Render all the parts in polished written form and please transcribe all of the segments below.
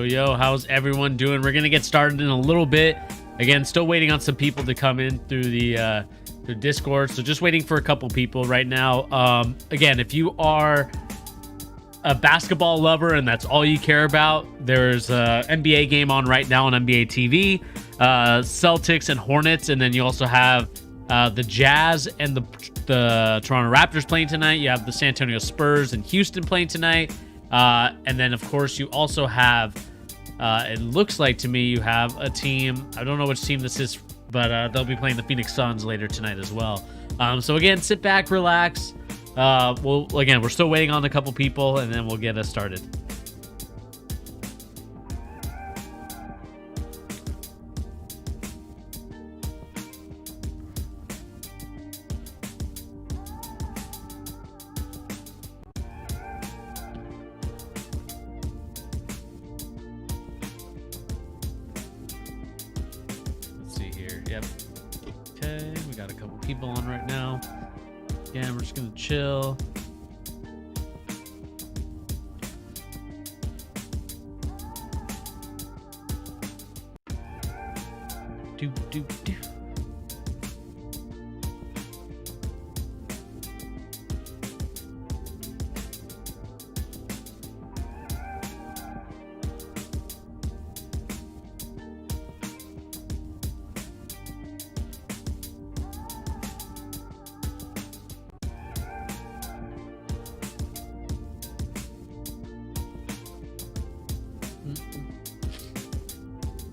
Yo, how's everyone doing? We're gonna get started in a little bit. Again, still waiting on some people to come in through the Discord, so just waiting for a couple people right now. Again, if you are a basketball lover and that's all you care about, there's a NBA game on right now on NBA TV, Celtics and Hornets, and then you also have the Jazz and the Toronto Raptors playing tonight. You have the San Antonio Spurs and Houston playing tonight. And then, of course, you also have, it looks like to me, you have a team. I don't know which team this is, but they'll be playing the Phoenix Suns later tonight as well. So, again, sit back, relax. Again, we're still waiting on a couple people, and then we'll get us started. Yep. Okay, we got a couple people on right now. Again, we're just gonna chill. Do.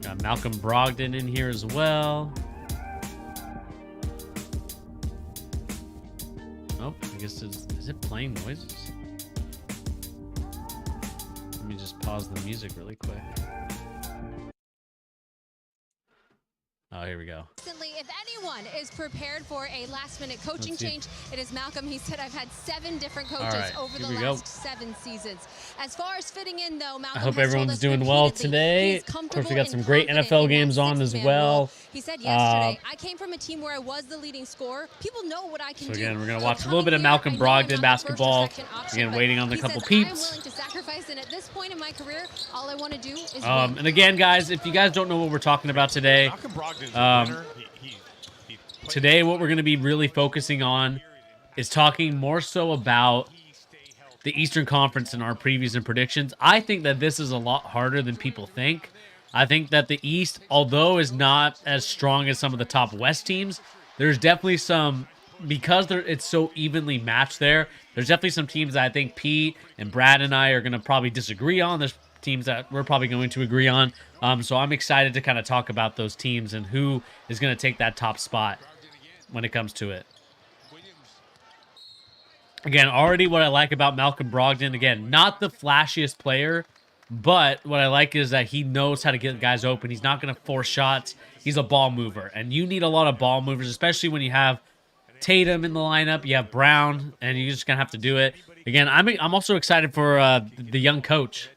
Got Malcolm Brogdon in here as well. Oh, I guess is it playing noises? Let me just pause the music really quick. Oh, here we go. If anyone is prepared for a last-minute coaching change, it is Malcolm. He said, I've had 7 different coaches over the last 7 seasons. As far as fitting in, though, Malcolm, I hope everyone's doing well today. Of course, we got some great NFL games on as well. He said yesterday, I came from a team where I was the leading scorer. People know what I can do. So again, we're going to watch a little bit of Malcolm Brogdon basketball. Again, waiting on the couple peeps. I'm willing to sacrifice, and at this point in my career, all I want to do is win. And again, guys, if you guys don't know what we're talking about today, today what we're going to be really focusing on is talking more so about the Eastern Conference in our previews and predictions. I think that this is a lot harder than people think. I think that the East, although is not as strong as some of the top West teams, there's definitely some, because it's so evenly matched there, there's definitely some teams that I think Pete and Brad and I are going to probably disagree on. There's teams that we're probably going to agree on. So I'm excited to kind of talk about those teams and who is going to take that top spot when it comes to it. Again, already what I like about Malcolm Brogdon, again, not the flashiest player, but what I like is that he knows how to get guys open. He's not going to force shots. He's a ball mover, and you need a lot of ball movers, especially when you have Tatum in the lineup, you have Brown, and you're just going to have to do it. Again, I'm also excited for the young coach,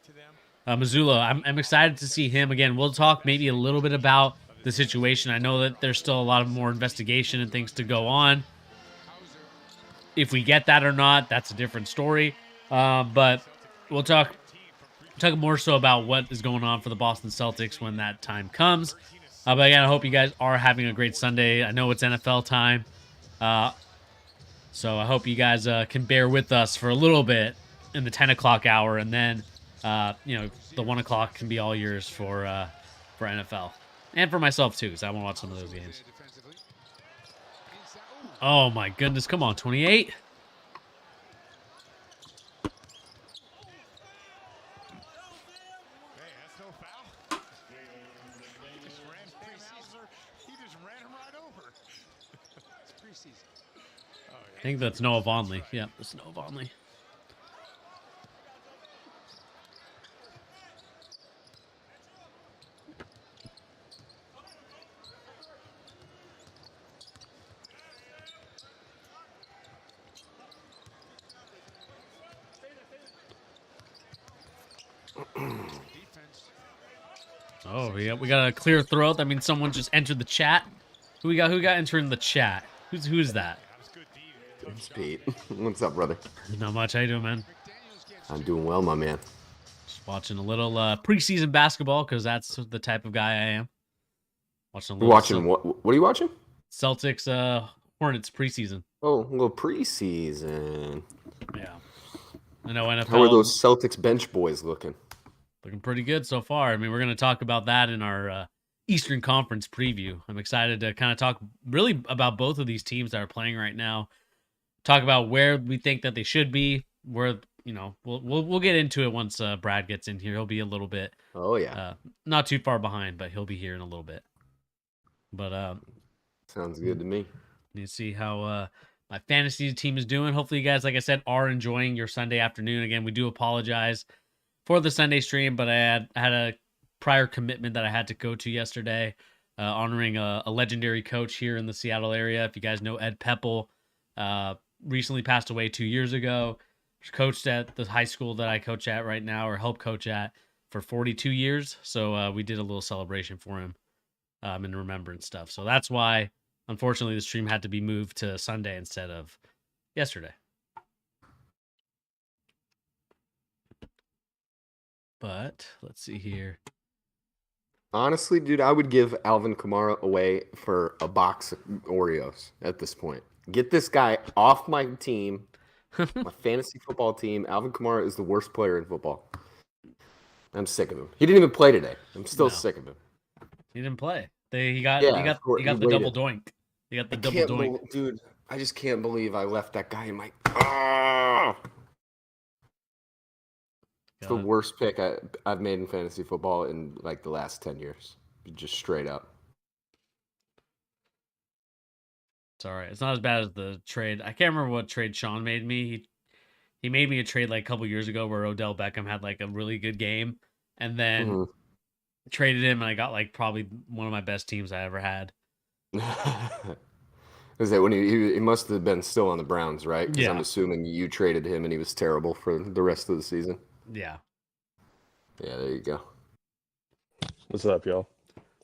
Mazzulla. I'm excited to see him. Again, we'll talk maybe a little bit about the situation. I know that there's still a lot of more investigation and things to go on. If we get that or not, that's a different story. But we'll talk more so about what is going on for the Boston Celtics when that time comes. But again, I hope you guys are having a great Sunday. I know it's NFL time. So I hope you guys can bear with us for a little bit in the 10 o'clock hour. And then, the 1 o'clock can be all yours for NFL. And for myself, too, because I want to watch some of those games. Oh, my goodness. Come on, 28. I think that's Noah Vonleh. Yeah, that's Noah Vonleh. Oh, yeah, we got a clear throat. That means someone just entered the chat. Who got entering the chat? Who's that? It's Pete. What's up, brother? Not much. How you doing, man? I'm doing well, my man. Just watching a little preseason basketball because that's the type of guy I am. Watching a little. You're watching what? What are you watching? Celtics Hornets preseason. Oh, a little preseason. Yeah. I know NFL. How are those Celtics bench boys looking? Looking pretty good so far. I mean, we're going to talk about that in our Eastern Conference preview. I'm excited to kind of talk really about both of these teams that are playing right now. Talk about where we think that they should be. Where we'll get into it once Brad gets in here. He'll be a little bit. Oh yeah. Not too far behind, but he'll be here in a little bit. But sounds good to me. You see how my fantasy team is doing. Hopefully, you guys, like I said, are enjoying your Sunday afternoon. Again, we do apologize for the Sunday stream, but I had a prior commitment that I had to go to yesterday, honoring a legendary coach here in the Seattle area. If you guys know Ed Pepple, recently passed away 2 years ago. Coached at the high school that I coach at right now, or help coach at, for 42 years. So we did a little celebration for him in remembrance stuff. So that's why unfortunately, the stream had to be moved to Sunday instead of yesterday. But let's see here. Honestly, dude, I would give Alvin Kamara away for a box of Oreos at this point. Get this guy off my team, my fantasy football team. Alvin Kamara is the worst player in football. I'm sick of him. He didn't even play today. I'm still sick of him. He didn't play. He got the double doink. He got the double doink. Dude, I just can't believe I left that guy in my. It's the worst pick I've made in fantasy football in like the last 10 years. Just straight up. It's all right. It's not as bad as the trade. I can't remember what trade Sean made me. He made me a trade like a couple years ago where Odell Beckham had like a really good game, and then traded him, and I got like probably one of my best teams I ever had. Is that when he must have been still on the Browns, right? Because I'm assuming you traded him and he was terrible for the rest of the season. Yeah. Yeah, there you go. What's up, y'all?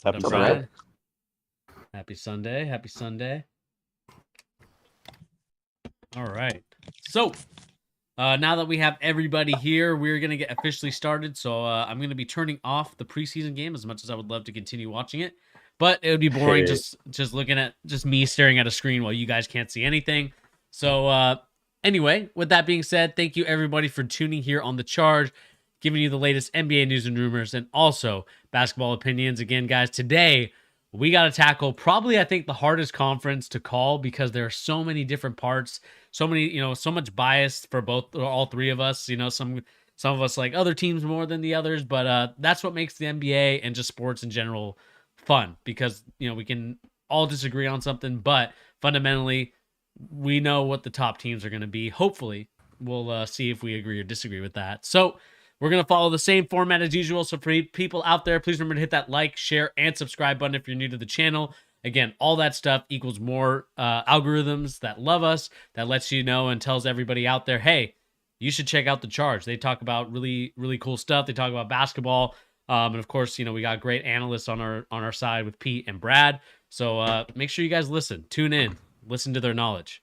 Happy Sunday. Happy Sunday. Happy Sunday. All right. So, now that we have everybody here, we're going to get officially started. So, I'm going to be turning off the preseason game as much as I would love to continue watching it. But it would be boring just looking at just me staring at a screen while you guys can't see anything. So, anyway, with that being said, thank you everybody for tuning here on The Charge, giving you the latest NBA news and rumors and also basketball opinions. Again, guys, today we got to tackle probably, I think, the hardest conference to call because there are so many different parts, so many, so much bias for all three of us. Some of us like other teams more than the others, but that's what makes the NBA and just sports in general fun because, we can all disagree on something, but fundamentally, we know what the top teams are going to be. Hopefully, we'll see if we agree or disagree with that. So we're going to follow the same format as usual. So for people out there, please remember to hit that like, share, and subscribe button if you're new to the channel. Again, all that stuff equals more algorithms that love us, that lets you know and tells everybody out there, hey, you should check out The Charge. They talk about really, really cool stuff. They talk about basketball. And of course, we got great analysts on our side with Pete and Brad. So make sure you guys listen, tune in, listen to their knowledge.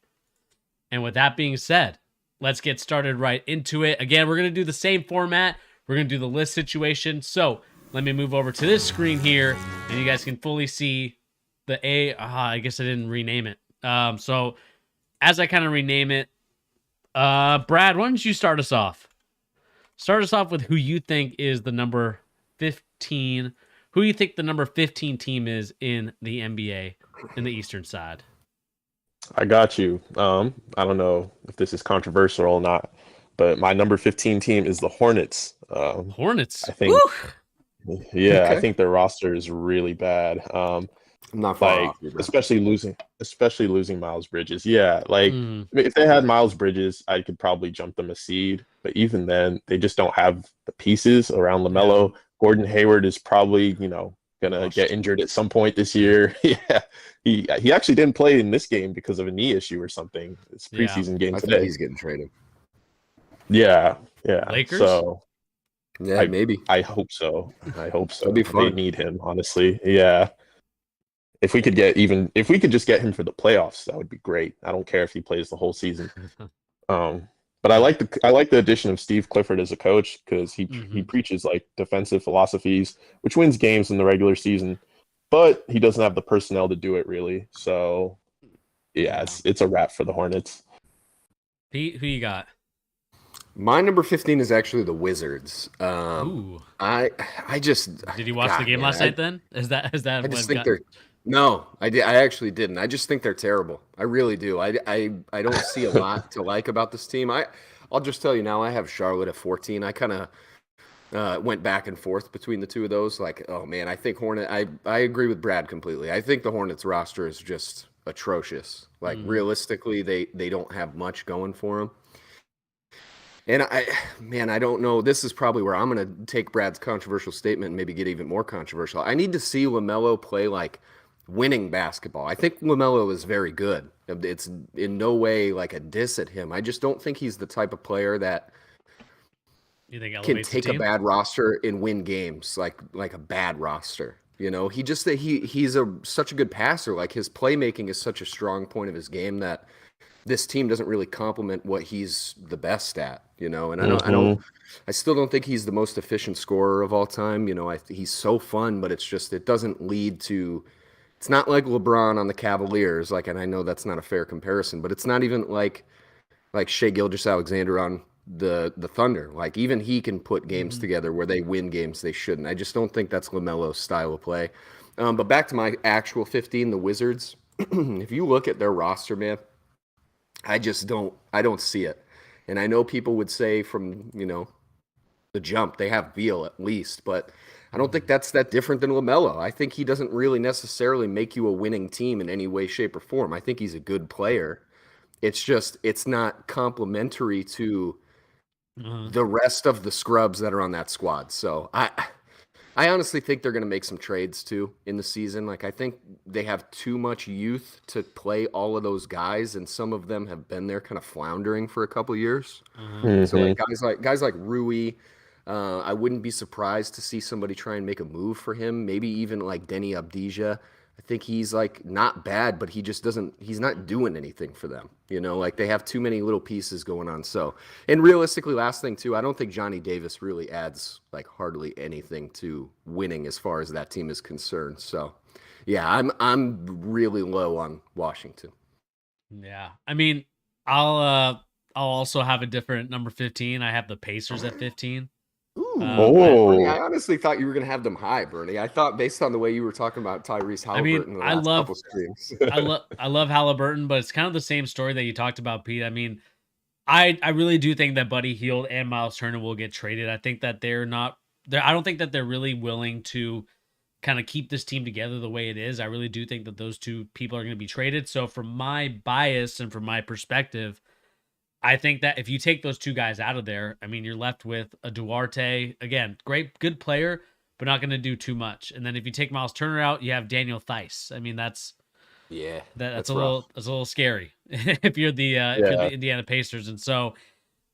And with that being said, let's get started right into it. Again, we're going to do the same format. We're going to do the list situation. So let me move over to this screen here, and you guys can fully see the I guess I didn't rename it. So as I kind of rename it, Brad, why don't you start us off? Start us off with who you think is the number 15. Who do you think the number 15 team is in the NBA in the Eastern side? I got you. I don't know if this is controversial or not, but my number 15 team is the Hornets. Hornets. I think. Woo! Yeah, okay. I think their roster is really bad. I'm not far off you, bro. especially losing Miles Bridges. Yeah, if they had Miles Bridges, I could probably jump them a seed. But even then, they just don't have the pieces around LaMelo. Yeah. Gordon Hayward is probably, gonna get injured at some point this year. Yeah, he actually didn't play in this game because of a knee issue or something. It's preseason game today. I think he's getting traded. Yeah. Lakers. So yeah, maybe. I hope so. That'd be fun. They need him, honestly. Yeah. If we could just get him for the playoffs, that would be great. I don't care if he plays the whole season. But I like the addition of Steve Clifford as a coach because he preaches like defensive philosophies, which wins games in the regular season, but he doesn't have the personnel to do it really. So yeah, it's a wrap for the Hornets. Pete, who you got? My number 15 is actually the Wizards. Ooh. I just did you watch the game last night? Then is that I just think they're. No, I actually didn't. I just think they're terrible. I really do. I don't see a lot to like about this team. I'll just tell you now, I have Charlotte at 14. I kind of went back and forth between the two of those. Like, oh man, I think I agree with Brad completely. I think the Hornets roster is just atrocious. Like realistically, they don't have much going for them. And I don't know. This is probably where I'm going to take Brad's controversial statement and maybe get even more controversial. I need to see LaMelo play like winning basketball. I think LaMelo is very good. It's in no way like a diss at him. I just don't think he's the type of player that you think can take a bad roster and win games like a bad roster. You know, he's such a good passer. Like his playmaking is such a strong point of his game that this team doesn't really complement what he's the best at, you know. And I still don't think he's the most efficient scorer of all time. You know, he's so fun, but it doesn't lead to. It's not like LeBron on the Cavaliers, like, and I know that's not a fair comparison, but it's not even like Shea Gilgeous-Alexander on the Thunder. Like even he can put games together where they win games they shouldn't. I just don't think that's LaMelo's style of play. But back to my actual 15, the Wizards. If you look at their roster, man, I don't see it. And I know people would say from, the jump, they have Beal at least, but I don't think that's that different than LaMelo. I think he doesn't really necessarily make you a winning team in any way, shape, or form. I think he's a good player. It's not complementary to the rest of the scrubs that are on that squad. So I honestly think they're going to make some trades too in the season. Like I think they have too much youth to play all of those guys, and some of them have been there kind of floundering for a couple years. So like guys like Rui, I wouldn't be surprised to see somebody try and make a move for him. Maybe even like Denny Abdija. I think he's like not bad, but he's not doing anything for them. Like they have too many little pieces going on. So, and realistically, last thing too, I don't think Johnny Davis really adds like hardly anything to winning as far as that team is concerned. So, yeah, I'm really low on Washington. Yeah. I mean, I'll also have a different number 15. I have the Pacers at 15. Bernie, I honestly thought you were going to have them high, Bernie. I thought based on the way you were talking about Tyrese Halliburton in the last couple streams. I love Halliburton, but it's kind of the same story that you talked about, Pete. I mean, I really do think that Buddy Hield and Miles Turner will get traded. I think that I don't think that they're really willing to kind of keep this team together the way it is. I really do think that those two people are going to be traded. So from my bias and from my perspective, I think that if you take those two guys out of there, I mean, you're left with a Duarte, again, good player, but not going to do too much. And then if you take Miles Turner out, you have Daniel Theis. I mean, that's a little scary if you're the Indiana Pacers. And so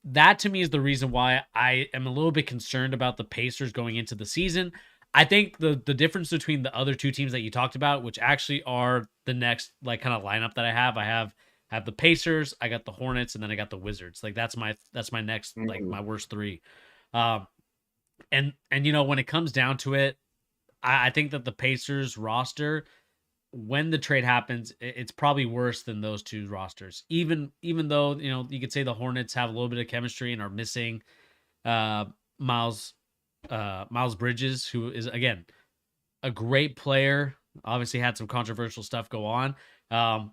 that to me is the reason why I am a little bit concerned about the Pacers going into the season. I think the difference between the other two teams that you talked about, which actually are the next like kind of lineup that I have the Pacers, I got the Hornets, and then I got the Wizards. Like that's my next like my worst three. And when it comes down to it, I think that the Pacers roster, when the trade happens, it's probably worse than those two rosters. Even though you could say the Hornets have a little bit of chemistry and are missing Miles Bridges, who is again a great player. Obviously had some controversial stuff go on.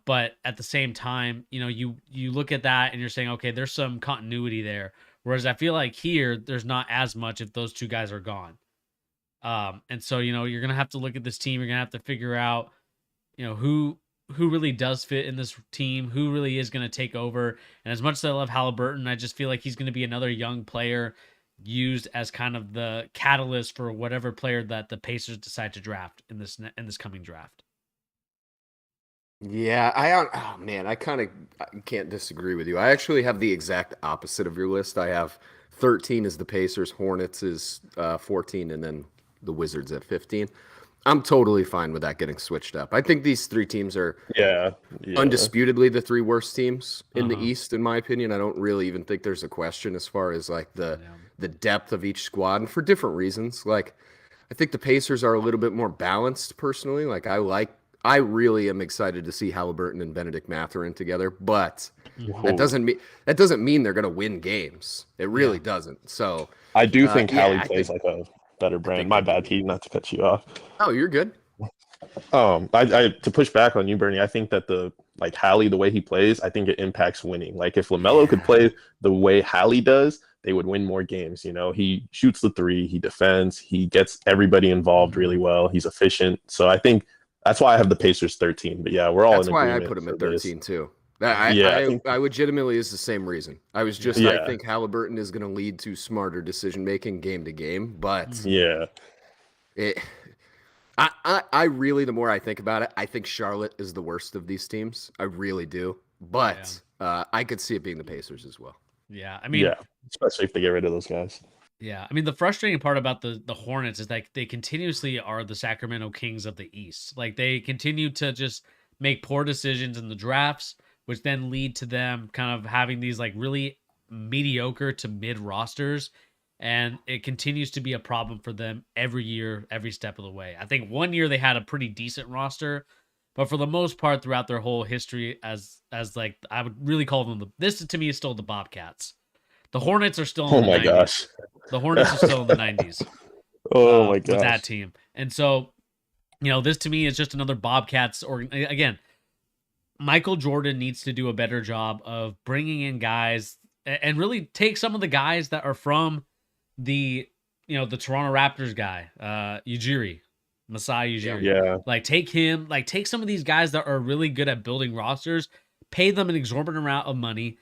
But at the same time, you look at that and you're saying, okay, there's some continuity there. Whereas I feel like here, there's not as much if those two guys are gone. And so, you're going to have to look at this team. You're going to have to figure out, who really does fit in this team, who really is going to take over. And as much as I love Halliburton, I just feel like he's going to be another young player used as kind of the catalyst for whatever player that the Pacers decide to draft in this coming draft. Yeah, I can't disagree with you. I actually have the exact opposite of your list. I have 13 is the Pacers, Hornets is 14, and then the Wizards at 15. I'm totally fine with that getting switched up. I think these three teams are undisputedly the three worst teams in the East, in my opinion. I don't really even think there's a question as far as like the depth of each squad, and for different reasons. Like, I think the Pacers are a little bit more balanced personally. Like, I really am excited to see Halliburton and Benedict Mathurin together, but that doesn't mean they're going to win games. It really doesn't. So I do think Hallie plays like a better brand. My bad, Pete, not to cut you off. Oh, you're good. I to push back on you, Bernie, I think that Hallie, the way he plays, I think it impacts winning. Like if LaMelo could play the way Hallie does, they would win more games. He shoots the three, he defends, he gets everybody involved really well. He's efficient. So I think that's why I have the Pacers 13. But yeah, we're all in agreement. That's why I put him at 13 too. I legitimately is the same reason. I think Halliburton is going to lead to smarter decision making game to game. But I really, the more I think about it, I think Charlotte is the worst of these teams. I really do. But I could see it being the Pacers as well. Yeah, I mean, especially if they get rid of those guys. Yeah, I mean, the frustrating part about the Hornets is that they continuously are the Sacramento Kings of the East. Like, they continue to just make poor decisions in the drafts, which then lead to them kind of having these like really mediocre to mid rosters, and it continues to be a problem for them every year, every step of the way. I think one year they had a pretty decent roster, but for the most part throughout their whole history as like I would really call them this to me is still the Bobcats. The Hornets are still Oh in the my 90s. gosh. The Hornets are still in the 90s Oh my with that gosh. team. And so, this to me is just another Bobcats. Or again, Michael Jordan needs to do a better job of bringing in guys and really take some of the guys that are from the Toronto Raptors guy, Masai Ujiri. Yeah. Like take him, like take some of these guys that are really good at building rosters, pay them an exorbitant amount of money,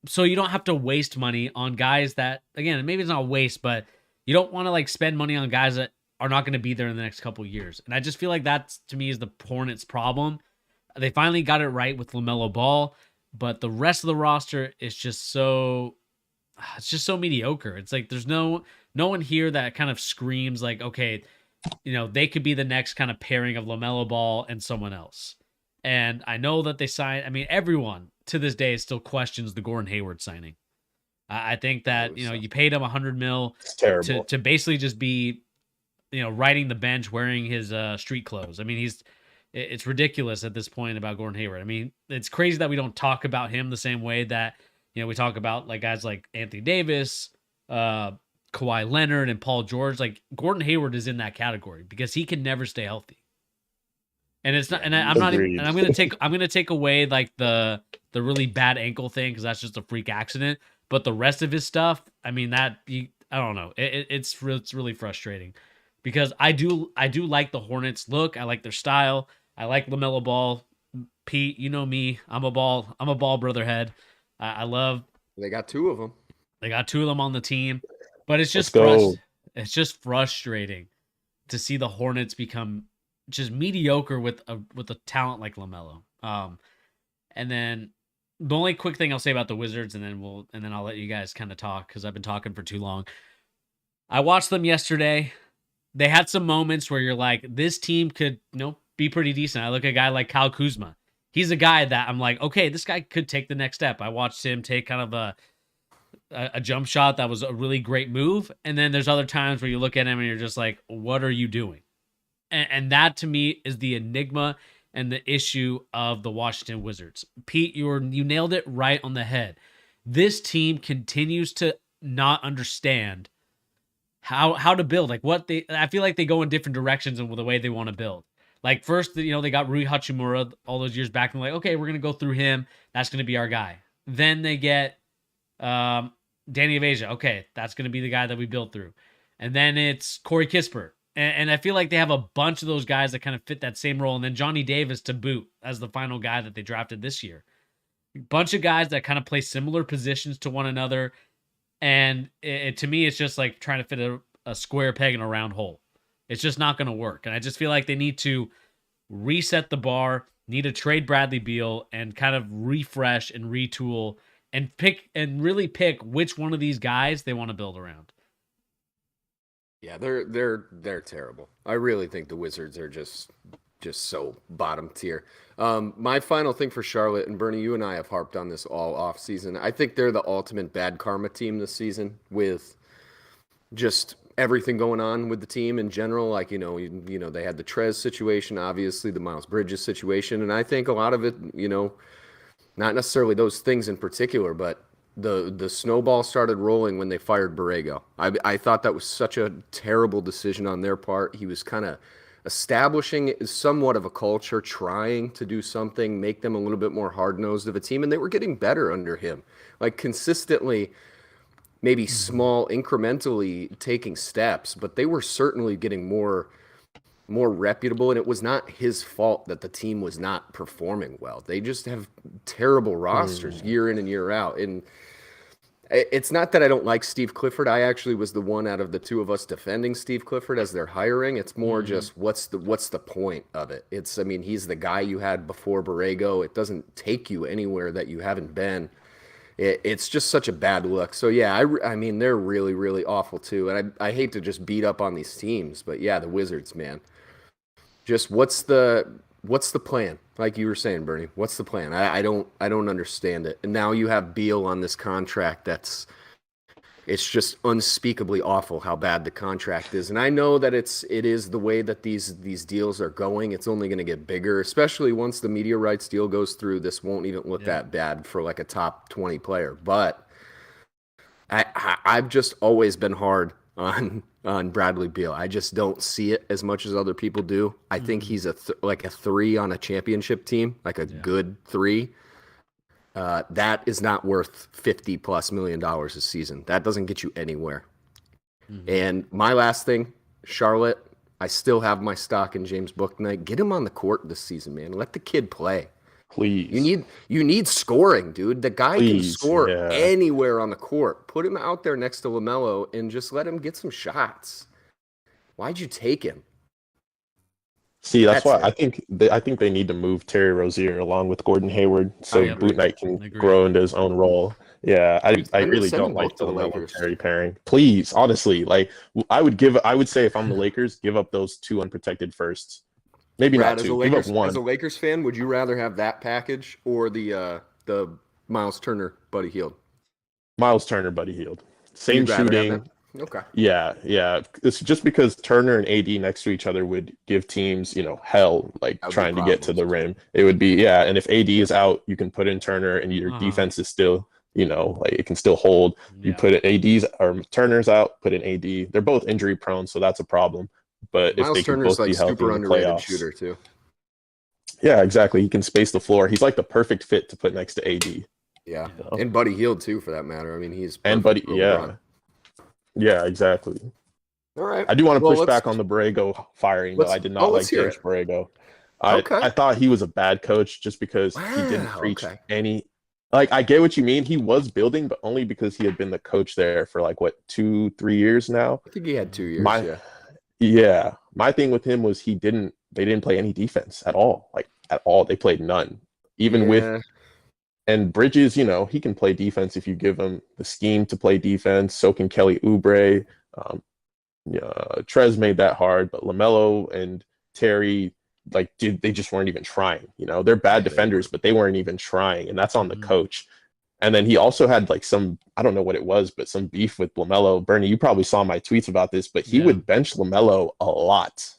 so you don't have to waste money on guys that, again, maybe it's not waste, but you don't want to like spend money on guys that are not going to be there in the next couple of years. And I just feel like that to me is the Hornets' problem. They finally got it right with LaMelo Ball, but the rest of the roster is just so mediocre. It's like there's no one here that kind of screams like, okay, they could be the next kind of pairing of LaMelo Ball and someone else. And I know that they signed, I mean, everyone to this day still questions the Gordon Hayward signing. I think that, you paid him $100 million to basically just be, riding the bench wearing his street clothes. I mean, it's ridiculous at this point about Gordon Hayward. I mean, it's crazy that we don't talk about him the same way that, we talk about like guys like Anthony Davis, Kawhi Leonard, and Paul George. Like Gordon Hayward is in that category because he can never stay healthy. And it's not, and I'm not even, and I'm gonna take away like the really bad ankle thing because that's just a freak accident. But the rest of his stuff, I mean, I don't know. It's really frustrating because I do like the Hornets look. I like their style. I like LaMelo Ball. Pete, you know me. I'm a ball brotherhead. I love. They got two of them. They got two of them on the team, but it's just it's just frustrating to see the Hornets become just mediocre with a talent like LaMelo. And then the only quick thing I'll say about the Wizards, and then I'll let you guys kind of talk because I've been talking for too long. I watched them yesterday. They had some moments where you're like, this team could be pretty decent. I look at a guy like Kyle Kuzma. He's a guy that I'm like, okay, this guy could take the next step. I watched him take kind of a jump shot that was a really great move. And then there's other times where you look at him and you're just like, what are you doing? And that to me is the enigma and the issue of the Washington Wizards. Pete, you nailed it right on the head. This team continues to not understand how to build. Like I feel like they go in different directions in the way they want to build. Like first, they got Rui Hachimura all those years back and like, okay, we're going to go through him. That's going to be our guy. Then they get Danny Avdija. Okay, that's going to be the guy that we build through. And then it's Corey Kispert. And I feel like they have a bunch of those guys that kind of fit that same role. And then Johnny Davis to boot as the final guy that they drafted this year. Bunch of guys that kind of play similar positions to one another. And to me, it's just like trying to fit a square peg in a round hole. It's just not going to work. And I just feel like they need to reset the bar, need to trade Bradley Beal and kind of refresh and retool and really pick which one of these guys they want to build around. Yeah, they're terrible. I really think the Wizards are just so bottom tier. My final thing for Charlotte, and Bernie, you and I have harped on this all off season. I think they're the ultimate bad karma team this season with just everything going on with the team in general. Like, they had the Trez situation, obviously the Miles Bridges situation. And I think a lot of it, not necessarily those things in particular, but the snowball started rolling when they fired Borrego. I thought that was such a terrible decision on their part. He was kind of establishing somewhat of a culture, trying to do something, make them a little bit more hard-nosed of a team, and they were getting better under him. Like consistently, maybe small, incrementally taking steps, but they were certainly getting more reputable, and it was not his fault that the team was not performing well. They just have terrible rosters year in and year out. And it's not that I don't like Steve Clifford. I actually was the one out of the two of us defending Steve Clifford as they're hiring. It's more just what's the point of it? He's the guy you had before Borrego. It doesn't take you anywhere that you haven't been. it's just such a bad look. So yeah, I mean they're really really awful too, and I hate to just beat up on these teams, but yeah, the Wizards, man. Just what's the plan? Like you were saying, Bernie, what's the plan? I don't understand it. And now you have Beal on this contract it's just unspeakably awful how bad the contract is. And I know that it is the way that these deals are going. It's only going to get bigger, especially once the media rights deal goes through. This won't even look that bad for like a top 20 player. But I've just always been hard on Bradley Beal. I just don't see it as much as other people do. I think he's like a 3 on a championship team, like a good 3. That is not worth $50+ million a season. That doesn't get you anywhere. And my last thing, Charlotte, I still have my stock in James Bouknight. Get him on the court this season, man. Let the kid play. Please. You need scoring, dude. The guy can score anywhere on the court. Put him out there next to LaMelo and just let him get some shots. Why'd you take him? See, that's why I think they need to move Terry Rozier along with Gordon Hayward so Bouknight can grow into his own role. Yeah, I really don't like the LaMelo Terry pairing. Please, honestly, like I would say if I'm the Lakers, give up those 2 unprotected firsts. Maybe Brad, not 2. Give up 1. As a Lakers fan, would you rather have that package or the Miles Turner, Buddy Hield? Miles Turner, Buddy Hield. Same shooting. Okay. Yeah. It's just because Turner and AD next to each other would give teams, hell, like trying to get to the rim. It would be, and if AD is out, you can put in Turner and your defense is still, like it can still hold. You put it AD's or Turner's out, put in AD. They're both injury prone, so that's a problem. But Miles if they Turner's can both be healthy super in the underrated playoffs, shooter too. Yeah, exactly. He can space the floor. He's like the perfect fit to put next to AD. Yeah, and Buddy Hield too, for that matter. I mean, he's Yeah, exactly. All right. I do want to push back on the Borrego firing, though. I did not like James Borrego. I thought he was a bad coach just because he didn't preach any. Like, I get what you mean. He was building, but only because he had been the coach there for 2-3 years now. I think he had 2 years. My thing with him was they didn't play any defense at all. At all. They played none. Even with. And Bridges, he can play defense if you give him the scheme to play defense. So can Kelly Oubre. Trez made that hard, but LaMelo and Terry, they just weren't even trying. They're bad defenders, but they weren't even trying, and that's on the coach. And then he also had some, I don't know what it was, but some beef with LaMelo. Bernie, you probably saw my tweets about this, but he would bench LaMelo a lot.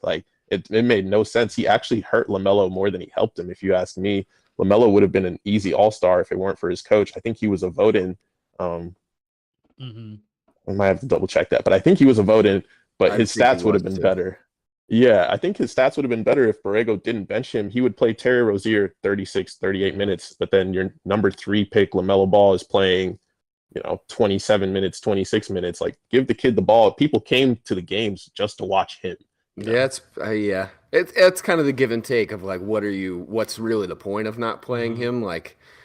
It made no sense. He actually hurt LaMelo more than he helped him, if you ask me. LaMelo would have been an easy all-star if it weren't for his coach. I think he was a vote-in. I might have to double-check that, but I think he was a vote-in, but his stats would have been better. Yeah, I think his stats would have been better if Borrego didn't bench him. He would play Terry Rozier 36, 38 minutes, but then your number 3 pick, LaMelo Ball, is playing, 27 minutes, 26 minutes. Give the kid the ball. People came to the games just to watch him. Yeah, it's kind of the give and take of what's really the point of not playing him?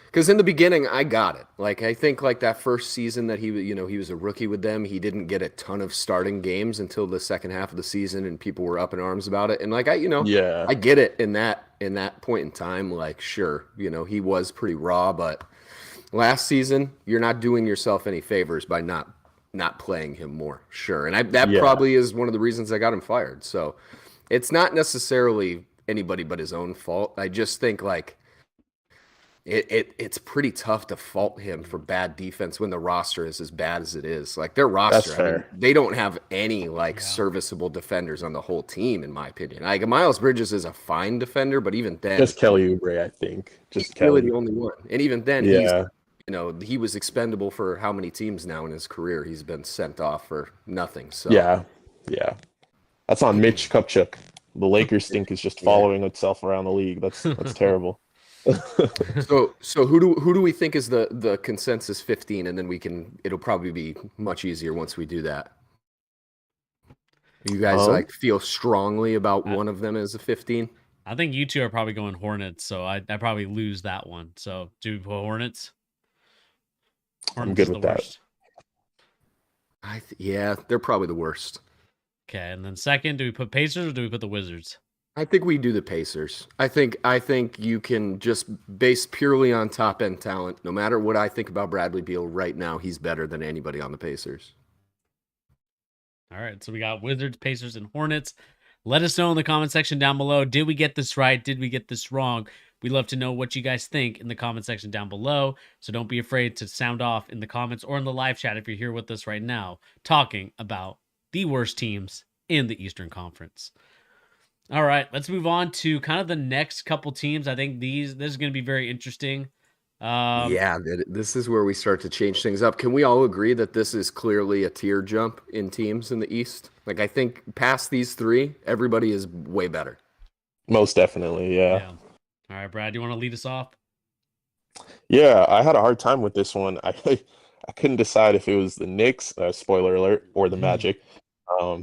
Because in the beginning I got it. I think that first season that he was a rookie with them, he didn't get a ton of starting games until the second half of the season, and people were up in arms about it. And I get it in that point in time. Sure, he was pretty raw, but last season you're not doing yourself any favors by not playing him more. Sure. And that probably is one of the reasons I got him fired. So it's not necessarily anybody but his own fault. I just think it's pretty tough to fault him for bad defense when the roster is as bad as it is. Their roster, they don't have any serviceable defenders on the whole team, in my opinion. Miles Bridges is a fine defender, but even then, just Kelly Oubre, I think. Just Kelly, really the only one. And even then, he was expendable for how many teams now in his career? He's been sent off for nothing. So yeah, that's on Mitch Kupchak. The Lakers stink is just following itself around the league. That's terrible. So who do we think is the consensus 15, and then it'll probably be much easier once we do that. You guys feel strongly about one of them as a 15? I think you two are probably going Hornets, so I probably lose that one. So do we put Hornets? I'm good with that. They're probably the worst. Okay, and then second, do we put Pacers or do we put the Wizards? I think we do the Pacers. I think you can just base purely on top end talent. No matter what I think about Bradley Beal right now, he's better than anybody on the Pacers. All right, so we got Wizards, Pacers, and Hornets. Let us know in the comment section down below. Did we get this right? Did we get this wrong? We'd love to know what you guys think in the comment section down below. So don't be afraid to sound off in the comments or in the live chat if you're here with us right now, talking about the worst teams in the Eastern Conference. All right, let's move on to kind of the next couple teams. I think this is going to be very interesting. This is where we start to change things up. Can we all agree that this is clearly a tier jump in teams in the East? Like, I think past these three, everybody is way better. Most definitely, yeah. All right, Brad, do you want to lead us off? Yeah, I had a hard time with this one. I couldn't decide if it was the Knicks, spoiler alert, or the Magic. Yeah.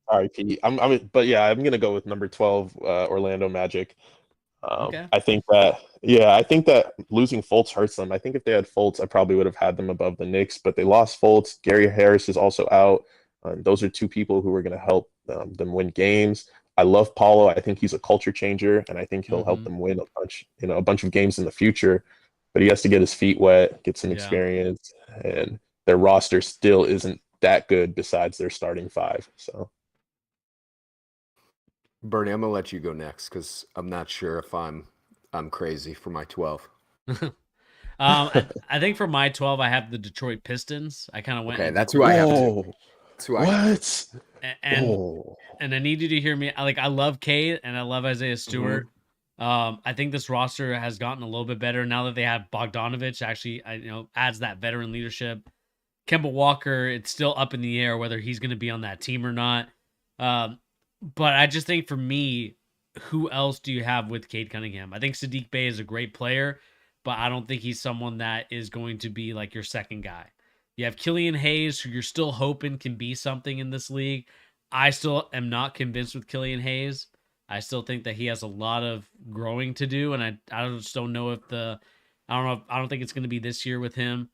Sorry, Pete. I'm gonna go with number 12, Orlando Magic. Okay. I think that losing Fultz hurts them. I think if they had Fultz, I probably would have had them above the Knicks, but they lost Fultz. Gary Harris is also out. Those are two people who are going to help them win games. I love Paulo. I think he's a culture changer, and I think he'll help them win a bunch of games in the future. But he has to get his feet wet, get some experience, and their roster still isn't that good besides their starting five. So, Bernie, I'm gonna let you go next because I'm not sure if I'm crazy for my 12. I think for my 12, I have the Detroit Pistons. I kind of went. Okay, that's who I have too. What? And I need you to hear me. I love Cade and I love Isaiah Stewart. I think this roster has gotten a little bit better now that they have Bogdanovich. Actually, adds that veteran leadership. Kemba Walker, it's still up in the air whether he's going to be on that team or not. But I just think for me, who else do you have with Cade Cunningham? I think Sadiq Bey is a great player, but I don't think he's someone that is going to be like your second guy. You have Killian Hayes, who you're still hoping can be something in this league. I still am not convinced with Killian Hayes. I still think that he has a lot of growing to do, and I just don't know if I don't think it's going to be this year with him.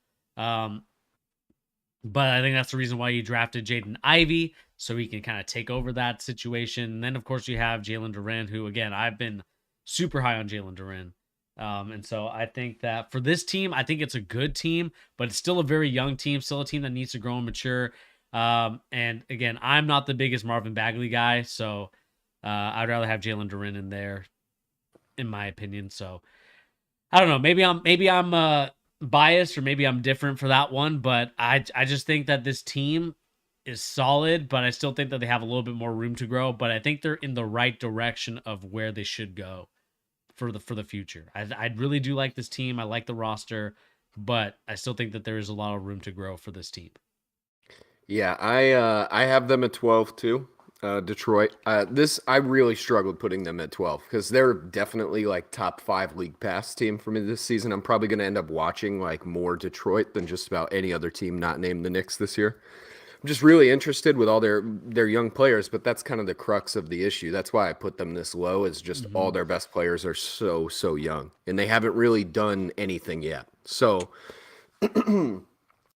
But I think that's the reason why you drafted Jaden Ivey, so he can kind of take over that situation. And then, of course, you have Jalen Duren, who, again, I've been super high on Jalen Duren. And so I think that for this team, I think it's a good team, but it's still a very young team, still a team that needs to grow and mature. And again, I'm not the biggest Marvin Bagley guy, so I'd rather have Jalen Duren in there, in my opinion. So I don't know. Maybe I'm biased, or maybe I'm different for that one, but I just think that this team is solid, but I still think that they have a little bit more room to grow. But I think they're in the right direction of where they should go for the future. I really do like this team. I like the roster, but I still think that there is a lot of room to grow for this team. Yeah, I have them at 12 too. Detroit. I really struggled putting them at 12 because they're definitely like top 5 league pass team for me this season. I'm probably going to end up watching like more Detroit than just about any other team not named the Knicks this year. I'm just really interested with all their young players, but that's kind of the crux of the issue. That's why I put them this low, is just all their best players are so young, and they haven't really done anything yet. So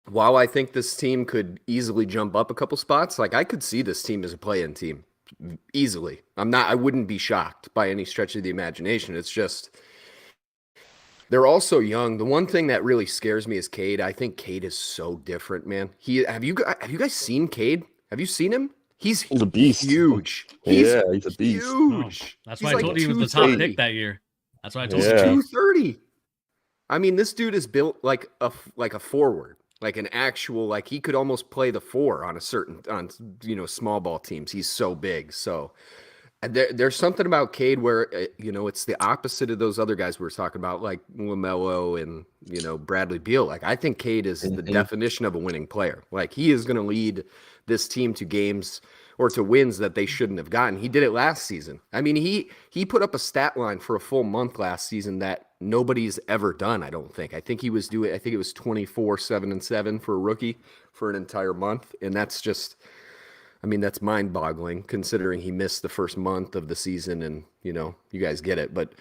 while I think this team could easily jump up a couple spots, like I could see this team as a play-in team easily. I wouldn't be shocked by any stretch of the imagination. It's just they're also young. The one thing that really scares me is Cade. I think Cade is so different, man. Have you guys seen Cade? Have you seen him? He's a beast. Huge. He's a beast. Huge. That's why I told you he was the top pick that year. That's why I told you. 230. I mean, this dude is built like a forward, like an actual, like he could almost play the 4 on small ball teams. He's so big. So there's something about Cade where, it's the opposite of those other guys we were talking about, like LaMelo and, Bradley Beal. Like, I think Cade is the definition of a winning player. Like, he is going to lead this team to games or to wins that they shouldn't have gotten. He did it last season. I mean, he put up a stat line for a full month last season that nobody's ever done, I don't think. I think it was 24, 7-7 for a rookie for an entire month. And that's just, that's mind-boggling considering he missed the first month of the season, and, you guys get it. But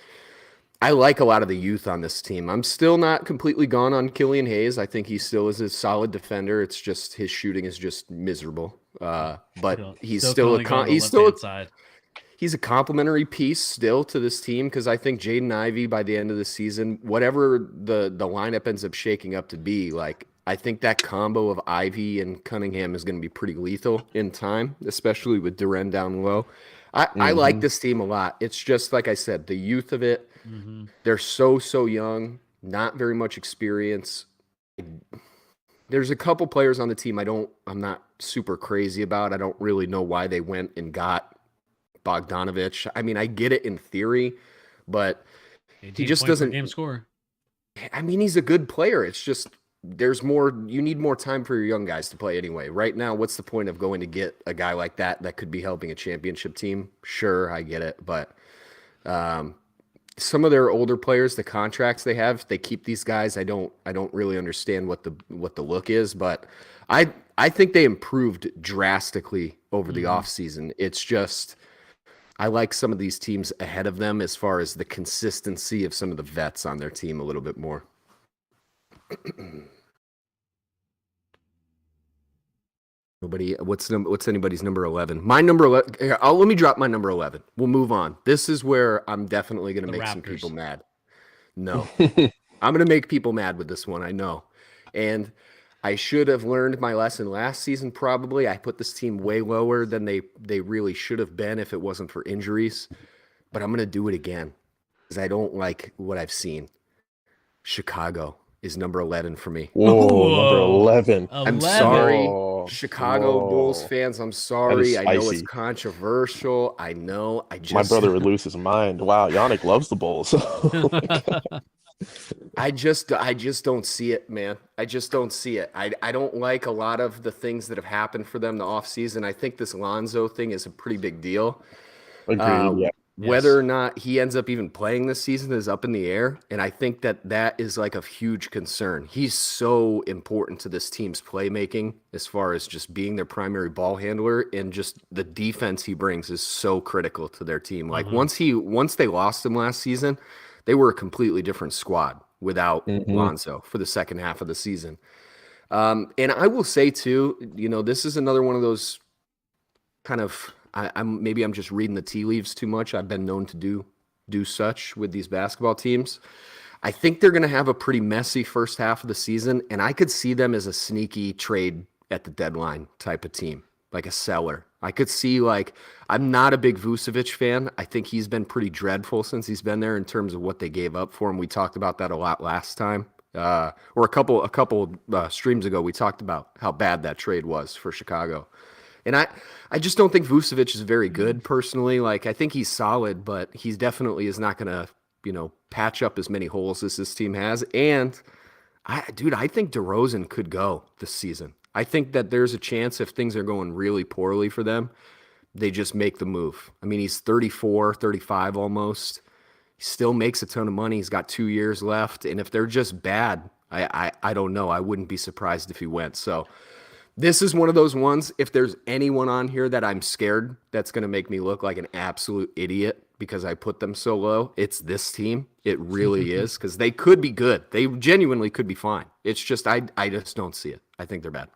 I like a lot of the youth on this team. I'm still not completely gone on Killian Hayes. I think he still is a solid defender. It's just his shooting is just miserable. but he's he's a complementary piece still to this team, because I think Jaden Ivey by the end of the season, whatever the lineup ends up shaking up to be, like I think that combo of Ivey and Cunningham is going to be pretty lethal in time, especially with Duren down low. I like this team a lot. It's just like I said, the youth of it. They're so young, not very much experience. There's a couple players on the team I'm not super crazy about. I don't really know why they went and got Bogdanovich. I mean, I get it in theory, but he just doesn't game score. I mean, he's a good player. It's just you need more time for your young guys to play anyway. Right now, what's the point of going to get a guy like that could be helping a championship team? Sure, I get it, but some of their older players, the contracts they have, they keep these guys. I don't really understand what the look is, but I think they improved drastically over the offseason. It's just I like some of these teams ahead of them as far as the consistency of some of the vets on their team a little bit more. What's anybody's number 11? My number 11. Let me drop my number 11. We'll move on. This is where I'm definitely going to make Raptors. some people mad. No, I'm going to make people mad with this one. I know. And I should have learned my lesson last season. Probably I put this team way lower than they really should have been if it wasn't for injuries, but I'm going to do it again because I don't like what I've seen. Chicago is number 11 for me. Whoa, number 11. I'm sorry, Whoa. Chicago Bulls fans. I'm sorry. I know it's controversial. I know. My brother would lose his mind. Wow, Yannick loves the Bulls. I just don't see it, man. I just don't see it. I don't like a lot of the things that have happened for them the offseason. I think this Lonzo thing is a pretty big deal. Agreed, yeah. Whether or not he ends up even playing this season is up in the air, and I think that is like a huge concern. He's so important to this team's playmaking as far as just being their primary ball handler, and just the defense he brings is so critical to their team. Like once they lost him last season, they were a completely different squad without Lonzo for the second half of the season. And I will say too, this is another one of those kind of I'm just reading the tea leaves too much. I've been known to do such with these basketball teams. I think they're going to have a pretty messy first half of the season, and I could see them as a sneaky trade at the deadline type of team, like a seller. I could see, I'm not a big Vucevic fan. I think he's been pretty dreadful since he's been there in terms of what they gave up for him. We talked about that a lot last time, or a couple streams ago. We talked about how bad that trade was for Chicago. And I just don't think Vucevic is very good personally. I think he's solid, but he definitely is not going to, patch up as many holes as this team has. And I think DeRozan could go this season. I think that there's a chance if things are going really poorly for them, they just make the move. I mean, he's 34, 35 almost. He still makes a ton of money. He's got 2 years left. And if they're just bad, I don't know. I wouldn't be surprised if he went. So this is one of those ones, if there's anyone on here that I'm scared that's going to make me look like an absolute idiot because I put them so low, it's this team. It really is, because they could be good. They genuinely could be fine. It's just I just don't see it. I think they're bad.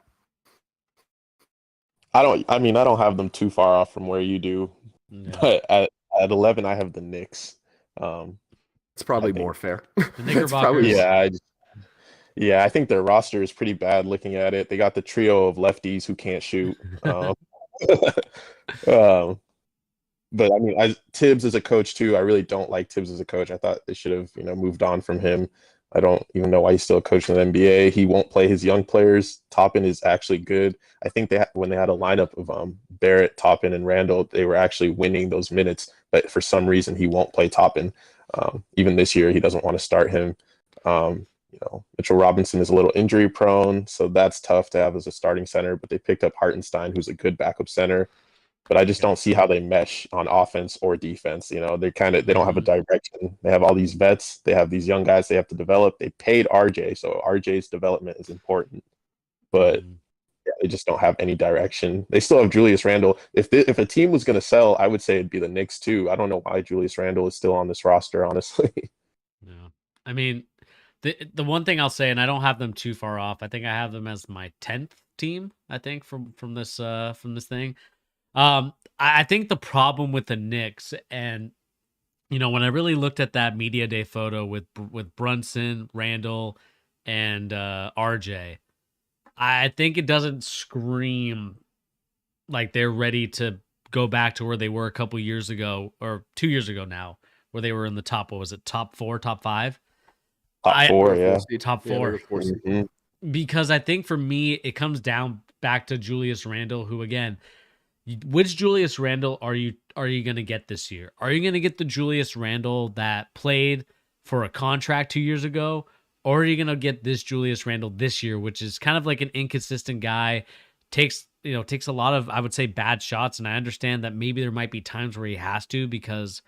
I don't have them too far off from where you do. Yeah. But at 11, I have the Knicks. It's probably more fair. The Knickerbockers. Yeah, I think their roster is pretty bad looking at it. They got the trio of lefties who can't shoot. But I mean, Tibbs as a coach too, I really don't like Tibbs as a coach. I thought they should have, moved on from him. I don't even know why he's still coaching the NBA. He won't play his young players. Toppin is actually good. I think when they had a lineup of Barrett, Toppin, and Randall, they were actually winning those minutes. But for some reason, he won't play Toppin. Even this year, he doesn't want to start him. Mitchell Robinson is a little injury prone, so that's tough to have as a starting center. But they picked up Hartenstein, who's a good backup center. But I just don't see how they mesh on offense or defense. They don't have a direction. They have all these vets. They have these young guys they have to develop. They paid RJ, so RJ's development is important. But they just don't have any direction. They still have Julius Randle. If a team was going to sell, I would say it'd be the Knicks too. I don't know why Julius Randle is still on this roster, honestly. Yeah, I mean, the one thing I'll say, and I don't have them too far off. I think I have them as my 10th team, I think, from this thing. I think the problem with the Knicks, and when I really looked at that media day photo with Brunson, Randall, and RJ, I think it doesn't scream like they're ready to go back to where they were a couple years ago, or 2 years ago now, where they were in the top, what was it, top 4, top 5? Top 4, yeah. Top 4. Because I think for me, it comes down back to Julius Randle, who, again, which Julius Randle are you going to get this year? Are you going to get the Julius Randle that played for a contract 2 years ago? Or are you going to get this Julius Randle this year, which is kind of like an inconsistent guy, takes a lot of, I would say, bad shots. And I understand that maybe there might be times where he has to, because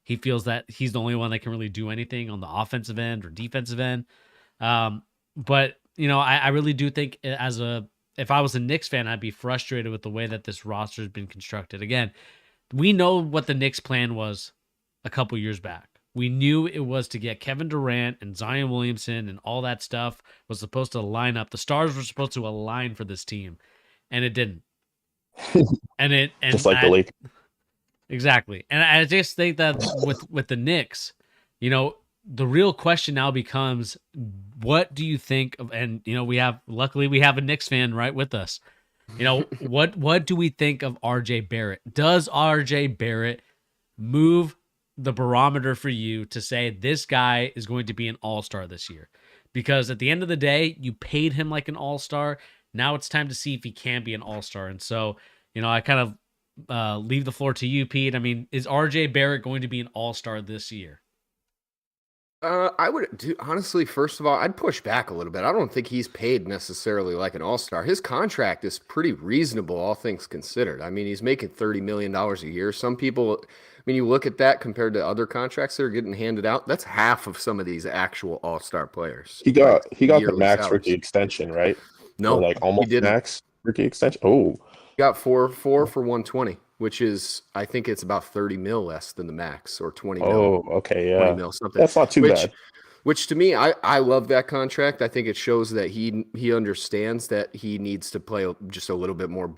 he feels that he's the only one that can really do anything on the offensive end or defensive end. But, I really do think if I was a Knicks fan, I'd be frustrated with the way that this roster has been constructed. Again, we know what the Knicks plan was a couple years back. We knew it was to get Kevin Durant and Zion Williamson, and all that stuff was supposed to line up. The stars were supposed to align for this team, and it didn't. And just like the Lakers. Exactly. And I just think that with the Knicks, the real question now becomes, what do you think of, and luckily we have a Knicks fan right with us. What do we think of RJ Barrett? Does RJ Barrett move the barometer for you to say this guy is going to be an all-star this year? Because at the end of the day, you paid him like an all-star. Now it's time to see if he can be an all-star. And so, I kind of leave the floor to you, Pete. I mean, is RJ Barrett going to be an all-star this year? I would honestly, first of all, I'd push back a little bit. I don't think he's paid necessarily like an all-star. His contract is pretty reasonable, all things considered. I mean, he's making $30 million a year. Some people, you look at that compared to other contracts that are getting handed out, that's half of some of these actual all-star players. He got the max rookie extension, right? No, or almost max rookie extension. Oh, he got four for 120. Which is, I think it's about 30 mil less than the max, or 20 mil. Oh, okay, yeah. 20 mil, something. That's not too bad. Which to me, I love that contract. I think it shows that he understands that he needs to play just a little bit more,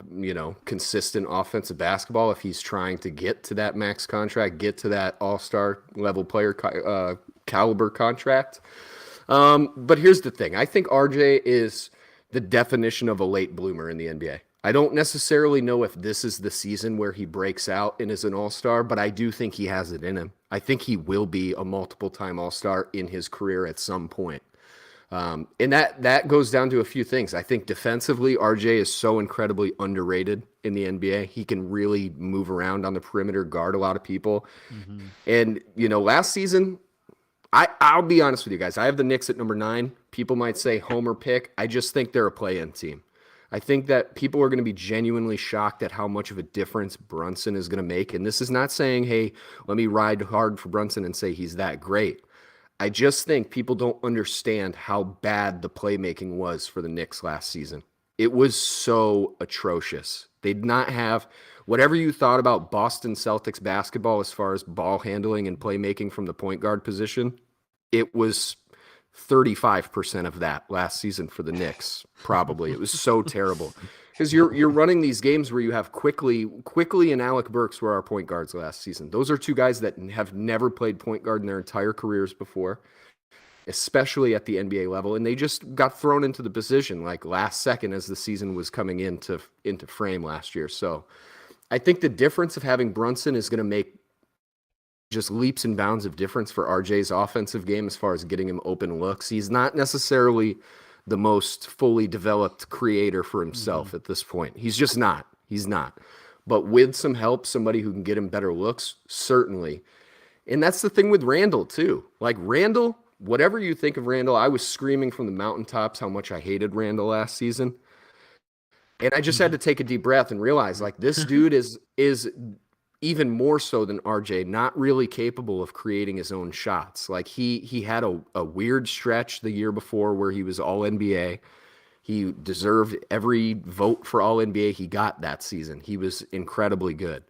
consistent offensive basketball if he's trying to get to that max contract, get to that all-star level player caliber contract. But here's the thing. I think RJ is the definition of a late bloomer in the NBA. I don't necessarily know if this is the season where he breaks out and is an all-star, but I do think he has it in him. I think he will be a multiple-time all-star in his career at some point. And that goes down to a few things. I think defensively, RJ is so incredibly underrated in the NBA. He can really move around on the perimeter, guard a lot of people. Mm-hmm. And, last season, I'll be honest with you guys. I have the Knicks at number 9. People might say homer pick. I just think they're a play-in team. I think that people are going to be genuinely shocked at how much of a difference Brunson is going to make. And this is not saying, hey, let me ride hard for Brunson and say he's that great. I just think people don't understand how bad the playmaking was for the Knicks last season. It was so atrocious. They did not have whatever you thought about Boston Celtics basketball as far as ball handling and playmaking from the point guard position. It was 35% of that last season for the Knicks, probably. It was so terrible. Because you're running these games where you have Quickly and Alec Burks were our point guards last season. Those are two guys that have never played point guard in their entire careers before, especially at the NBA level. And they just got thrown into the position like last second as the season was coming into frame last year. So I think the difference of having Brunson is going to make just leaps and bounds of difference for RJ's offensive game as far as getting him open looks. He's not necessarily the most fully developed creator for himself at this point. He's just not. He's not. But with some help, somebody who can get him better looks, certainly. And that's the thing with Randall, too. Like, Randall, whatever you think of Randall, I was screaming from the mountaintops how much I hated Randall last season. And I just had to take a deep breath and realize, like, this dude is even more so than RJ, not really capable of creating his own shots. Like he had a weird stretch the year before where he was all NBA. He deserved every vote for all NBA he got that season. He was incredibly good.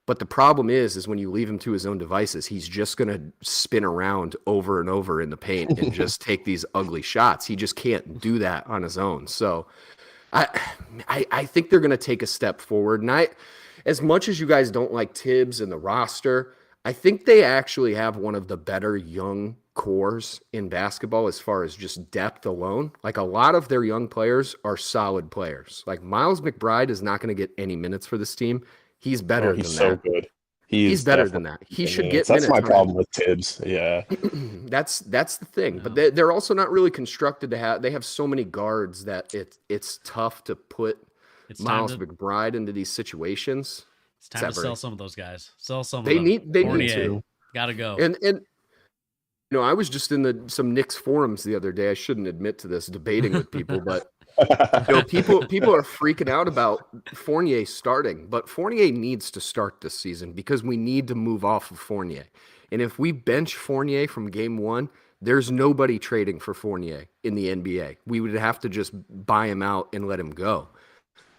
But the problem is when you leave him to his own devices, he's just going to spin around over and over in the paint and just take these ugly shots. He just can't do that on his own. So I think they're going to take a step forward. And as much as you guys don't like Tibbs and the roster, I think they actually have one of the better young cores in basketball as far as just depth alone. Like a lot of their young players are solid players. Like Miles McBride is not going to get any minutes for this team. He's better than that. He's so good. He's better than that. He should get minutes. That's my problem with Tibbs. Yeah. That's the thing. But they're also not really constructed to have. They have so many guards that it's tough to put Miles McBride into these situations. It's time to sell some of those guys. Sell some. They of them. They need to. Gotta go. And I was just in some Knicks forums the other day. I shouldn't admit to this, debating with people, but people are freaking out about Fournier starting, but Fournier needs to start this season because we need to move off of Fournier. And if we bench Fournier from game one, there's nobody trading for Fournier in the NBA. We would have to just buy him out and let him go.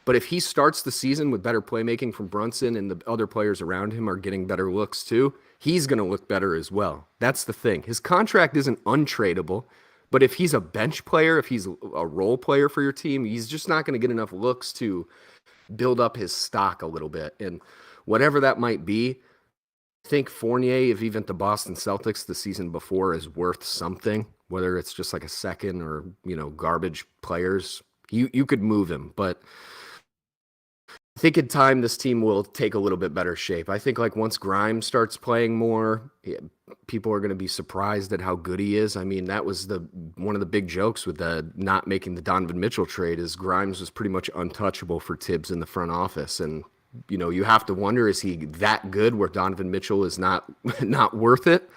But if he starts the season with better playmaking from Brunson and the other players around him are getting better looks too, he's going to look better as well. That's the thing. His contract isn't untradeable. But if he's a bench player, if he's a role player for your team, he's just not going to get enough looks to build up his stock a little bit. And whatever that might be, I think Fournier, if even the Boston Celtics the season before, is worth something, whether it's just like a second or, garbage players. You could move him. But I think in time this team will take a little bit better shape. I think like once Grimes starts playing more, people are going to be surprised at how good he is. I mean, that was one of the big jokes with the not making the Donovan Mitchell trade is Grimes was pretty much untouchable for Tibbs in the front office. And, you have to wonder, is he that good where Donovan Mitchell is not worth it?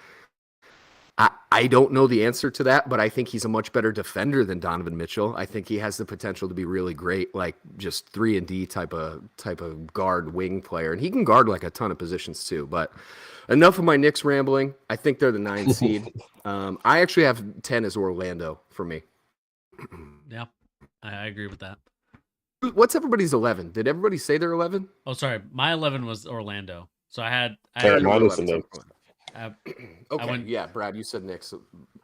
I don't know the answer to that, but I think he's a much better defender than Donovan Mitchell. I think he has the potential to be really great, like just 3-and-D type of guard wing player. And he can guard like a ton of positions too. But enough of my Knicks rambling. I think they're the 9th seed. I actually have 10 as Orlando for me. Yeah, I agree with that. What's everybody's 11? Did everybody say they're 11? Oh, sorry. My 11 was Orlando. So I had mine was the Knicks. Okay, yeah, Brad, you said Knicks,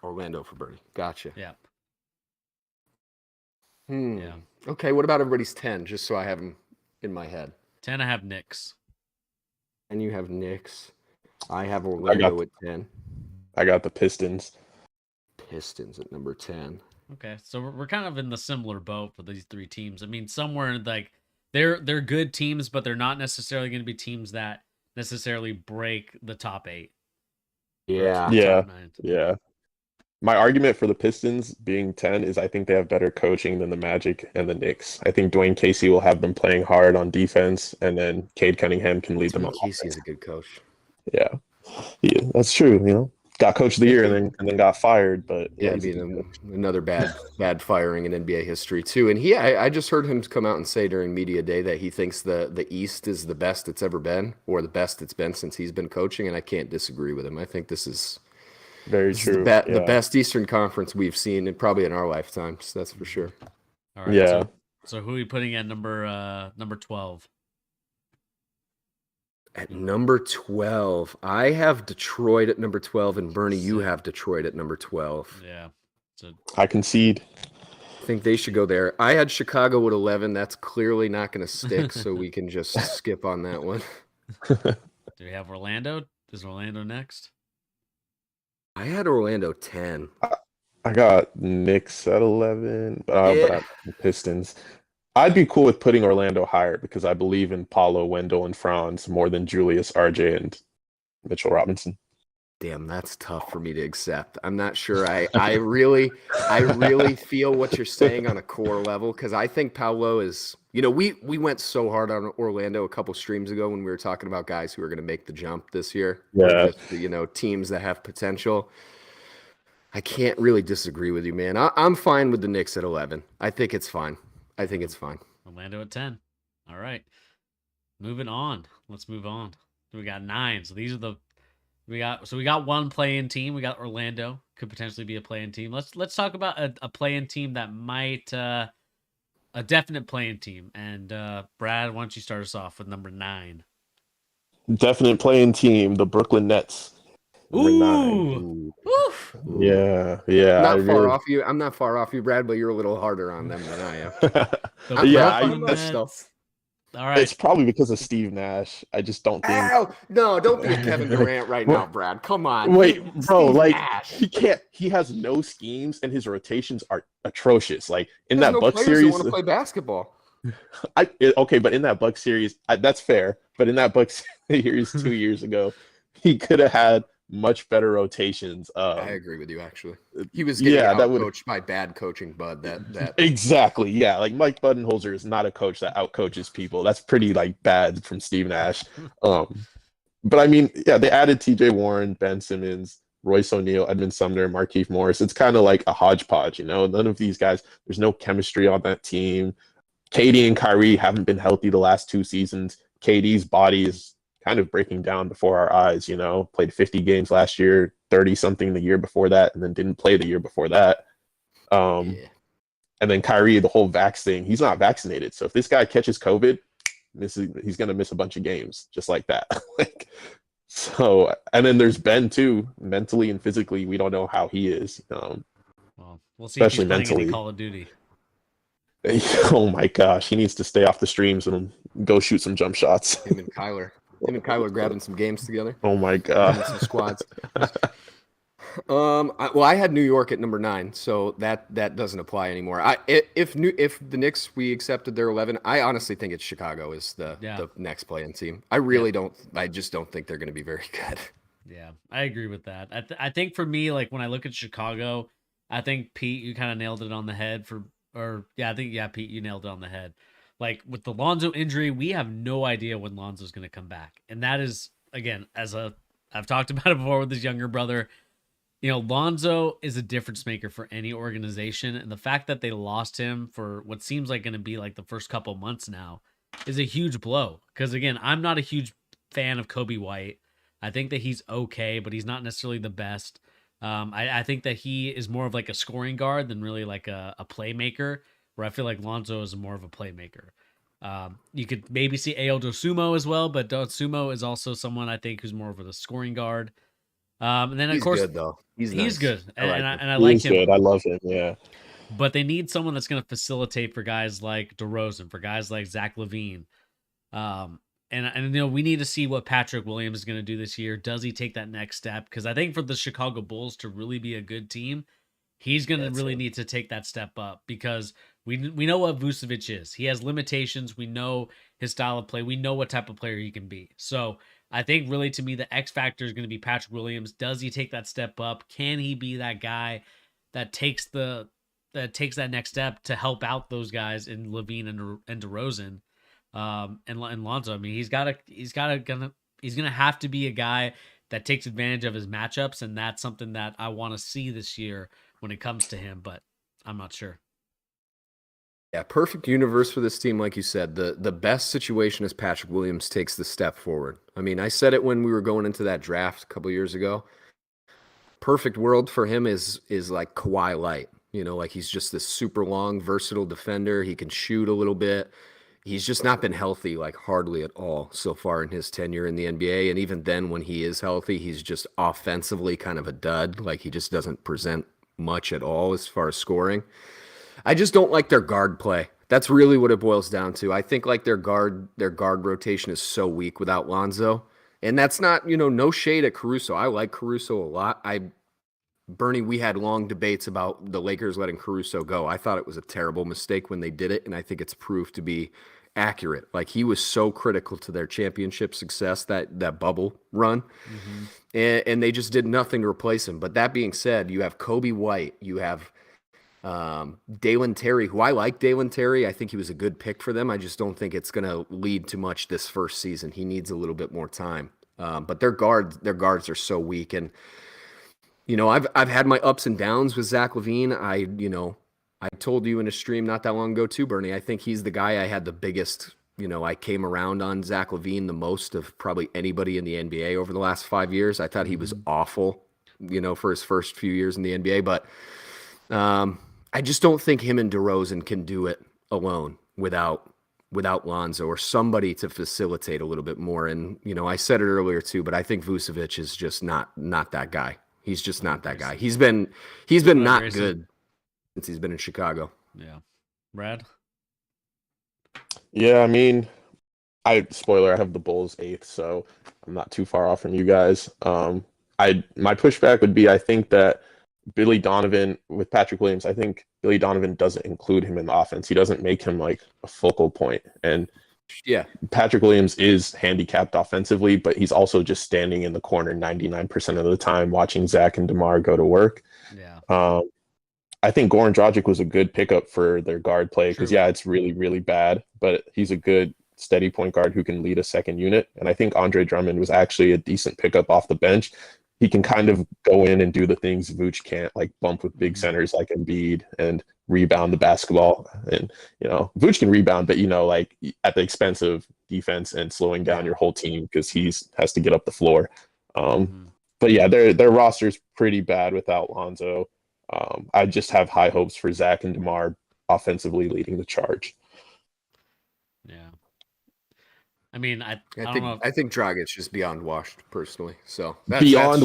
Orlando for Bernie. Gotcha. Yeah. Yeah. Okay, what about everybody's 10, just so I have them in my head? 10, I have Knicks. And you have Knicks. I have Orlando at 10. I got the Pistons. Pistons at number 10. Okay, so we're kind of in the similar boat for these three teams. I mean, somewhere like they're good teams, but they're not necessarily going to be teams that necessarily break the top 8. Yeah. My argument for the Pistons being 10 is I think they have better coaching than the Magic and the Knicks. I think Dwayne Casey will have them playing hard on defense, and then Cade Cunningham can lead them on. Casey is a good coach. Yeah, that's true. Got coach of the year and then got fired, but another bad firing in NBA history too. And I just heard him come out and say during media day that he thinks the East is the best it's ever been, or the best it's been since he's been coaching. And I can't disagree with him. I think this is very true. The best Eastern Conference we've seen, and probably in our lifetimes. That's for sure. All right. Yeah. So who are you putting at number 12? At number 12, I have Detroit at number 12, and Bernie, you have Detroit at number 12. Yeah. I concede. I think they should go there. I had Chicago at 11. That's clearly not going to stick, so we can just skip on that one. Do we have Orlando? Is Orlando next? I had Orlando 10. I got Knicks at 11, but I have the Pistons. I'd be cool with putting Orlando higher because I believe in Paulo, Wendell, and Franz more than Julius, RJ, and Mitchell Robinson. Damn, that's tough for me to accept. I'm not sure. I really feel what you're saying on a core level, because I think Paulo is. We went so hard on Orlando a couple streams ago when we were talking about guys who are going to make the jump this year. Yeah. Teams that have potential. I can't really disagree with you, man. I'm fine with the Knicks at 11. I think it's fine. Orlando at 10. All right. Moving on. Let's move on. We got 9. So these are we got one play-in team. We got Orlando. Could potentially be a play-in team. Let's talk about a play-in team that might a definite play-in team. And Brad, why don't you start us off with number 9? Definite play-in team, the Brooklyn Nets. Number 9. Yeah, yeah. Not far off you. I'm not far off you, Brad, but you're a little harder on them than I am. All right. It's probably because of Steve Nash. I just don't think. Oh, no, don't be a Kevin Durant right now, Brad. Come on. Wait, bro, Steve like Nash. he can't. He has no schemes, and his rotations are atrocious. Like in There's that no Bucks players series, who want to play basketball. Okay, but in that Bucks series, that's fair. But in that Bucks series 2 years ago, he could have had much better rotations. I agree with you. Actually, he was getting coached by bad coaching, Bud. That exactly, yeah. Like Mike Budenholzer is not a coach that outcoaches people. That's pretty like bad from Steve Nash. But I mean, yeah, they added T.J. Warren, Ben Simmons, Royce O'Neal, Edmund Sumner, Markieff Morris. It's kind of like a hodgepodge, you know. None of these guys. There's no chemistry on that team. KD and Kyrie haven't been healthy the last 2 seasons. KD's body is kind of breaking down before our eyes, you know. Played 50 games last year, 30-something the year before that, and then didn't play the year before that. And then Kyrie, the whole vax thing, he's not vaccinated. So if this guy catches COVID, he's going to miss a bunch of games just like that. So, and then there's Ben too. Mentally and physically, we don't know how he is. Well, we'll see especially if he's mentally. Call of Duty. Oh my gosh, he needs to stay off the streams and go shoot some jump shots. Him and Kyler grabbing some games together. Oh my god, some squads. I had New York at number 9, so that doesn't apply anymore. If the Knicks, we accepted their 11, I honestly think it's Chicago is the next play-in team. I really don't. I just don't think they're going to be very good. Yeah, I agree with that. I think for me, like when I look at Chicago, I think Pete, you kind of nailed it on the head Pete, you nailed it on the head. Like with the Lonzo injury, we have no idea when Lonzo's going to come back. And that is, again, I've talked about it before with his younger brother, you know, Lonzo is a difference maker for any organization. And the fact that they lost him for what seems like going to be like the first couple months now is a huge blow. Because again, I'm not a huge fan of Kobe White. I think that he's okay, but he's not necessarily the best. I think that he is more of like a scoring guard than really like a playmaker, where I feel like Lonzo is more of a playmaker. You could maybe see Ayo Dosunmu as well, but Dosunmu is also someone I think who's more of a scoring guard. And then of course, good though. He's nice. Good, and I like him. Good. I love him. Yeah. But they need someone that's going to facilitate for guys like DeRozan, for guys like Zach LaVine. And you know, we need to see what Patrick Williams is going to do this year. Does he take that next step? Because I think for the Chicago Bulls to really be a good team, he's going to really need to take that step up, because we know what Vucevic is. He has limitations. We know his style of play. We know what type of player he can be. So I think really to me, the X factor is going to be Patrick Williams. Does he take that step up? Can he be that guy that takes that next step to help out those guys in LaVine and DeRozan? And Lonzo, I mean, he's gonna have to be a guy that takes advantage of his matchups, and that's something that I want to see this year when it comes to him, but I'm not sure. Yeah, perfect universe for this team, like you said. The best situation is Patrick Williams takes the step forward. I mean, I said it when we were going into that draft a couple years ago. Perfect world for him is like Kawhi Light. You know, like he's just this super long, versatile defender. He can shoot a little bit. He's just not been healthy, like hardly at all so far in his tenure in the NBA. And even then, when he is healthy, he's just offensively kind of a dud. Like he just doesn't present much at all as far as scoring. I just don't like their guard play. That's really what it boils down to. I think like their guard rotation is so weak without Lonzo. And that's not, no shade at Caruso. I like Caruso a lot. Bernie, we had long debates about the Lakers letting Caruso go. I thought it was a terrible mistake when they did it, and I think it's proved to be accurate. Like he was so critical to their championship success, that bubble run, and they just did nothing to replace him. But that being said, you have Kobe White, you have Dalen Terry, who I like. Dalen Terry, I think he was a good pick for them. I just don't think it's going to lead to much this first season. He needs a little bit more time. But their guards are so weak, and I've had my ups and downs with Zach LaVine. I told you in a stream not that long ago too, Bernie. I think he's the guy I had the biggest, I came around on Zach LaVine the most of probably anybody in the NBA over the last 5 years. I thought he was awful, for his first few years in the NBA. But I just don't think him and DeRozan can do it alone without Lonzo or somebody to facilitate a little bit more. And, I said it earlier too, but I think Vucevic is just not that guy. He's just not that guy. He's been not Grayson. good since he's been in Chicago. Yeah. Brad? Yeah, I mean, I have the Bulls 8th, so I'm not too far off from you guys. My pushback would be I think that Billy Donovan with Patrick Williams, I think Billy Donovan doesn't include him in the offense. He doesn't make him like a focal point. And yeah, Patrick Williams is handicapped offensively, but he's also just standing in the corner 99% of the time watching Zach and DeMar go to work. Yeah. I think Goran Dragic was a good pickup for their guard play because, yeah, it's really, really bad, but he's a good steady point guard who can lead a second unit. And I think Andre Drummond was actually a decent pickup off the bench. He can kind of go in and do the things Vooch can't, like bump with big centers like Embiid and rebound the basketball. And, Vooch can rebound, but, like at the expense of defense and slowing down your whole team because he has to get up the floor. But, yeah, their roster's pretty bad without Lonzo. I just have high hopes for Zach and DeMar offensively leading the charge. Yeah. I mean, I think Dragic's just beyond washed personally. So he gave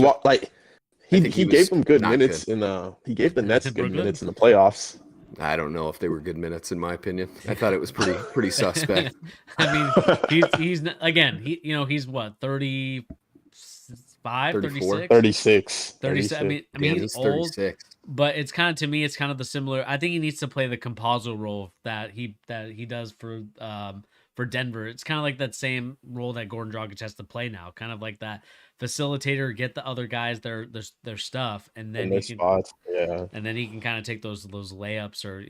them good minutes he gave the Nets good minutes in the playoffs. I don't know if they were good minutes in my opinion. I thought it was pretty suspect. I mean, he's again, he's what, 35, 36. 36. I mean he's old. 36. But it's kind of, to me, it's kind of the similar. I think he needs to play the Compazzo role that he does for Denver. It's kind of like that same role that Goran Dragic has to play now, kind of like that facilitator, get the other guys their stuff, and then spots. Yeah, and then he can kind of take those layups or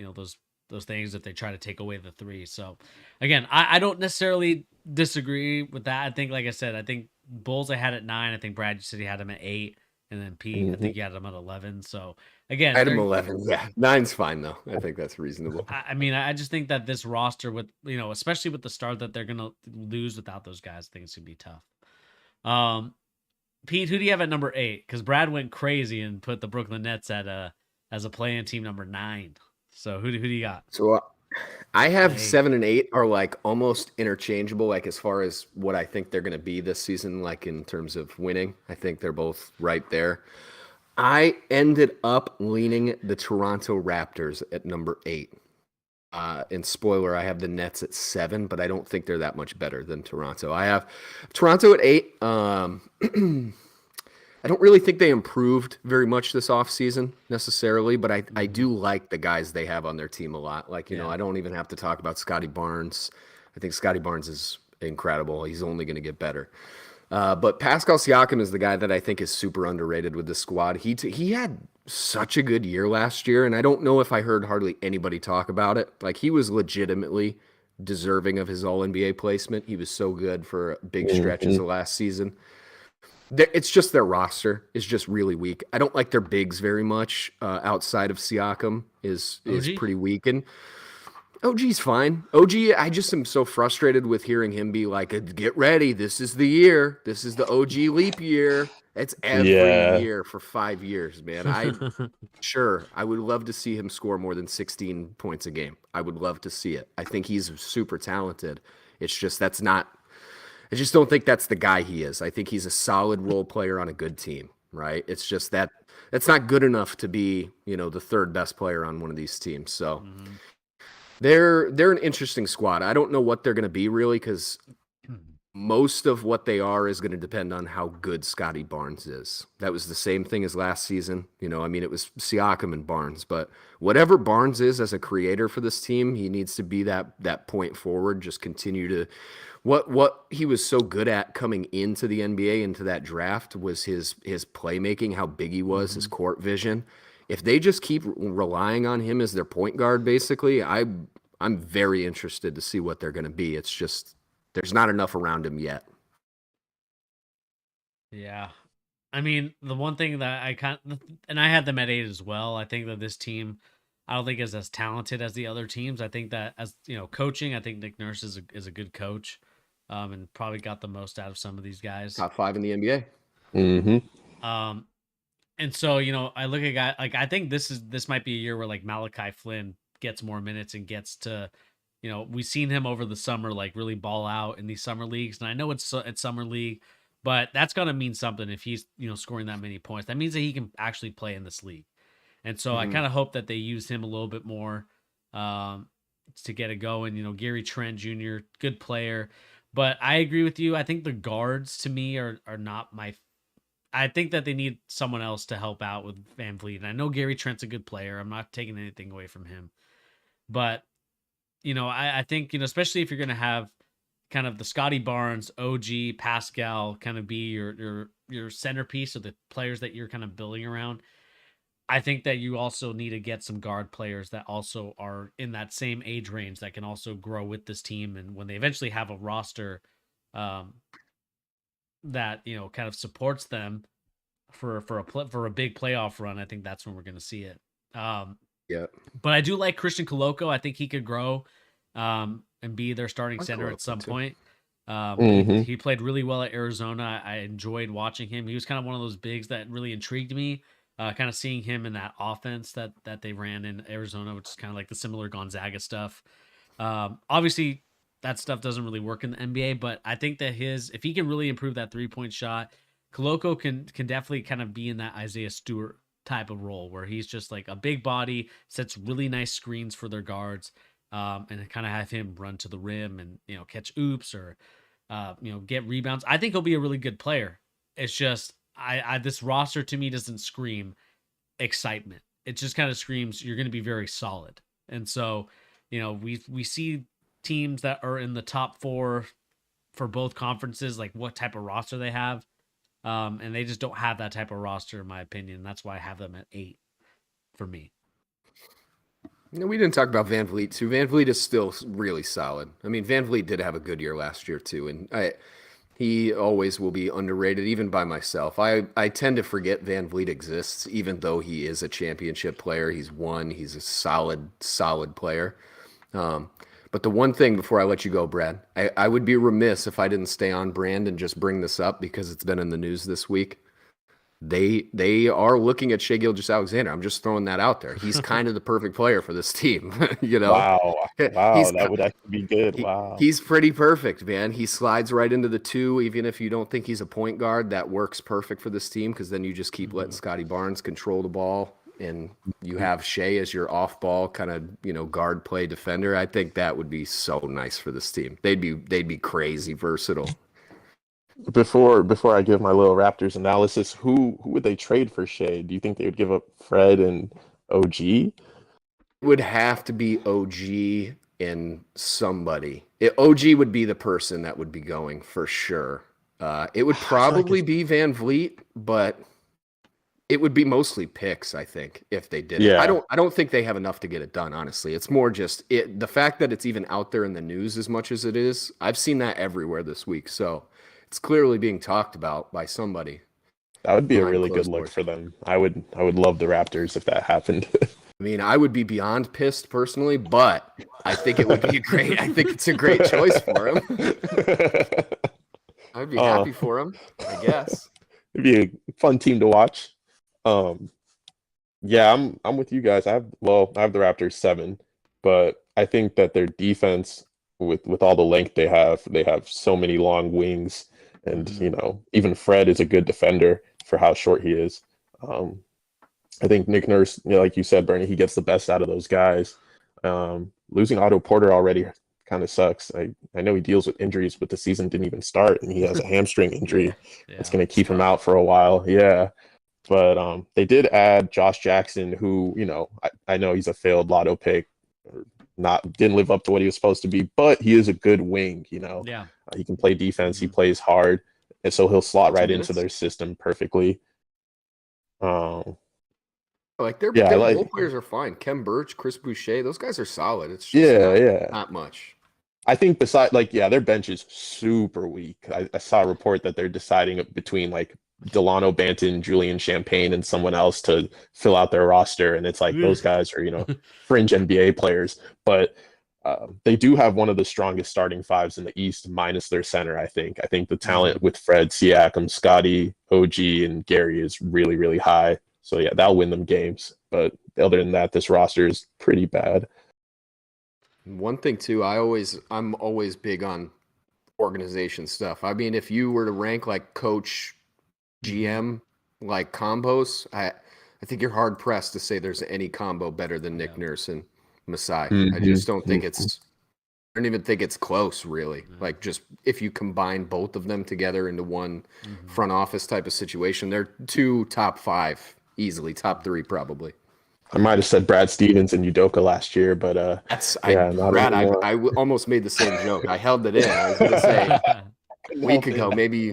those things if they try to take away the three. So again, I don't necessarily disagree with that. I think, like I said, I think Bulls I had at 9. I think Brad, you said he had him at 8. And then Pete, I think you had him at 11. So again, I had him 11. Yeah, 9's fine though. I think that's reasonable. I mean, I just think that this roster, with especially with the start that they're gonna lose without those guys, I think it's gonna be tough. Pete, who do you have at number 8? Because Brad went crazy and put the Brooklyn Nets at as a play-in team number 9. So who do you got? So I have 7 and 8 are like almost interchangeable, like as far as what I think they're going to be this season, like in terms of winning. I think they're both right there. I ended up leaning the Toronto Raptors at number 8. And spoiler, I have the Nets at 7, but I don't think they're that much better than Toronto. I have Toronto at 8. I don't really think they improved very much this offseason necessarily, but I do like the guys they have on their team a lot. Like, I don't even have to talk about Scotty Barnes. I think Scotty Barnes is incredible. He's only going to get better. But Pascal Siakam is the guy that I think is super underrated with the squad. He had such a good year last year, and I don't know if I heard hardly anybody talk about it. Like, he was legitimately deserving of his All-NBA placement. He was so good for big stretches of last season. It's just their roster is just really weak. I don't like their bigs very much. Outside of Siakam is pretty weak, and OG's fine. OG, I just am so frustrated with hearing him be like, "Get ready, this is the year. This is the OG leap year." It's every year for 5 years, man. I would love to see him score more than 16 points a game. I would love to see it. I think he's super talented. It's just I just don't think that's the guy he is. I think he's a solid role player on a good team, right? It's just that's not good enough to be, the third best player on one of these teams. So they're an interesting squad. I don't know what they're going to be really, because most of what they are is going to depend on how good Scotty Barnes is. That was the same thing as last season. It was Siakam and Barnes, but whatever Barnes is as a creator for this team, he needs to be that point forward, just continue to what he was so good at coming into the NBA, into that draft, was his playmaking, how big he was, his court vision. If they just keep relying on him as their point guard, basically, I'm very interested to see what they're going to be. It's just there's not enough around him yet. Yeah. I mean, the one thing that and I had them at 8 as well. I think that this team, I don't think is as talented as the other teams. I think that as coaching, I think Nick Nurse is a good coach, and probably got the most out of some of these guys. Top 5 in the NBA. Mm-hmm. And so I look at guys like, I think this might be a year where like Malachi Flynn gets more minutes and gets to, we've seen him over the summer like really ball out in these summer leagues, and I know it's summer league, But that's going to mean something if he's, scoring that many points. That means that he can actually play in this league. And so I kind of hope that they use him a little bit more to get it going. Gary Trent Jr., good player. But I agree with you. I think the guards, to me, are not my I think that they need someone else to help out with Van Vliet. And I know Gary Trent's a good player. I'm not taking anything away from him. But, I think, especially if you're going to have kind of the Scotty Barnes, OG, Pascal kind of be your centerpiece of the players that you're kind of building around, I think that you also need to get some guard players that also are in that same age range that can also grow with this team. And when they eventually have a roster that kind of supports them for a big playoff run, I think that's when we're going to see it. Yeah. But I do like Christian Coloco. I think he could grow and be their starting center at some point. He played really well at Arizona. I enjoyed watching him. He was kind of one of those bigs that really intrigued me. Kind of seeing him in that offense that they ran in Arizona, which is kind of like the similar Gonzaga stuff. Obviously, that stuff doesn't really work in the NBA, but I think that if he can really improve that 3-point shot, Coloco can definitely kind of be in that Isaiah Stewart type of role where he's just like a big body, sets really nice screens for their guards, and kind of have him run to the rim and catch oops or get rebounds. I think he'll be a really good player. It's just this roster to me doesn't scream excitement. It just kind of screams you're going to be very solid. And so, we see teams that are in the top 4 for both conferences, like what type of roster they have. And they just don't have that type of roster, in my opinion. That's why I have them at 8 for me. We didn't talk about Van Vliet, too. Van Vliet is still really solid. I mean, Van Vliet did have a good year last year, too. And he always will be underrated, even by myself. I tend to forget Van Vliet exists, even though he is a championship player. He's a solid player. But the one thing before I let you go, Brad, I would be remiss if I didn't stay on brand and just bring this up because it's been in the news this week. They are looking at Shai Gilgeous-Alexander. I'm just throwing that out there. He's kind of the perfect player for this team. Wow, that would actually be good. Wow. He's pretty perfect, man. He slides right into the 2, even if you don't think he's a point guard. That works perfect for this team because then you just keep letting Scotty Barnes control the ball. And you have Shai as your off-ball kind of, guard play defender. I think that would be so nice for this team. They'd be crazy versatile. Before I give my little Raptors analysis, who would they trade for Shai? Do you think they would give up Fred and OG? It would have to be OG and somebody. OG would be the person that would be going for sure. It would probably be Van Vliet, but it would be mostly picks, I think, if they did it. I don't think they have enough to get it done, honestly. It's more just the fact that it's even out there in the news as much as it is. I've seen that everywhere this week, so it's clearly being talked about by somebody. That would be a really good look for them. I would love the Raptors if that happened. I mean, I would be beyond pissed personally, but I think it would be I think it's a great choice for him. I'd be happy for him, I guess. It'd be a fun team to watch. Yeah, I'm with you guys. I have the Raptors 7, but I think that their defense with all the length they have so many long wings, and even Fred is a good defender for how short he is. I think Nick Nurse, like you said, Bernie, he gets the best out of those guys. Losing Otto Porter already kind of sucks. I know he deals with injuries, but the season didn't even start, and he has a hamstring injury. It's going to keep him out for a while. Yeah. But they did add Josh Jackson, who, I know he's a failed lotto pick, or didn't live up to what he was supposed to be, but he is a good wing, Yeah. He can play defense, he plays hard, and so he'll slot right into their system perfectly. Their role players are fine. Kem Birch, Chris Boucher, those guys are solid. It's just not much. I think their bench is super weak. I saw a report that they're deciding between Delano Banton, Julian Champagne, and someone else to fill out their roster, and it's those guys are fringe NBA players, but they do have one of the strongest starting 5s in the East, minus their center. I think the talent with Fred, Siakam, Scotty, OG, and Gary is really, really high. So yeah, that'll win them games. But other than that, this roster is pretty bad. One thing too, I'm always big on organization stuff. I mean, if you were to rank like coach, GM, like combos, I think you're hard pressed to say there's any combo better than Nick Nurse and Masai. I just don't think it's. I don't even think it's close, really. Like, just if you combine both of them together into one front office type of situation, they're 2 top 5 easily, top 3 probably. I might have said Brad Stevens and Udoka last year, but Brad, I almost made the same joke. I held it in. I was going to say a week ago, maybe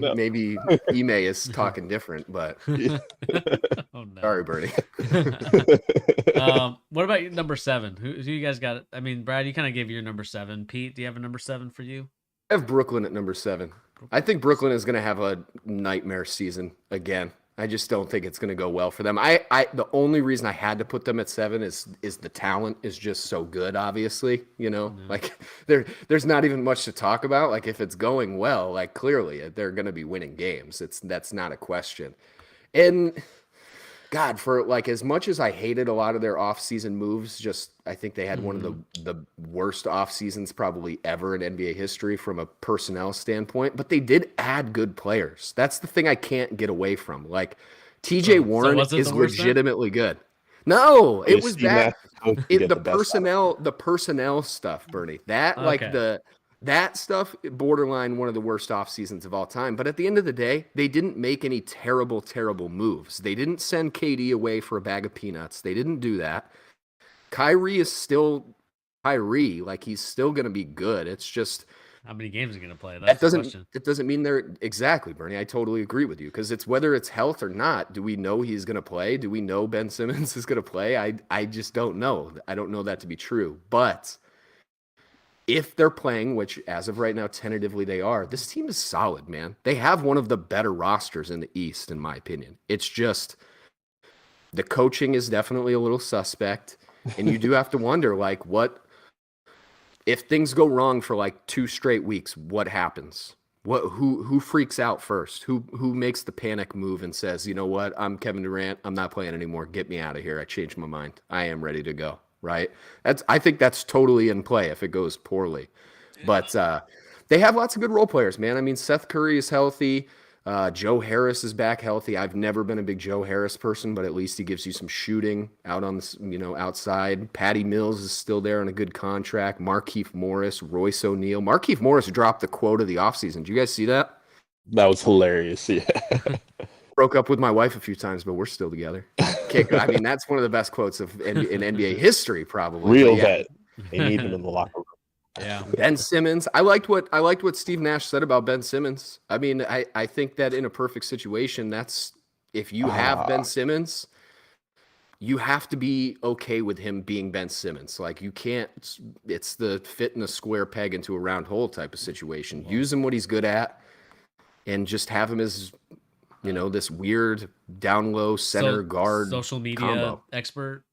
Ime is talking different, but Oh, no. sorry, Bernie. What about your number 7? Who you guys got? I mean, Brad, you kind of gave your number 7. Pete, do you have a number 7 for you? I have Brooklyn at number 7. I think Brooklyn is going to have a nightmare season again. I just don't think it's going to go well for them. The only reason I had to put them at 7 is the talent is just so good, obviously, like there's not even much to talk about. Like, if it's going well, like, clearly they're going to be winning games. That's not a question. And God, for like, as much as I hated a lot of their offseason moves, I think they had one of the worst off seasons probably ever in NBA history from a personnel standpoint, but they did add good players. That's the thing I can't get away from. Like, TJ Warren is legitimately good. No, it was that the personnel stuff, Bernie. That stuff, borderline one of the worst off seasons of all time. But at the end of the day, they didn't make any terrible, terrible moves. They didn't send KD away for a bag of peanuts. They didn't do that. Kyrie is still Kyrie. Like, he's still going to be good. It's just, how many games are going to play? That's the question. It doesn't mean they're exactly, Bernie. I totally agree with you, because it's whether it's health or not. Do we know he's going to play? Do we know Ben Simmons is going to play? I just don't know. I don't know that to be true. But if they're playing, which as of right now, tentatively they are, this team is solid, man. They have one of the better rosters in the East, in my opinion. It's just the coaching is definitely a little suspect. And you do have to wonder, like, what if things go wrong for like 2 straight weeks, what happens? Who freaks out first? Who makes the panic move and says, you know what, I'm Kevin Durant, I'm not playing anymore. Get me out of here. I changed my mind. I am ready to go. Right? I think that's totally in play if it goes poorly. But they have lots of good role players, man. I mean, Seth Curry is healthy. Joe Harris is back healthy. I've never been a big Joe Harris person, but at least he gives you some shooting out on the, outside. Patty Mills is still there on a good contract. Markieff Morris, Royce O'Neal. Markieff Morris dropped the quote of the offseason. Did you guys see that? That was hilarious. Yeah. Broke up with my wife a few times, but we're still together. I mean, that's one of the best quotes in NBA history, probably. Real vet. They need him in the locker room. Yeah. Ben Simmons. I liked what Steve Nash said about Ben Simmons. I mean, I think that in a perfect situation, that's if you have Ben Simmons, you have to be okay with him being Ben Simmons. Like, you can't. It's the fitting a square peg into a round hole type of situation. Use him what he's good at, and just have him as this weird down low center guard social media combo expert.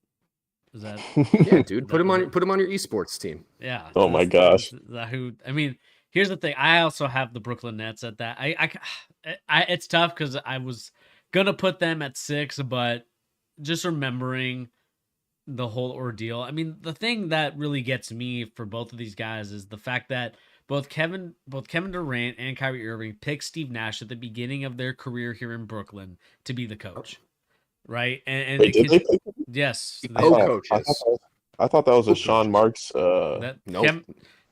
Is that yeah, dude? Put him on your esports team. Yeah. Oh my gosh. I mean, here's the thing. I also have the Brooklyn Nets at that. It's tough because I was gonna put them at 6, but just remembering the whole ordeal. I mean, the thing that really gets me for both of these guys is the fact that both Kevin Durant and Kyrie Irving picked Steve Nash at the beginning of their career here in Brooklyn to be the coach, right? And yes, co-coaches. I thought that was a Sean Marks. Kevin.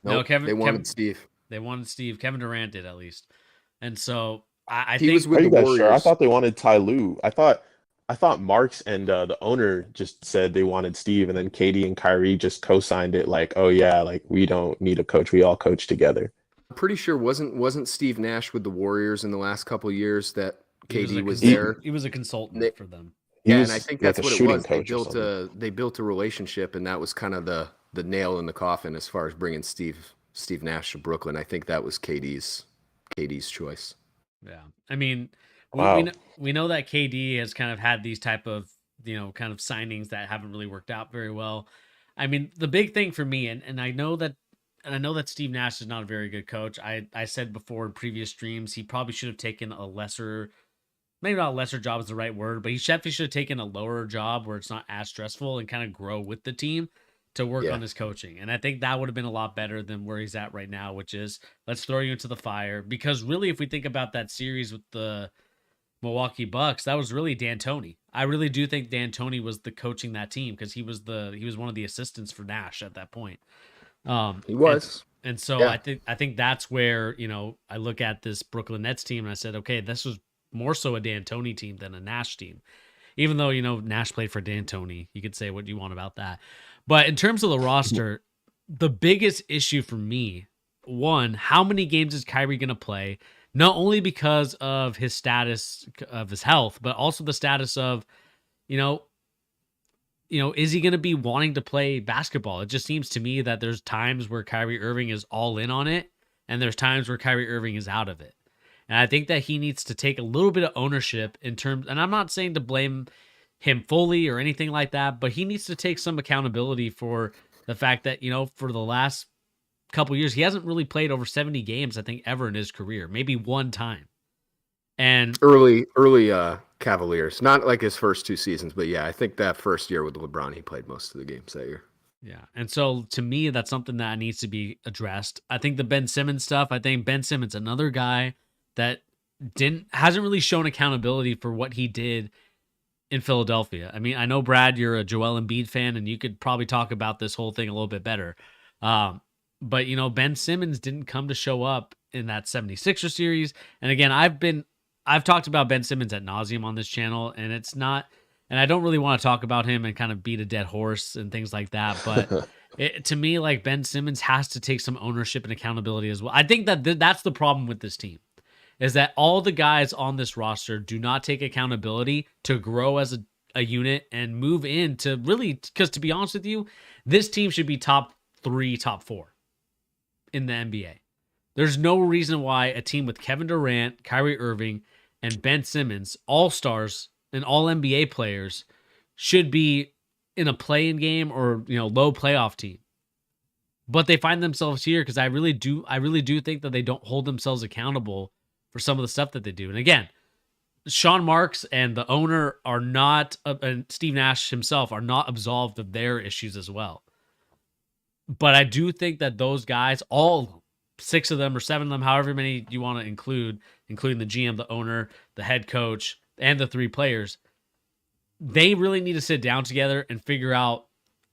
They wanted Steve. They wanted Steve. Kevin Durant did, at least. And so I he think was with the Warriors. Sure? I thought they wanted Ty Lue. I thought Marks and the owner just said they wanted Steve, and then Katie and Kyrie just co-signed it. Like, oh yeah, like we don't need a coach. We all coach together. I'm pretty sure wasn't Steve Nash with the Warriors in the last couple of years that KD was there. He was a consultant for them. Yeah, and I think that's what it was. They built a relationship, and that was kind of the nail in the coffin as far as bringing Steve Nash to Brooklyn. I think that was KD's choice. Yeah, I mean, wow. we know that KD has kind of had these type of kind of signings that haven't really worked out very well. I mean, the big thing for me, and I know that Steve Nash is not a very good coach. I said before in previous streams he probably should have taken a lesser. Maybe not a lesser job is the right word, but he definitely should have taken a lower job where it's not as stressful and kind of grow with the team. to work on his coaching. And I think that would have been a lot better than where he's at right now, which is let's throw you into the fire. Because really, if we think about that series with the Milwaukee Bucks, that was really D'Antoni. I really do think D'Antoni was the coaching that team because he was one of the assistants for Nash at that point. He was. And so I think that's where, I look at this Brooklyn Nets team and I said, okay, this was more so a D'Antoni team than a Nash team. Even though, Nash played for D'Antoni, you could say what you want about that. But in terms of the roster, the biggest issue for me, one, how many games is Kyrie going to play? Not only because of his status of his health, but also the status of, is he going to be wanting to play basketball? It just seems to me that there's times where Kyrie Irving is all in on it, and there's times where Kyrie Irving is out of it. And I think that he needs to take a little bit of ownership in terms, and I'm not saying to blame him fully or anything like that, but he needs to take some accountability for the fact that, for the last couple years, he hasn't really played over 70 games, I think, ever in his career, maybe one time. And early Cavaliers, not like his first 2 seasons, but yeah, I think that first year with LeBron, he played most of the games that year. Yeah. And so to me, that's something that needs to be addressed. I think the Ben Simmons stuff, I think Ben Simmons, another guy that hasn't really shown accountability for what he did in Philadelphia. I mean, I know, Brad, you're a Joel Embiid fan, and you could probably talk about this whole thing a little bit better. But, Ben Simmons didn't come to show up in that 76er series. And again, I've talked about Ben Simmons ad nauseum on this channel, and it's not, and I don't really want to talk about him and kind of beat a dead horse and things like that. But to me, like, Ben Simmons has to take some ownership and accountability as well. I think that that's the problem with this team, is that all the guys on this roster do not take accountability to grow as a unit and move into really, because to be honest with you, this team should be top 3, top 4 in the NBA. There's no reason why a team with Kevin Durant, Kyrie Irving, and Ben Simmons, all-stars and all-NBA players, should be in a play-in game or, low playoff team. But they find themselves here because I really do think that they don't hold themselves accountable for some of the stuff that they do. And again, Sean Marks and the owner are not, and Steve Nash himself are not absolved of their issues as well. But I do think that those guys, all 6 of them or 7 of them, however many you want to include, including the GM, the owner, the head coach, and the 3 players, they really need to sit down together and figure out,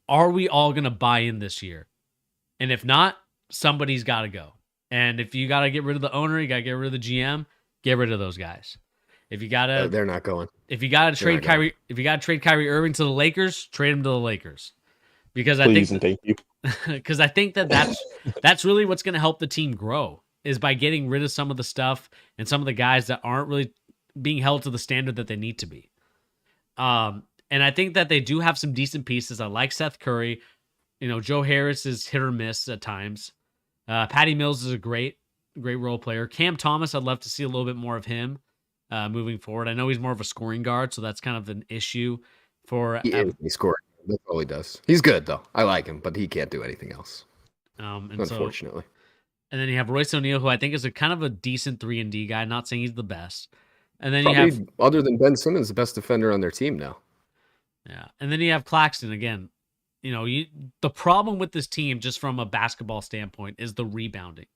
are we all going to buy in this year? And if not, somebody's got to go. And if you got to get rid of the owner, you got to get rid of the GM, get rid of those guys. If you got to, they're not going. If you got to trade Kyrie, if you got to trade Kyrie Irving to the Lakers, trade him to the Lakers. Because Please and thank you. Because I think that's really what's going to help the team grow, is by getting rid of some of the stuff and some of the guys that aren't really being held to the standard that they need to be. And I think that they do have some decent pieces. I like Seth Curry. Joe Harris is hit or miss at times. Patty Mills is a great role player. Cam Thomas, I'd love to see a little bit more of him moving forward. I know he's more of a scoring guard, so that's kind of an issue for. He scored. That's all he does. He's good though. I like him, but he can't do anything else. Unfortunately. And then you have Royce O'Neal, who I think is a kind of a decent 3-and-D guy. Not saying he's the best. And then probably, you have, other than Ben Simmons, the best defender on their team now. Yeah, and then you have Claxton again. The problem with this team, just from a basketball standpoint, is the rebounding,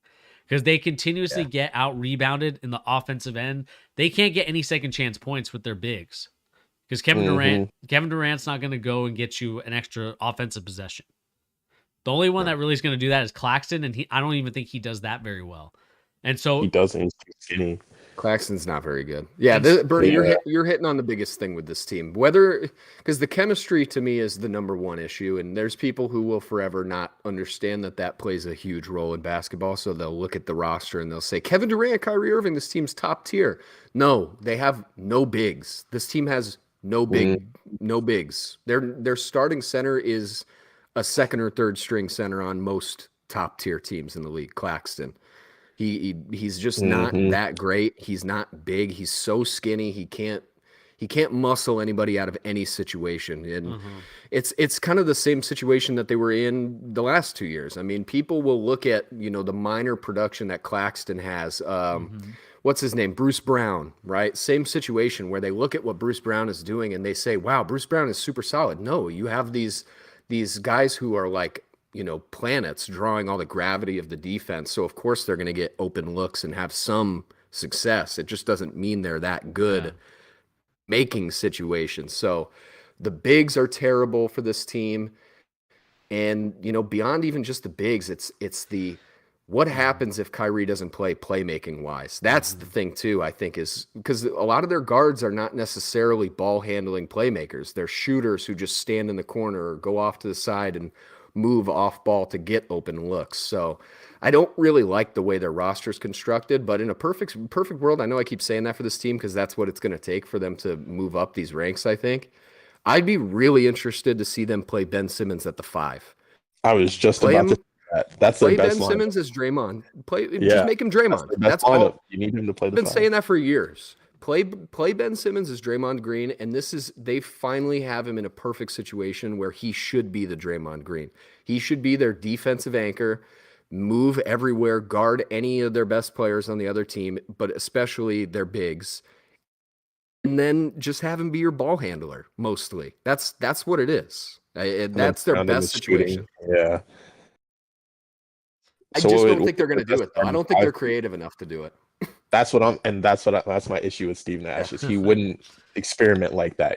because they continuously get out rebounded in the offensive end. They can't get any second chance points with their bigs, because Kevin Durant's not going to go and get you an extra offensive possession. The only one that really is going to do that is Claxton, and I don't even think he does that very well. And so he doesn't. He's too skinny. Claxton's not very good. Yeah, Bernie, you're hitting on the biggest thing with this team. Because the chemistry to me is the number one issue, and there's people who will forever not understand that plays a huge role in basketball. So they'll look at the roster and they'll say, Kevin Durant, Kyrie Irving, this team's top tier. No, they have no bigs. This team has no bigs. Their starting center is a second or third string center on most top tier teams in the league. Claxton. He's just not that great. He's not big. He's so skinny. He can't muscle anybody out of any situation. And it's kind of the same situation that they were in the last 2 years. I mean, people will look at, the minor production that Claxton has. What's his name? Bruce Brown, right? Same situation where they look at what Bruce Brown is doing and they say, wow, Bruce Brown is super solid. No, you have these these guys who are like, planets drawing all the gravity of the defense. So of course they're going to get open looks and have some success. It just doesn't mean they're that good making situations. So the bigs are terrible for this team. And, beyond even just the bigs, it's the what happens if Kyrie doesn't play playmaking wise? That's the thing too, I think, is because a lot of their guards are not necessarily ball handling playmakers. They're shooters who just stand in the corner or go off to the side and move off ball to get open looks. So I don't really like the way their roster is constructed, but in a perfect world, I know I keep saying that for this team because that's what it's going to take for them to move up these ranks, I think. I'd be really interested to see them play Ben Simmons at the 5. I was just about to say that. That's the best Ben lineup. Simmons as Draymond. Just make him Draymond. That's all. You need him to play the 5. I've been saying that for years. Play Ben Simmons as Draymond Green, and they finally have him in a perfect situation where he should be the Draymond Green. He should be their defensive anchor, move everywhere, guard any of their best players on the other team, but especially their bigs. And then just have him be your ball handler, mostly. That's what it is. That's their best situation. Yeah. I just don't think they're going to do it, though. I don't think they're creative enough to do it. That's my issue with Steve Nash is he wouldn't experiment like that,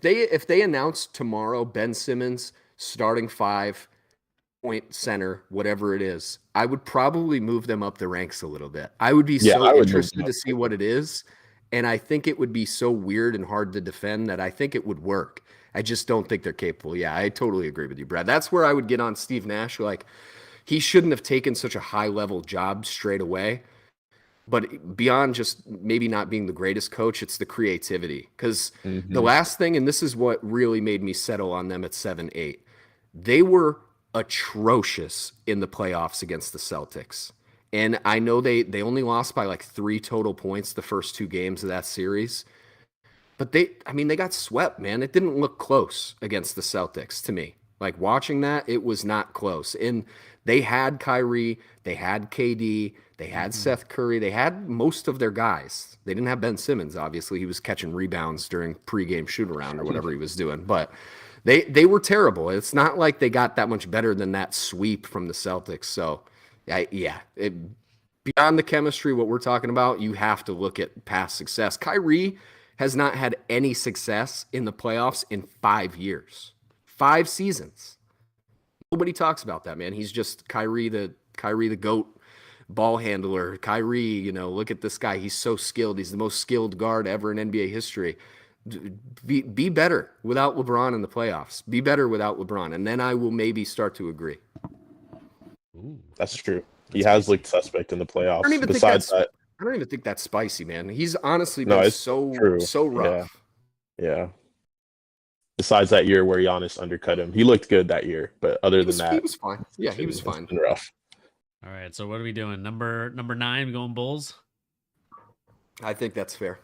If they announce tomorrow Ben Simmons starting 5-point center, whatever it is, I would probably move them up the ranks a little bit. I would be so interested to see what it is, and I think it would be so weird and hard to defend that I think it would work. I just don't think they're capable. Yeah, I totally agree with you, Brad. That's where I would get on Steve Nash. Like, he shouldn't have taken such a high-level job straight away. But beyond just maybe not being the greatest coach, it's the creativity. Because the last thing, and this is what really made me settle on them at 7-8, they were atrocious in the playoffs against the Celtics. And I know they only lost by like 3 total points the first 2 games of that series. But they got swept, man. It didn't look close against the Celtics to me. Like, watching that, it was not close. And they had Kyrie, they had KD, they had Seth Curry, they had most of their guys. They didn't have Ben Simmons, obviously. He was catching rebounds during pregame shoot-around or whatever he was doing. But they were terrible. It's not like they got that much better than that sweep from the Celtics. So, beyond the chemistry, what we're talking about, you have to look at past success. Kyrie has not had any success in the playoffs in 5 years. 5 seasons. Nobody talks about that, man. He's just Kyrie the GOAT ball handler. Kyrie, look at this guy. He's so skilled. He's the most skilled guard ever in NBA history. Be better without LeBron in the playoffs. Be better without LeBron. And then I will maybe start to agree. Ooh, that's true. He has looked suspect in the playoffs. I don't even think that's spicy, man. He's honestly been so rough. Yeah. Besides that year where Giannis undercut him, he looked good that year. But other than that, he was fine. Yeah, he was fine. It's been rough. All right, so what are we doing? Number 9, we going Bulls? I think that's fair.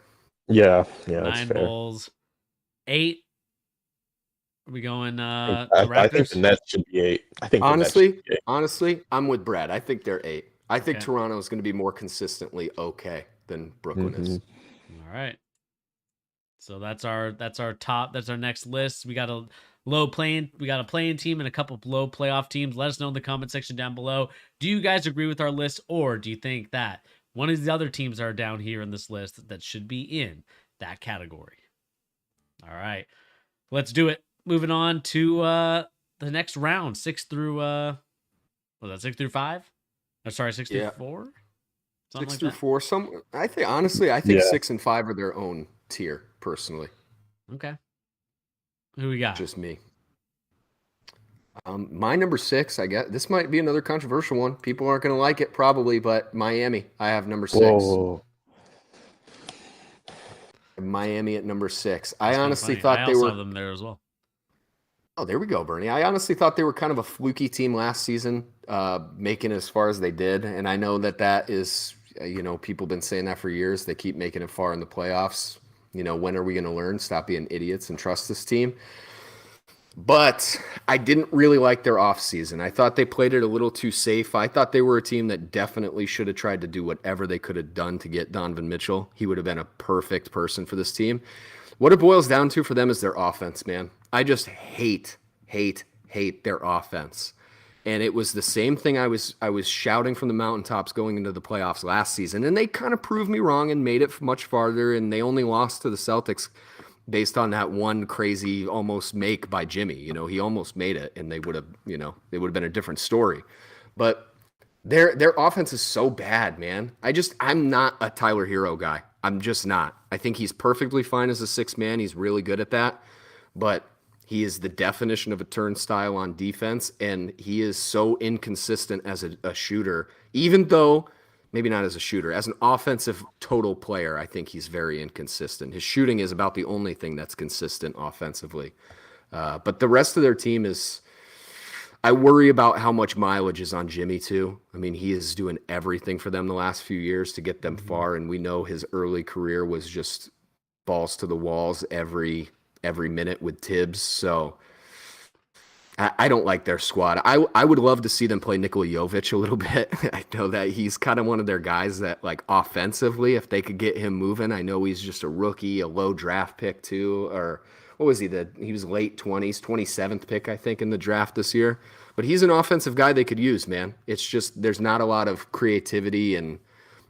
Yeah, 9 that's fair. Bulls. 8. Are we going the Raptors? I think the Nets should be 8. I think honestly, I'm with Brad. I think they're 8. I think Toronto is going to be more consistently okay than Brooklyn is. All right. So that's our top. That's our next list. We got a playing team and a couple of low playoff teams. Let us know in the comment section down below. Do you guys agree with our list, or do you think that one of the other teams that are down here in this list that should be in that category? All right, let's do it. Moving on to the next round, 6 through 5? I'm sorry, 6 through 4. 6 through 4. I think 6 and 5 are their own tier, personally. Okay. Who we got? Just me. My number 6, I guess. This might be another controversial one. People aren't going to like it, probably, but Miami. I have number 6. Whoa. Miami at number 6. That's I honestly funny. thought I they also were. have them there as well. Oh, there we go, Bernie. I honestly thought they were kind of a fluky team last season, making it as far as they did. And I know that is, people have been saying that for years. They keep making it far in the playoffs. When are we going to learn? Stop being idiots and trust this team. But I didn't really like their offseason. I thought they played it a little too safe. I thought they were a team that definitely should have tried to do whatever they could have done to get Donovan Mitchell. He would have been a perfect person for this team. What it boils down to for them is their offense, man. I just hate hate their offense. And it was the same thing I was shouting from the mountaintops going into the playoffs last season. And they kind of proved me wrong and made it much farther. And they only lost to the Celtics based on that one crazy almost make by Jimmy. You know, he almost made it, and they would have been a different story. But their offense is so bad, man. I'm not a Tyler Hero guy. I'm just not. I think he's perfectly fine as a sixth man. He's really good at that. But he is the definition of a turnstile on defense, and he is so inconsistent as a shooter, even though maybe not as a shooter, as an offensive total player, I think he's very inconsistent. His shooting is about the only thing that's consistent offensively. But the rest of their team is, I worry about how much mileage is on Jimmy too. I mean, he is doing everything for them the last few years to get them far. And we know his early career was just balls to the walls every minute with Tibbs. So I don't like their squad. I would love to see them play Nikola Jovic a little bit. I know that he's kind of one of their guys that, like, offensively, if they could get him moving, I know he's just a rookie, a low draft pick too, or what was he? He was late 20s, 27th pick, I think, in the draft this year. But he's an offensive guy they could use, man. It's just there's not a lot of creativity and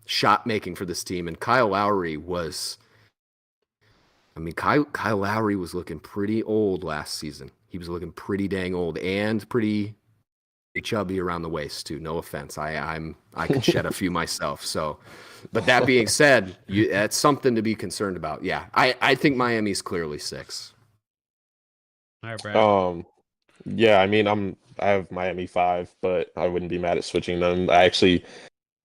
shot making for this team. And Kyle Lowry was looking pretty old last season. He was looking pretty dang old and pretty chubby around the waist too. No offense, I could shed a few myself. So, but that being said, that's something to be concerned about. Yeah, I think Miami's clearly 6. All right, Brad. Yeah, I mean, I have Miami 5, but I wouldn't be mad at switching them. That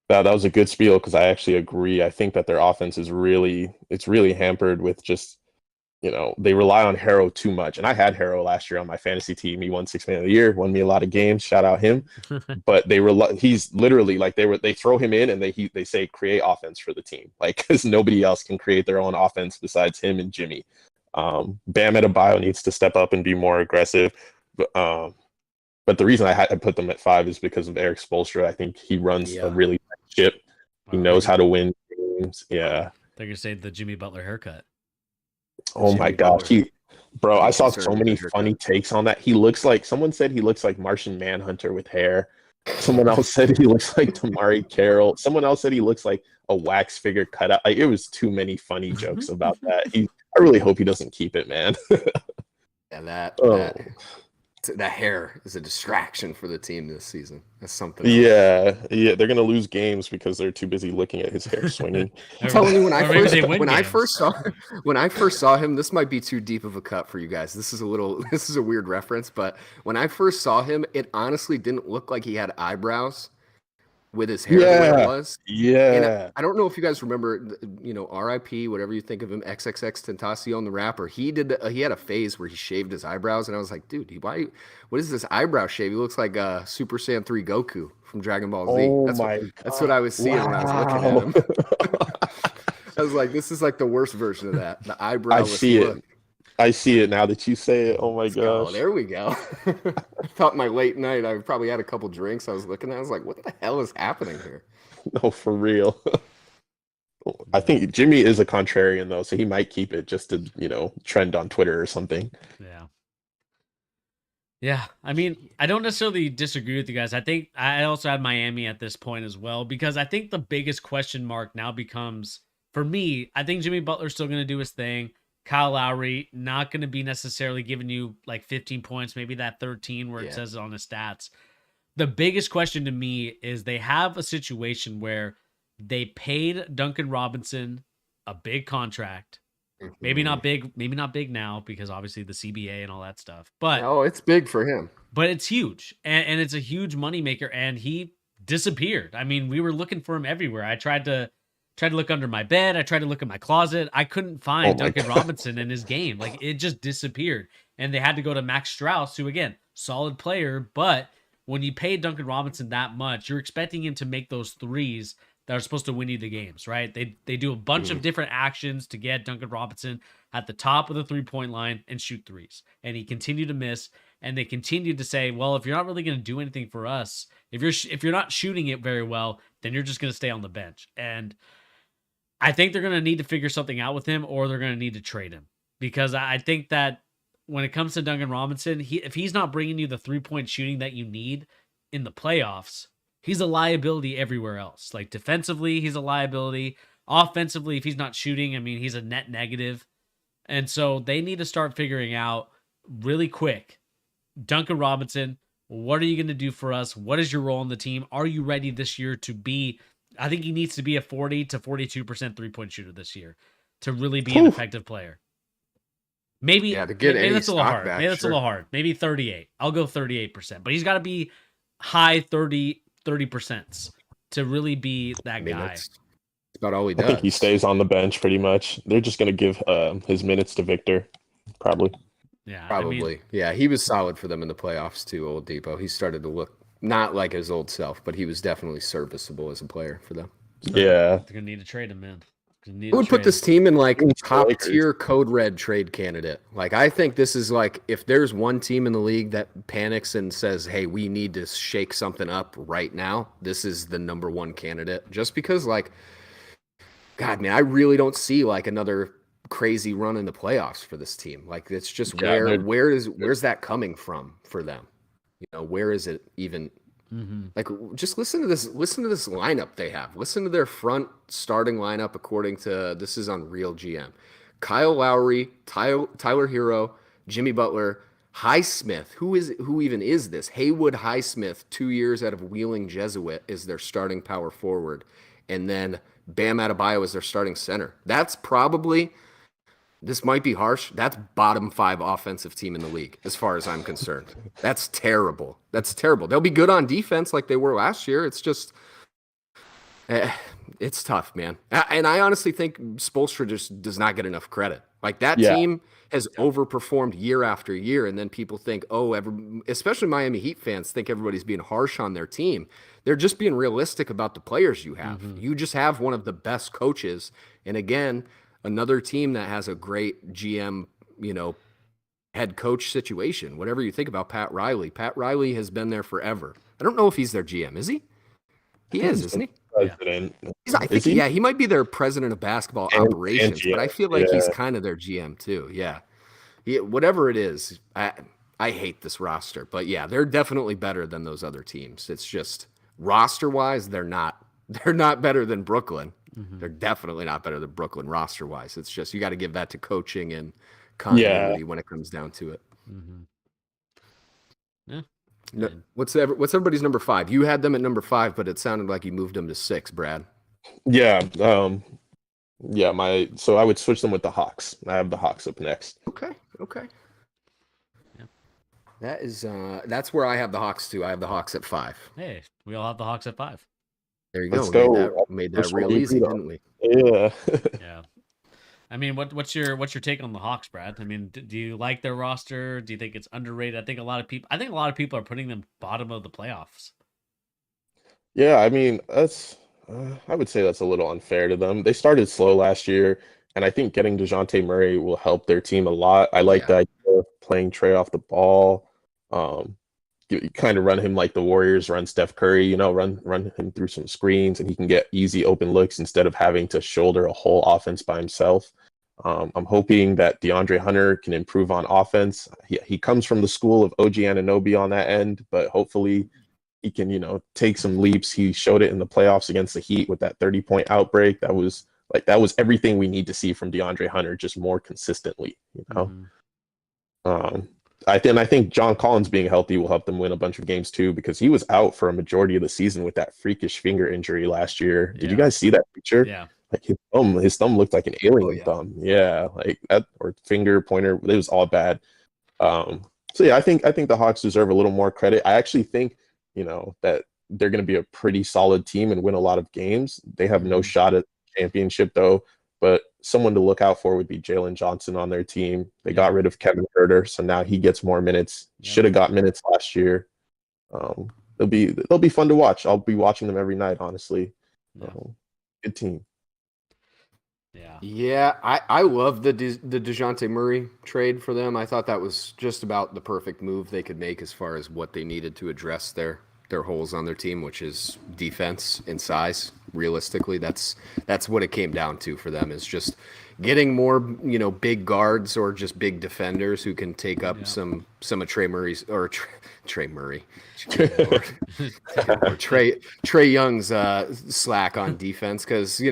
was a good spiel because I actually agree. I think that their offense is really hampered with just, they rely on Harrow too much. And I had Harrow last year on my fantasy team. He won 6th man of the year, won me a lot of games. Shout out him. But he's literally like they throw him in and they say create offense for the team, like, because nobody else can create their own offense besides him and Jimmy. Bam Adebayo needs to step up and be more aggressive. But the reason I put them at 5 is because of Eric Spoelstra. I think he runs a really nice ship. He knows how to win games. Yeah. They're gonna say the Jimmy Butler haircut. Oh my gosh, I saw so many funny takes on that. Someone said he looks like Martian Manhunter with hair. Someone else said he looks like Tamari Carroll. Someone else said he looks like a wax figure cut out. Like, it was too many funny jokes about that. I really hope he doesn't keep it, man. Yeah, that hair is a distraction for the team this season. That's something else. Yeah, they're gonna lose games because they're too busy looking at his hair swinging. I'm telling you, when I first saw him, this might be too deep of a cut for you guys. This is a weird reference, but when I first saw him, it honestly didn't look like he had eyebrows with his hair the way it was. Yeah. And I don't know if you guys remember, R.I.P. whatever you think of him, XXX Tentacion the rapper. He had a phase where he shaved his eyebrows, and I was like, dude, what is this eyebrow shave? He looks like Super Saiyan 3 Goku from Dragon Ball Z. That's what I was seeing when I was looking at him. I was like, this is like the worst version of that. The eyebrowless look. I see it now that you say it. Oh my gosh. There we go. I thought my late night, I probably had a couple drinks. I was looking at it, I was like, what the hell is happening here? No, for real. I think Jimmy is a contrarian though, so he might keep it just to, trend on Twitter or something. Yeah. Yeah. I mean, I don't necessarily disagree with you guys. I think I also had Miami at this point as well, because I think the biggest question mark now becomes, for me, I think Jimmy Butler's still going to do his thing. Kyle Lowry, not going to be necessarily giving you like 15 points, maybe that 13 where it says it on his stats. The biggest question to me is they have a situation where they paid Duncan Robinson a big contract. Maybe not big now because obviously the CBA and all that stuff. But it's big for him. But it's huge. And it's a huge moneymaker, and he disappeared. I mean, we were looking for him everywhere. I tried to look under my bed. I tried to look in my closet. I couldn't find Duncan Robinson in his game. Like, it just disappeared. And they had to go to Max Strus, who, again, solid player. But when you pay Duncan Robinson that much, you're expecting him to make those threes that are supposed to win you the games, right? They do a bunch of different actions to get Duncan Robinson at the top of the three-point line and shoot threes. And he continued to miss. And they continued to say, well, if you're not really going to do anything for us, if you're not shooting it very well, then you're just going to stay on the bench. And I think they're going to need to figure something out with him, or they're going to need to trade him, because I think that when it comes to Duncan Robinson, if he's not bringing you the 3-point shooting that you need in the playoffs, he's a liability everywhere else. Like defensively, he's a liability. Offensively, if he's not shooting, I mean, he's a net negative. And so they need to start figuring out really quick, Duncan Robinson, what are you going to do for us? What is your role on the team? Are you ready this year to be, I think he needs to be a 40 to 42% 3-point shooter this year to really be an effective player. Maybe, to get maybe that's a little hard. Back, maybe that's a little hard. Maybe 38. I'll go 38%, but he's got to be high 30% to really be that guy. That's about all he does. I think he stays on the bench pretty much. They're just going to give his minutes to Victor, probably. Yeah, probably. Yeah, he was solid for them in the playoffs too, Old Depot. He started to look not like his old self, but he was definitely serviceable as a player for them. So they're going to need to trade him, man. I would put this team in like top tier code red trade candidate. Like I think this is like if there's one team in the league that panics and says, "Hey, we need to shake something up right now," this is the number one candidate. Just because, like, God, man, I really don't see like another crazy run in the playoffs for this team. Like it's just where's that coming from for them? You know, where is it even? Like, just listen to this lineup they have. Listen to their front starting lineup according to this is on Real GM. Kyle Lowry, Tyler Hero, Jimmy Butler, Highsmith. Who even is this? Haywood Highsmith, 2 years out of Wheeling Jesuit, is their starting power forward, and then Bam Adebayo is their starting center. That's probably, this might be harsh, that's bottom 5 offensive team in the league, as far as I'm concerned. That's terrible. That's terrible. They'll be good on defense like they were last year. It's just, it's tough, man. And I honestly think Spoelstra just does not get enough credit. Like that team has overperformed year after year, and then people think, especially Miami Heat fans think everybody's being harsh on their team. They're just being realistic about the players you have. You just have one of the best coaches, and again, another team that has a great GM, head coach situation. Whatever you think about Pat Riley. Pat Riley has been there forever. I don't know if he's their GM. Is he? He is, isn't he? President. I think, he might be their president of basketball operations, but I feel like he's kind of their GM too. Yeah. Whatever it is, I hate this roster, but yeah, they're definitely better than those other teams. It's just roster-wise, they're not better than Brooklyn. They're definitely not better than Brooklyn roster-wise. It's just you got to give that to coaching and continuity when it comes down to it. Yeah. No, what's everybody's number 5? You had them at number 5, but it sounded like you moved them to 6, Brad. Yeah. So I would switch them with the Hawks. I have the Hawks up next. Okay. Yeah. That is that's where I have the Hawks too. I have the Hawks at 5. Hey, we all have the Hawks at 5. There you go. Made that real easy, didn't we? Yeah. Yeah. I mean, what's your take on the Hawks, Brad? I mean, do you like their roster? Do you think it's underrated? I think a lot of people are putting them bottom of the playoffs. Yeah, I mean, that's I would say that's a little unfair to them. They started slow last year, and I think getting DeJounte Murray will help their team a lot. I like the idea of playing Trey off the ball. You kind of run him like the Warriors run Steph Curry, run him through some screens, and he can get easy open looks instead of having to shoulder a whole offense by himself. I'm hoping that DeAndre Hunter can improve on offense. He comes from the school of OG Anunoby on that end, but hopefully he can, take some leaps. He showed it in the playoffs against the Heat with that 30-point outbreak. That was everything we need to see from DeAndre Hunter, just more consistently, I think John Collins being healthy will help them win a bunch of games too, because he was out for a majority of the season with that freakish finger injury last year. Did you guys see that picture? Yeah. Like his thumb looked like an alien thumb. Yeah, like that, or finger pointer. It was all bad. So yeah, I think the Hawks deserve a little more credit. I actually think that they're going to be a pretty solid team and win a lot of games. They have no shot at championship though, but someone to look out for would be Jalen Johnson on their team. They got rid of Kevin Huerter, so now he gets more minutes. Should have got minutes last year. They'll be fun to watch. I'll be watching them every night, honestly. Good team. Yeah, I love the DeJounte Murray trade for them. I thought that was just about the perfect move they could make as far as what they needed to address their their holes on their team, which is defense and size. Realistically, that's what it came down to for them, is just getting more, big guards or just big defenders who can take up some of Trey Murray's or Trey Murray or Trey Young's slack on defense, because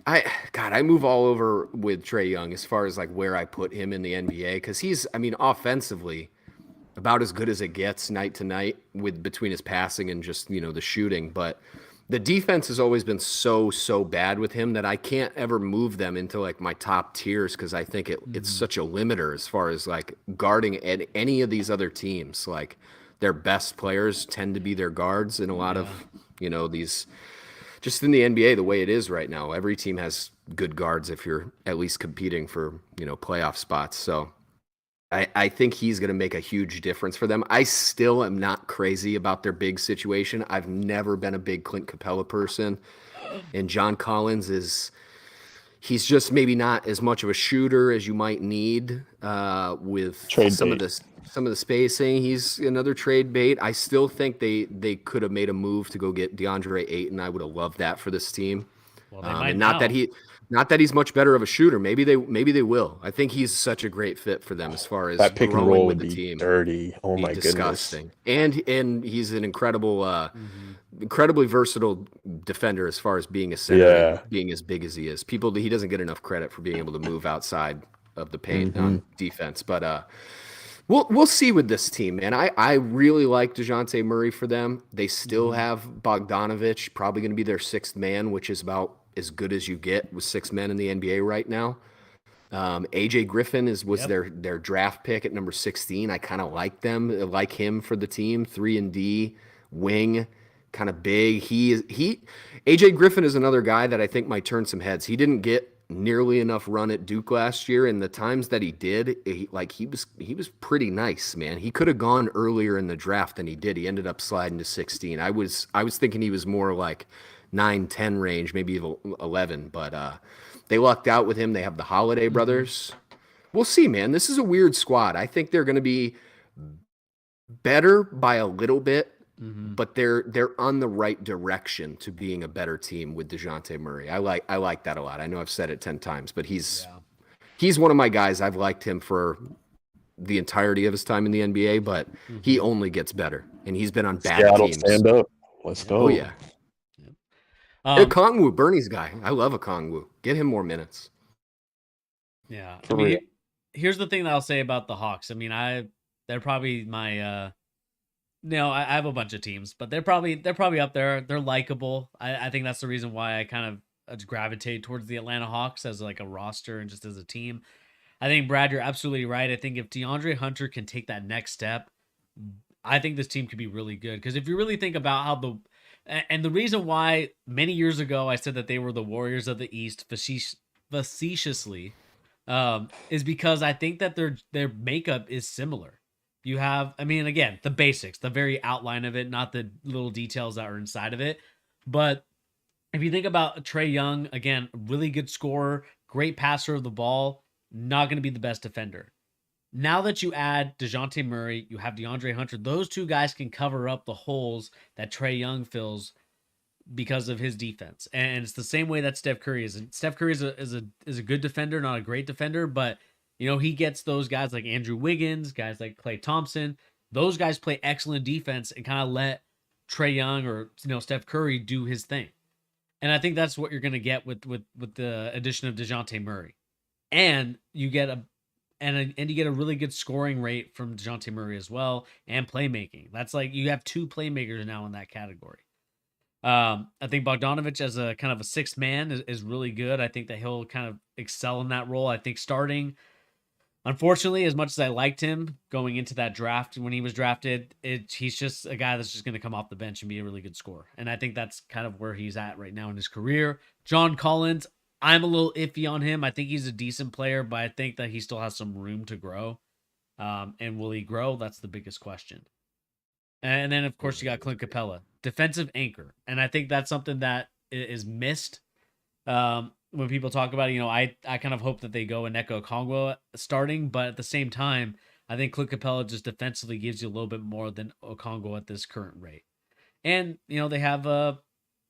I move all over with Trey Young as far as like where I put him in the NBA, because he's, offensively about as good as it gets night to night with between his passing and just, the shooting. But the defense has always been so bad with him that I can't ever move them into like my top tiers, because I think it's such a limiter as far as like guarding any of these other teams. Like their best players tend to be their guards in a lot of, these, just in the NBA, the way it is right now, every team has good guards if you're at least competing for, playoff spots. So I think he's going to make a huge difference for them. I still am not crazy about their big situation. I've never been a big Clint Capella person. And John Collins he's just maybe not as much of a shooter as you might need with some of the spacing. He's another trade bait. I still think they could have made a move to go get DeAndre Ayton. I would have loved that for this team. Well, they might not that he's much better of a shooter. Maybe they will. I think he's such a great fit for them as far as that pick and roll with would the be team. Dirty. Oh my disgusting. goodness. And he's an incredibly versatile defender as far as being a center, being as big as he is. He doesn't get enough credit for being able to move outside of the paint on defense. But we'll see with this team, man. I really like DeJounte Murray for them. They still have Bogdanovich, probably going to be their sixth man, which is about as good as you get with six men in the NBA right now. AJ Griffin was their draft pick at number 16. I kind of like him for the team. 3-and-D wing, kind of big. AJ Griffin is another guy that I think might turn some heads. He didn't get nearly enough run at Duke last year, and the times that he did, he was pretty nice, man. He could have gone earlier in the draft than he did. He ended up sliding to 16. I was thinking he was more like 9-10 range, maybe 11, but they lucked out with him. They have the Holiday brothers. We'll see, man. This is a weird squad. I think they're going to be better by a little bit, but they're on the right direction to being a better team with DeJounte Murray. I like that a lot. I know I've said it 10 times, but he's one of my guys. I've liked him for the entirety of his time in the NBA, but he only gets better, and he's been on bad teams. Stand up. Let's go. Oh yeah. Okongwu, Bernie's guy. I love Okongwu. Get him more minutes. Yeah. Here's the thing that I'll say about the Hawks. They're probably my I have a bunch of teams, but they're probably up there. They're likable. I think that's the reason why I kind of gravitate towards the Atlanta Hawks as like a roster and just as a team. I think, Brad, you're absolutely right. I think if DeAndre Hunter can take that next step, I think this team could be really good. Because if you really think about how the reason why many years ago I said that they were the Warriors of the East facetiously is because I think that their makeup is similar. You have, again, the basics, the very outline of it, not the little details that are inside of it. But if you think about Trae Young, again, really good scorer, great passer of the ball, not going to be the best defender. Now that you add DeJounte Murray, you have DeAndre Hunter, those two guys can cover up the holes that Trae Young fills because of his defense. And it's the same way that Steph Curry is. And Steph Curry is a good defender, not a great defender, but he gets those guys like Andrew Wiggins, guys like Klay Thompson. Those guys play excellent defense and kind of let Trae Young or Steph Curry do his thing. And I think that's what you're going to get with the addition of DeJounte Murray. And you get a really good scoring rate from DeJounte Murray as well, and playmaking. That's like you have two playmakers now in that category. I think Bogdanovich as a kind of a sixth man is really good. I think that he'll kind of excel in that role. I think starting, unfortunately, as much as I liked him going into that draft when he was drafted, he's just a guy that's just going to come off the bench and be a really good scorer. And I think that's kind of where he's at right now in his career. John Collins, I'm a little iffy on him. I think he's a decent player, but I think that he still has some room to grow. And will he grow? That's the biggest question. And then, of course, you got Clint Capella, defensive anchor. And I think that's something that is missed when people talk about it. I kind of hope that they go Onyeka Okongwu starting, but at the same time, I think Clint Capella just defensively gives you a little bit more than Okongwu at this current rate. And they have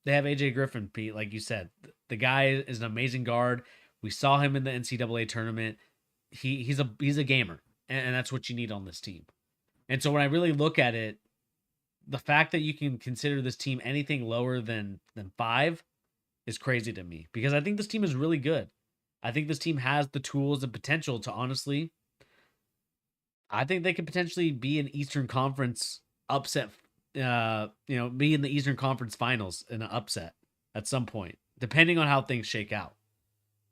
AJ Griffin, Pete, like you said. The guy is an amazing guard. We saw him in the NCAA tournament. He's a gamer, and that's what you need on this team. And so when I really look at it, the fact that you can consider this team anything lower than 5 is crazy to me, because I think this team is really good. I think this team has the tools and potential to, honestly, I think they could potentially be an Eastern Conference upset, be in the Eastern Conference Finals in an upset at some point, depending on how things shake out.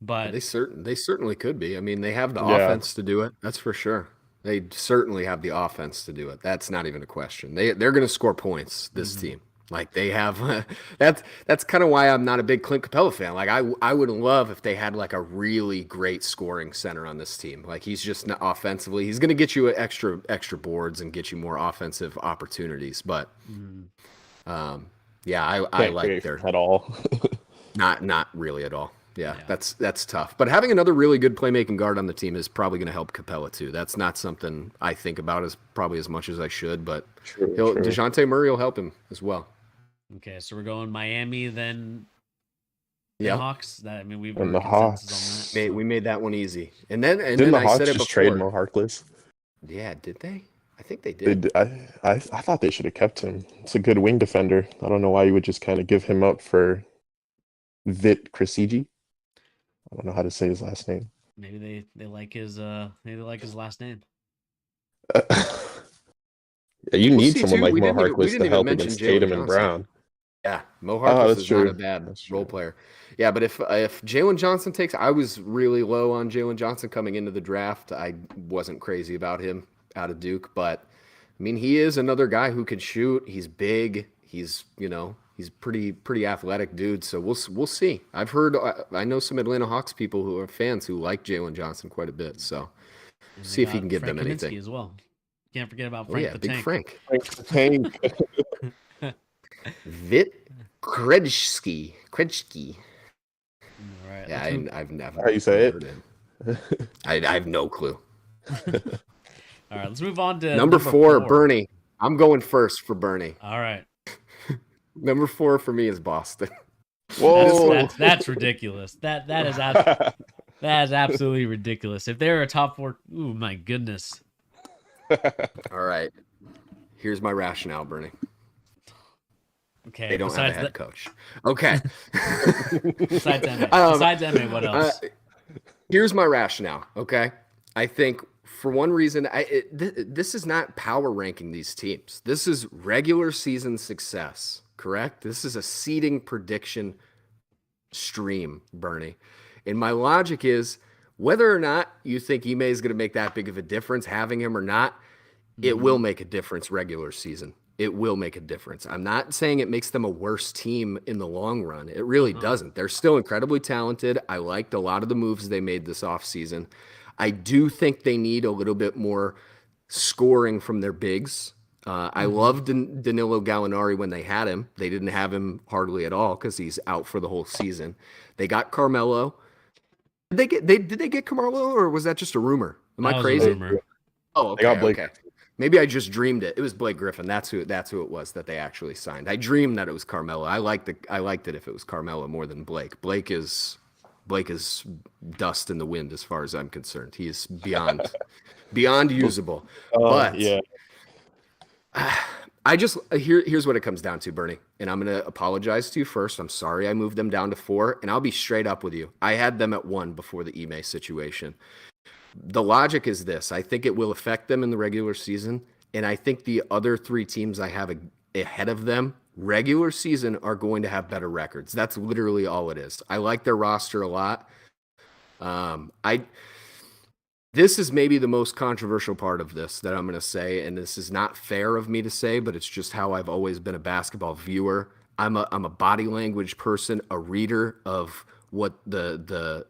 But they certainly could be. I mean, they have the offense to do it. That's for sure. They certainly have the offense to do it. That's not even a question. They're going to score points, this team. Like, they have that's kind of why I'm not a big Clint Capella fan. Like, I would love if they had like a really great scoring center on this team. Like, he's just not offensively. He's going to get you extra boards and get you more offensive opportunities. But I like their at all. not really at all. Yeah, that's tough. But having another really good playmaking guard on the team is probably going to help Capella too. That's not something I think about as much as I should, but DeJounte Murray will help him as well. Okay, so we're going Miami, then Hawks. We've and the Hawks. On that. We made that one easy. And then the I Hawks said it just before. trade Mo Harkless? Yeah, did they? I think they did. I thought they should have kept him. It's a good wing defender. I don't know why you would just kind of give him up for Vit Krasigi. I don't know how to say his last name. Maybe they like his last name. You need someone like Mo Harkless to help against Tatum and Brown. Yeah, Mo Harkless is not a bad role player. Yeah, but if Jalen Johnson I was really low on Jalen Johnson coming into the draft. I wasn't crazy about him out of Duke, but I mean, he is another guy who can shoot. He's big. He's pretty athletic dude. So we'll see. I know some Atlanta Hawks people who are fans who like Jalen Johnson quite a bit. So see if he can give them anything as well. Can't forget about Frank the big Tank. Frank. Frank the Tank. Vit Krejci. All right. Yeah, I've never. How you say heard it? I have no clue. All right, let's move on to number 4, Bernie. I'm going first for Bernie. All right. Number 4 for me is Boston. Whoa, that's ridiculous. That is absolutely ridiculous. If they're a top 4, ooh, my goodness. All right. Here's my rationale, Bernie. Okay. They don't have a head coach. Okay. Besides MA, what else? Here's my rationale. Okay. I think for one reason, this is not power ranking these teams. This is regular season success, correct? This is a seeding prediction stream, Bernie. And my logic is whether or not you think Ime is going to make that big of a difference, having him or not, it will make a difference regular season. It will make a difference. I'm not saying it makes them a worse team in the long run. It really doesn't. They're still incredibly talented. I liked a lot of the moves they made this offseason. I do think they need a little bit more scoring from their bigs. I loved Danilo Gallinari when they had him. They didn't have him hardly at all because he's out for the whole season. They got Carmelo. Did they get Carmelo, or was that just a rumor? Am I crazy? Oh, okay. They got Blake. Okay. Maybe I just dreamed it. It was Blake Griffin. That's who it was that they actually signed. I dreamed that it was Carmelo. I liked it if it was Carmelo more than Blake. Blake is dust in the wind as far as I'm concerned. He is beyond usable. But yeah. Here's what it comes down to, Bernie, and I'm going to apologize to you first. I'm sorry I moved them down to 4, and I'll be straight up with you. I had them at 1 before the Ime situation. The logic is this. I think it will affect them in the regular season, and I think the other 3 teams I have ahead of them, regular season, are going to have better records. That's literally all it is. I like their roster a lot. This is maybe the most controversial part of this that I'm going to say, and this is not fair of me to say, but it's just how I've always been a basketball viewer. I'm a body language person, a reader of what the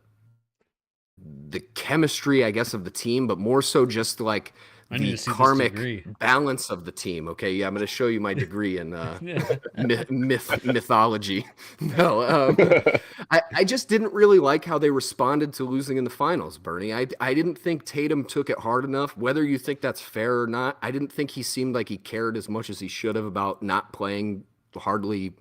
chemistry, I guess, of the team, but more so just like the karmic balance of the team. Okay, yeah, I'm going to show you my degree in mythology. No, I just didn't really like how they responded to losing in the finals, Bernie. I didn't think Tatum took it hard enough. Whether you think that's fair or not, I didn't think he seemed like he cared as much as he should have about not playing hardly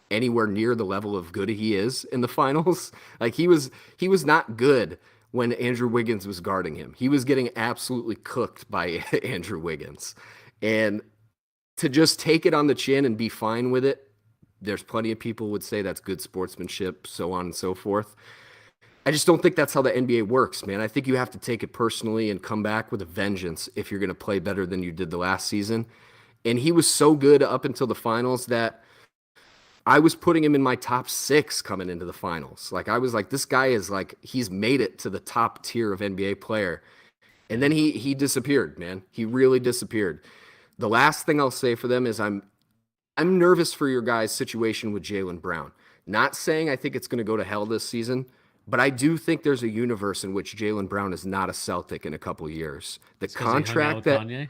anywhere near the level of good he is in the finals. Like he was not good when Andrew Wiggins was guarding him. He was getting absolutely cooked by Andrew Wiggins. And to just take it on the chin and be fine with it, there's plenty of people would say that's good sportsmanship, so on and so forth. I just don't think that's how the NBA works, man. I think you have to take it personally and come back with a vengeance if you're going to play better than you did the last season. And he was so good up until the finals that I was putting him in my top 6 coming into the finals. Like I was like, this guy is like, he's made it to the top tier of NBA player. And then he disappeared, man. He really disappeared. The last thing I'll say for them is I'm nervous for your guys' situation with Jaylen Brown. Not saying I think it's going to go to hell this season, but I do think there's a universe in which Jaylen Brown is not a Celtic in a couple of years. The contract that Kanye?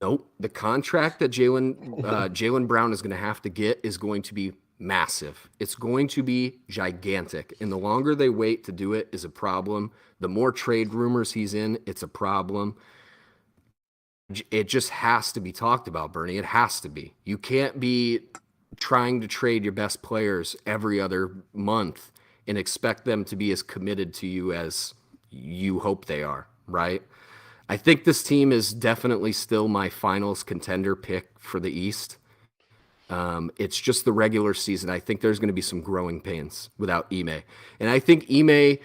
Nope, the contract that Jaylen Brown is going to have to get is going to be massive. It's going to be gigantic, and the longer they wait to do it is a problem. The more trade rumors he's in, it's a problem. It just has to be talked about, Bernie. It has to be. You can't be trying to trade your best players every other month and expect them to be as committed to you as you hope they are, right? I think this team is definitely still my finals contender pick for the East. It's just the regular season. I think there's going to be some growing pains without Ime. And I think Ime,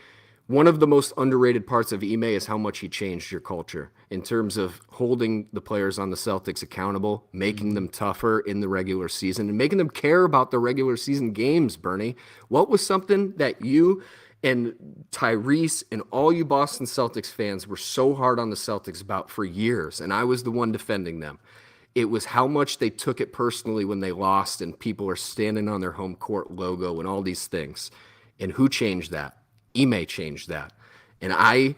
one of the most underrated parts of Ime is how much he changed your culture in terms of holding the players on the Celtics accountable, making them tougher in the regular season, and making them care about the regular season games, Bernie. What was something that you and Tyrese and all you Boston Celtics fans were so hard on the Celtics about for years, and I was the one defending them? It was how much they took it personally when they lost and people are standing on their home court logo and all these things. And who changed that? Ime changed that. And I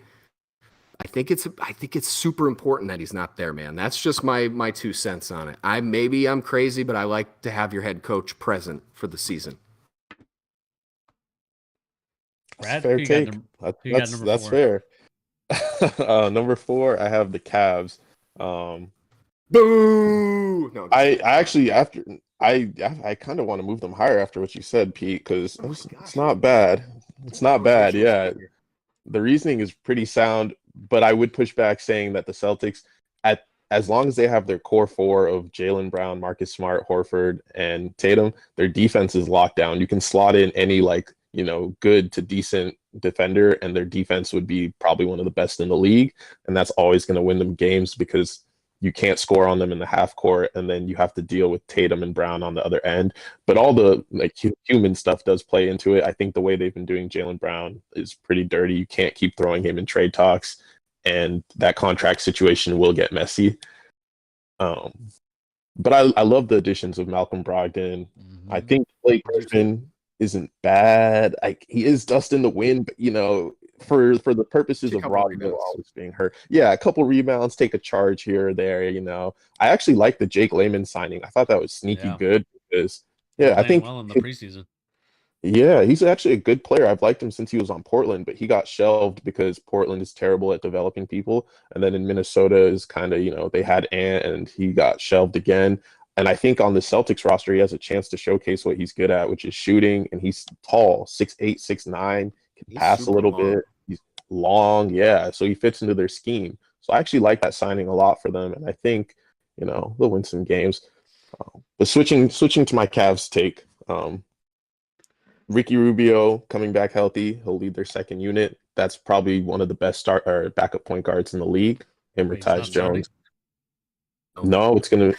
think it's super important that he's not there, man. That's just my 2 cents on it. Maybe I'm crazy, but I like to have your head coach present for the season. Brad, fair take. That's fair. Number 4, I have the Cavs. Boo! No, I actually I kind of want to move them higher after what you said, Pete, because it's not bad. It's not bad. Yeah, the reasoning is pretty sound, but I would push back saying that the Celtics, as long as they have their core 4 of Jaylen Brown, Marcus Smart, Horford, and Tatum, their defense is locked down. You can slot in any good to decent defender, and their defense would be probably one of the best in the league, and that's always going to win them games because you can't score on them in the half court, and then you have to deal with Tatum and Brown on the other end. But all the human stuff does play into it. I think the way they've been doing Jaylen Brown is pretty dirty. You can't keep throwing him in trade talks, and that contract situation will get messy. But I love the additions of Malcolm Brogdon. Mm-hmm. I think Blake Griffin isn't bad. He is dust in the wind, but for the purposes of Rondo always being hurt. Yeah, a couple rebounds, take a charge here or there, I actually like the Jake Layman signing. I thought that was sneaky good because I think well in the preseason. Yeah, he's actually a good player. I've liked him since he was on Portland, but he got shelved because Portland is terrible at developing people. And then in Minnesota is kind of, they had Ant and he got shelved again. And I think on the Celtics roster, he has a chance to showcase what he's good at, which is shooting. And he's tall, 6'8", 6'9", can pass a little bit. He's long, so he fits into their scheme. So I actually like that signing a lot for them, and I think they'll win some games. But switching to my Cavs take, Ricky Rubio coming back healthy, he'll lead their second unit. That's probably one of the best backup point guards in the league. Him or Tyus Jones. No, it's gonna.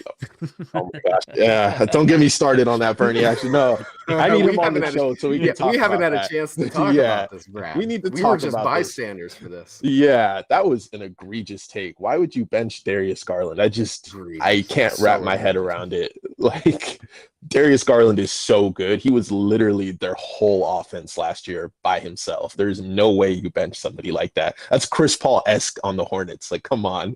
Oh my gosh! Yeah, don't get me started on that, Bernie. Actually, no. I need him on the show so we can talk. We haven't had a chance to talk about this, Brad. We need to talk about. We were just about bystanders for this. Yeah, that was an egregious take. Why would you bench Darius Garland? I can't wrap my head around it. Darius Garland is so good. He was literally their whole offense last year by himself. There's no way you bench somebody like that. That's Chris Paul-esque on the Hornets. Come on.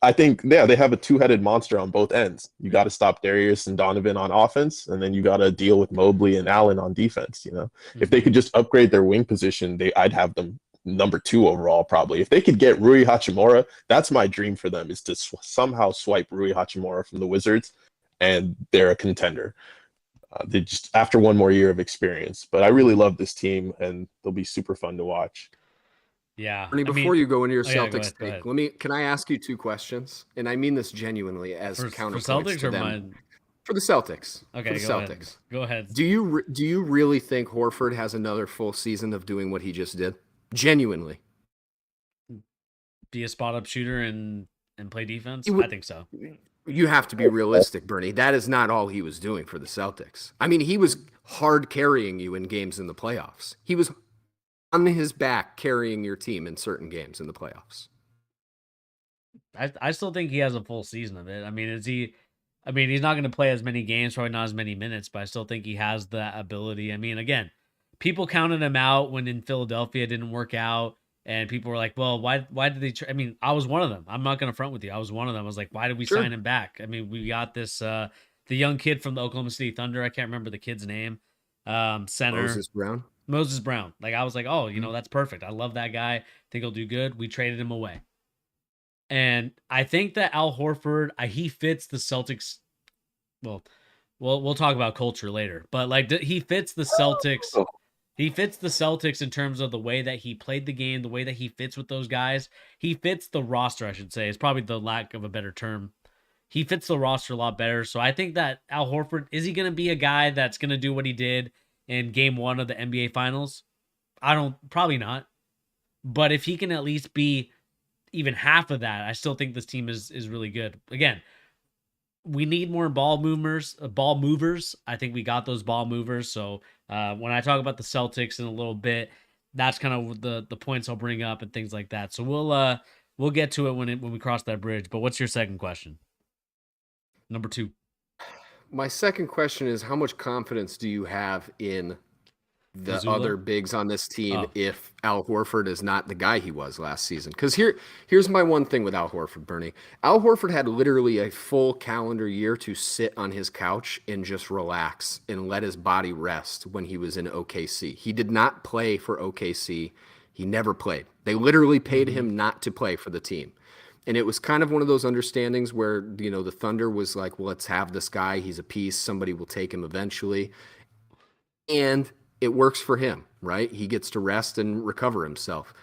I think, they have a two-headed monster on both ends. You got to stop Darius and Donovan on offense, and then you got to deal with Mobley and Allen on defense. If they could just upgrade their wing position, I'd have them number 2 overall, probably. If they could get Rui Hachimura, that's my dream for them, is to somehow swipe Rui Hachimura from the Wizards, and they're a contender. They just after one more year of experience. But I really love this team, and they'll be super fun to watch. Yeah. Ernie, before you go into your Celtics take, can I ask you 2 questions? And I mean this genuinely as counterpoints to them. For the Celtics. Okay, for the Celtics. Go ahead. Do you really think Horford has another full season of doing what he just did? Genuinely. Be a spot-up shooter and play defense? I think so. You have to be realistic, Bernie. That is not all he was doing for the Celtics. I mean, he was hard carrying you in games in the playoffs. He was on his back carrying your team in certain games in the playoffs. I still think he has a full season of it. I mean, he's not going to play as many games, probably not as many minutes, but I still think he has that ability. I mean, again, people counted him out when in Philadelphia it didn't work out, and people were like, well, why did they I mean, I was one of them. I'm not going to front with you. I was one of them. I was like, why did we sign him back? I mean, we got this the young kid from the Oklahoma City Thunder. I can't remember the kid's name. Center. Moses Brown. Like, I was like, oh, that's perfect. I love that guy. Think he'll do good. We traded him away. And I think that Al Horford, he fits the Celtics. Well, we'll talk about culture later, but like he fits the Celtics. He fits the Celtics in terms of the way that he played the game, the way that he fits with those guys. He fits the roster, I should say. It's probably the lack of a better term. He fits the roster a lot better. So I think that Al Horford, is he going to be a guy that's going to do what he did in game 1 of the NBA Finals? Probably not. But if he can at least be even half of that, I still think this team is really good. Again, we need more ball movers. I think we got those ball movers. So when I talk about the Celtics in a little bit, that's kind of the points I'll bring up and things like that. So we'll get to it when we cross that bridge. But what's your second question? Number 2. My second question is, how much confidence do you have in the other bigs on this team if Al Horford is not the guy he was last season? Because here's my one thing with Al Horford, Bernie. Al Horford had literally a full calendar year to sit on his couch and just relax and let his body rest when he was in OKC. He did not play for OKC. He never played. They literally paid him not to play for the team. And it was kind of one of those understandings where, the Thunder was like, well, let's have this guy. He's a piece. Somebody will take him eventually. And it works for him, right? He gets to rest and recover himself.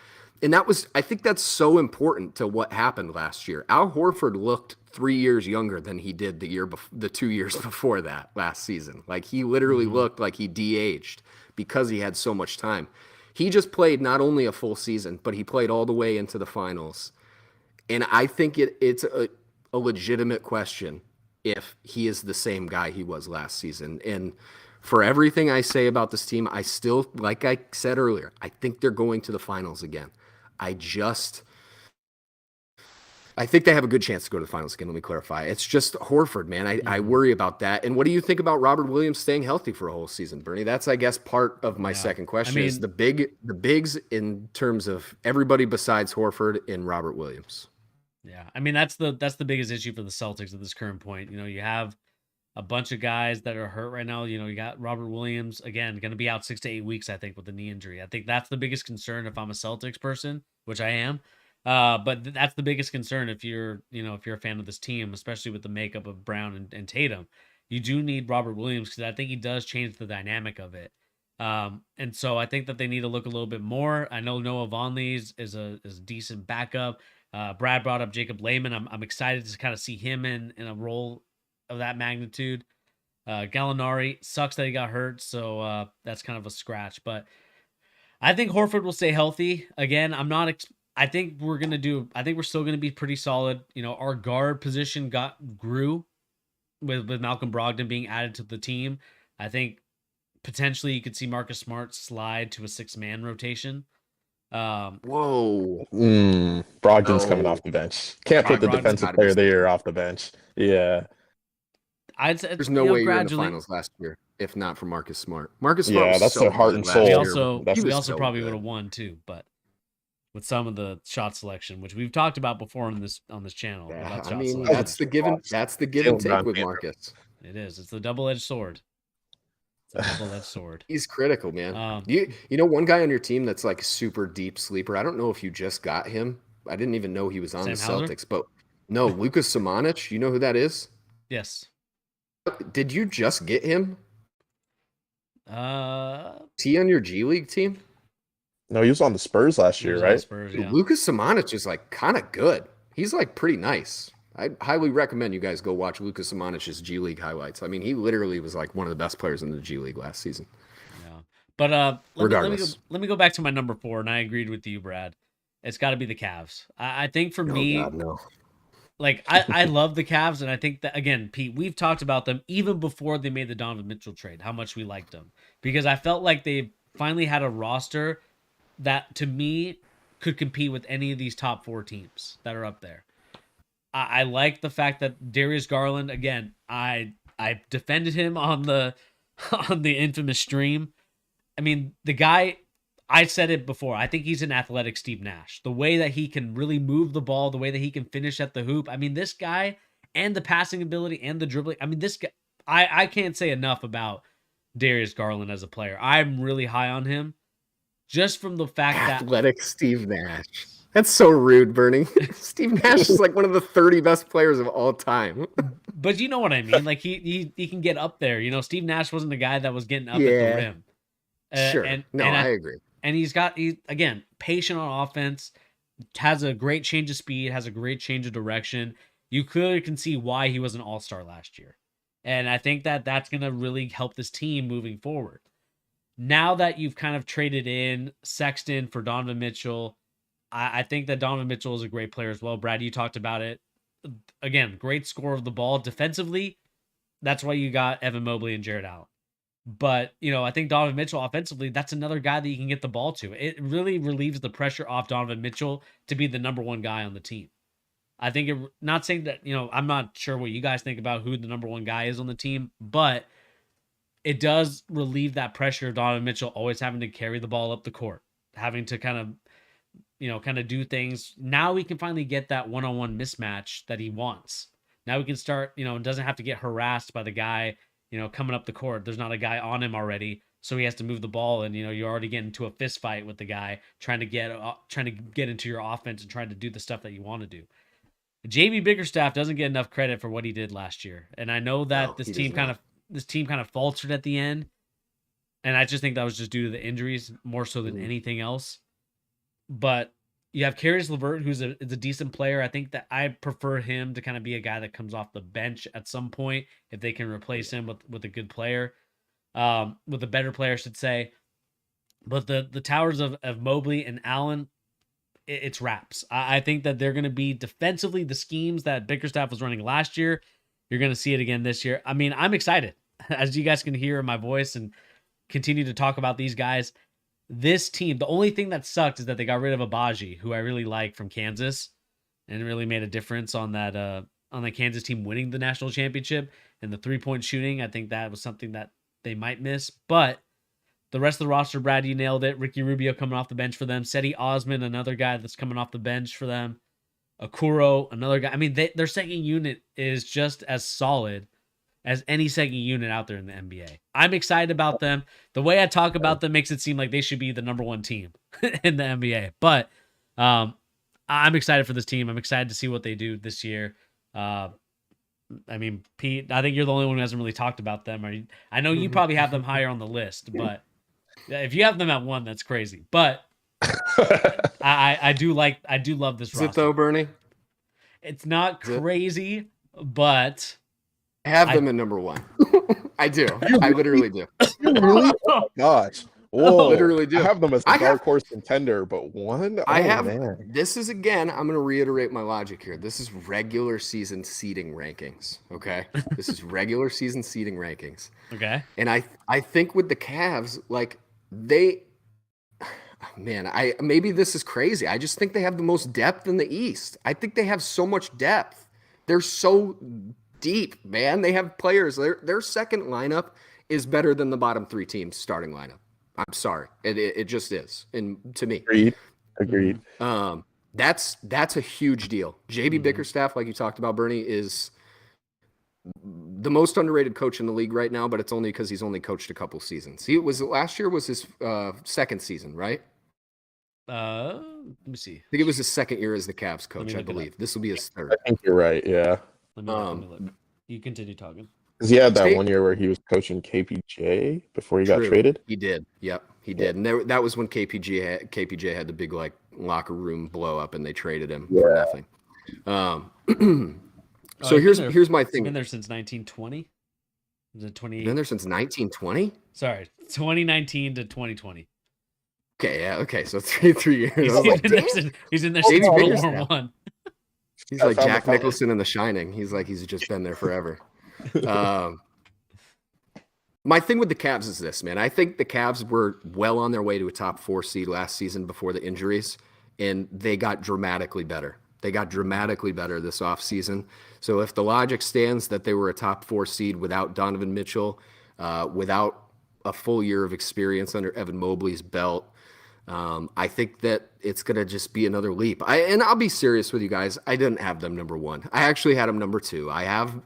And I think that's so important to what happened last year. Al Horford looked 3 years younger than he did the 2 years before that last season. Like, he literally looked like he de-aged because he had so much time. He just played not only a full season, but he played all the way into the finals. And I think it's a legitimate question if he is the same guy he was last season. And for everything I say about this team, I still, like I said earlier, I think they're going to the finals again. I think they have a good chance to go to the finals again. Let me clarify. It's just Horford, man. I worry about that. And what do you think about Robert Williams staying healthy for a whole season, Bernie? That's, I guess, part of my second question. Is the bigs in terms of everybody besides Horford and Robert Williams. Yeah, I mean, that's the biggest issue for the Celtics at this current point. You have a bunch of guys that are hurt right now. You got Robert Williams, again, going to be out 6 to 8 weeks, I think, with a knee injury. I think that's the biggest concern if I'm a Celtics person, which I am. But that's the biggest concern if you're a fan of this team, especially with the makeup of Brown and Tatum. You do need Robert Williams because I think he does change the dynamic of it. And so I think that they need to look a little bit more. I know Noah Vonleh is a decent backup. Brad brought up Jacob Layman. I'm excited to kind of see him in a role of that magnitude. Gallinari sucks that he got hurt, so that's kind of a scratch. But I think Horford will stay healthy. Again, I think we're still gonna be pretty solid. Our guard position grew with Malcolm Brogdon being added to the team. I think potentially you could see Marcus Smart slide to a 6-man rotation. Whoa. Brogdon's coming off the bench. Can't put the defensive player of the year off the bench. Yeah. There's no way you're in the finals last year if not for Marcus Smart. Marcus Smart, that's their heart and soul. We also probably would have won too, but with some of the shot selection, which we've talked about before on this channel. Yeah, I mean, that's the give and take with Marcus. It is. It's the double-edged sword. It's a double-edged sword. He's critical, man. You know one guy on your team that's like super deep sleeper. I don't know if you just got him. I didn't even know he was on Sam the Hauser? Celtics, but no, Lucas Samanic. You know who that is? Yes. Did you just get him? Is he on your G League team? No, he was on the Spurs last year, right? Spurs, Dude, yeah. Lucas Samanic is like kind of good. He's like pretty nice. I highly recommend you guys go watch Lucas Samanic's G League highlights. I mean, he literally was like one of the best players in the G League last season. Yeah. But regardless, let me go back to my number 4, and I agreed with you, Brad. It's got to be the Cavs. I think for me, God, no. Like I love the Cavs, and I think that again, Pete, we've talked about them even before they made the Donovan Mitchell trade, how much we liked them. Because I felt like they finally had a roster that to me could compete with any of these top 4 teams that are up there. I like the fact that Darius Garland, again, I defended him on the on the infamous stream. I mean, the guy, I said it before. I think he's an athletic Steve Nash. The way that he can really move the ball, the way that he can finish at the hoop. I mean, this guy and the passing ability and the dribbling. I mean, this guy, I can't say enough about Darius Garland as a player. I'm really high on him just from the fact that athletic Steve Nash. That's so rude, Bernie. Steve Nash is like one of the 30 best players of all time. But you know what I mean? Like he can get up there. You know, Steve Nash wasn't the guy that was getting up at the rim. Sure. I agree. And he's again, patient on offense, has a great change of speed, has a great change of direction. You clearly can see why he was an all-star last year. And I think that that's going to really help this team moving forward. Now that you've kind of traded in Sexton for Donovan Mitchell, I think that Donovan Mitchell is a great player as well. Brad, you talked about it. Again, great score of the ball. Defensively, that's why you got Evan Mobley and Jared Allen. But, you know, I think Donovan Mitchell offensively, that's another guy that you can get the ball to. It really relieves the pressure off Donovan Mitchell to be the number 1 guy on the team. I think, not saying that, you know, I'm not sure what you guys think about who the number 1 guy is on the team, but it does relieve that pressure of Donovan Mitchell always having to carry the ball up the court, having to kind of do things. Now we can finally get that one-on-one mismatch that he wants. Now we can start, you know, doesn't have to get harassed by the guy, you know, coming up the court. There's not a guy on him already, so he has to move the ball, and you know, you're already getting into a fist fight with the guy trying to get into your offense and trying to do the stuff that you want to do. JB Bickerstaff doesn't get enough credit for what he did last year, and I know that this team kind of faltered at the end, and I just think that was just due to the injuries more so than anything else. But you have Caris LeVert, who's a decent player. I think that I prefer him to kind of be a guy that comes off the bench at some point if they can replace him with a good player, with a better player, I should say. But the towers of Mobley and Allen, it's wraps. I think that they're going to be defensively the schemes that Bickerstaff was running last year. You're going to see it again this year. I mean, I'm excited, as you guys can hear in my voice and continue to talk about these guys. This team, the only thing that sucked is that they got rid of Abaji, who I really like from Kansas, and it really made a difference on that Kansas team winning the national championship. And the 3-point shooting, I think that was something that they might miss. But the rest of the roster, Brad, you nailed it. Ricky Rubio coming off the bench for them. Seti Osman, another guy that's coming off the bench for them. Okoro, another guy. I mean, their second unit is just as solid as any second unit out there in the NBA. I'm excited about them. The way I talk about them makes it seem like they should be the number 1 team in the NBA. But I'm excited for this team. I'm excited to see what they do this year. I mean, Pete, I think you're the only one who hasn't really talked about them. I know you probably have them higher on the list, but if you have them at 1, that's crazy. But I do love this roster. Is it though, Bernie? It's not crazy, but I have them at number 1. I do. I literally do. Really? Oh, gosh. Whoa. Literally do. I have them as a dark horse contender, but 1? Man. This is, again, I'm going to reiterate my logic here. This is regular season seeding rankings, okay? This is regular season seeding rankings. Okay. And I think with the Cavs, like, maybe this is crazy. I just think they have the most depth in the East. I think they have so much depth. They're so deep, man. They have players. Their second lineup is better than the bottom 3 teams' starting lineup. I'm sorry. It just is. And to me. Agreed. That's a huge deal. JB Bickerstaff, like you talked about, Bernie, is the most underrated coach in the league right now, but it's only because he's only coached a couple seasons. Last year was his second season, right? Let me see. I think it was his second year as the Cavs coach, I believe. This will be his third. I think you're right, yeah. Let me look. You continue talking. Because he had that 1 year where he was coaching KPJ before he got traded. He did. Yep, he did. And that was when KPJ had the big locker room blow up, and they traded him for nothing. So here's my thing. He's been there since 1920. Is it 28? Been there since 1920? Sorry, 2019 to 2020. Okay, yeah, okay. So 3 years. He's in there since World War I. He's like Jack Nicholson in The Shining. He's just been there forever. My thing with the Cavs is this, man. I think the Cavs were well on their way to a top 4 seed last season before the injuries, and they got dramatically better. They got dramatically better this offseason. So if the logic stands that they were a top 4 seed without Donovan Mitchell, without a full year of experience under Evan Mobley's belt, I think that it's going to just be another leap. I'll be serious with you guys. I didn't have them number 1. I actually had them number 2. I have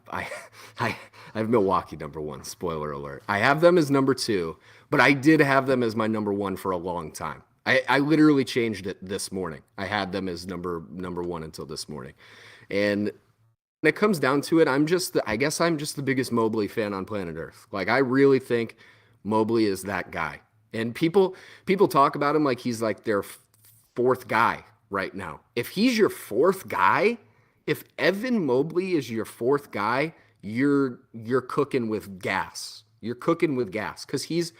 Milwaukee number 1. Spoiler alert. I have them as number 2, but I did have them as my number 1 for a long time. I literally changed it this morning. I had them as number 1 until this morning. And when it comes down to it, I guess I'm just the biggest Mobley fan on planet Earth. Like, I really think Mobley is that guy. And people talk about him like he's like their 4th guy right now. If he's your 4th guy, if Evan Mobley is your 4th guy, you're cooking with gas. You're cooking with gas because he's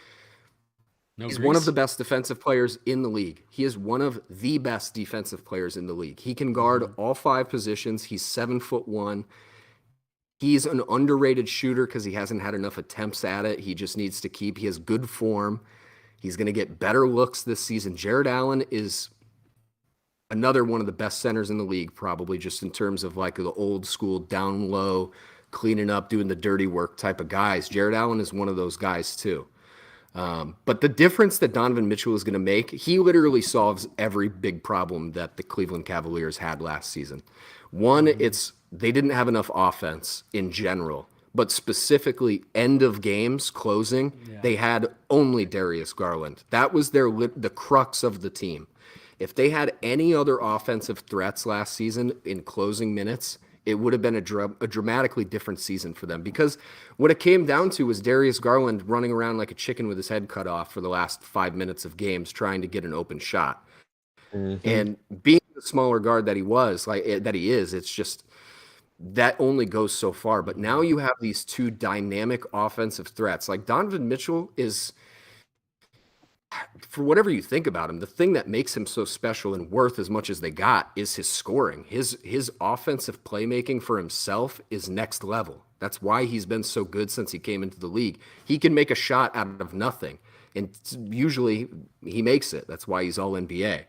one of the best defensive players in the league. He is one of the best defensive players in the league. He can guard all 5 positions. He's 7'1". He's an underrated shooter because he hasn't had enough attempts at it. He just needs to keep. He has good form. He's going to get better looks this season. Jared Allen is another one of the best centers in the league, probably just in terms of like the old school down low, cleaning up, doing the dirty work type of guys. Jared Allen is one of those guys too. But the difference that Donovan Mitchell is going to make, he literally solves every big problem that the Cleveland Cavaliers had last season. One, they didn't have enough offense in general, but specifically end of games, closing, they had only Darius Garland. That was the crux of the team. If they had any other offensive threats last season in closing minutes, it would have been a dramatically different season for them, because what it came down to was Darius Garland running around like a chicken with his head cut off for the last 5 minutes of games trying to get an open shot. And being the smaller guard that he is, it's just that only goes so far. But now you have these 2 dynamic offensive threats. Like Donovan Mitchell is, for whatever you think about him, the thing that makes him so special and worth as much as they got is his scoring. His offensive playmaking for himself is next level. That's why he's been so good since he came into the league. He can make a shot out of nothing, and usually he makes it. That's why he's all NBA.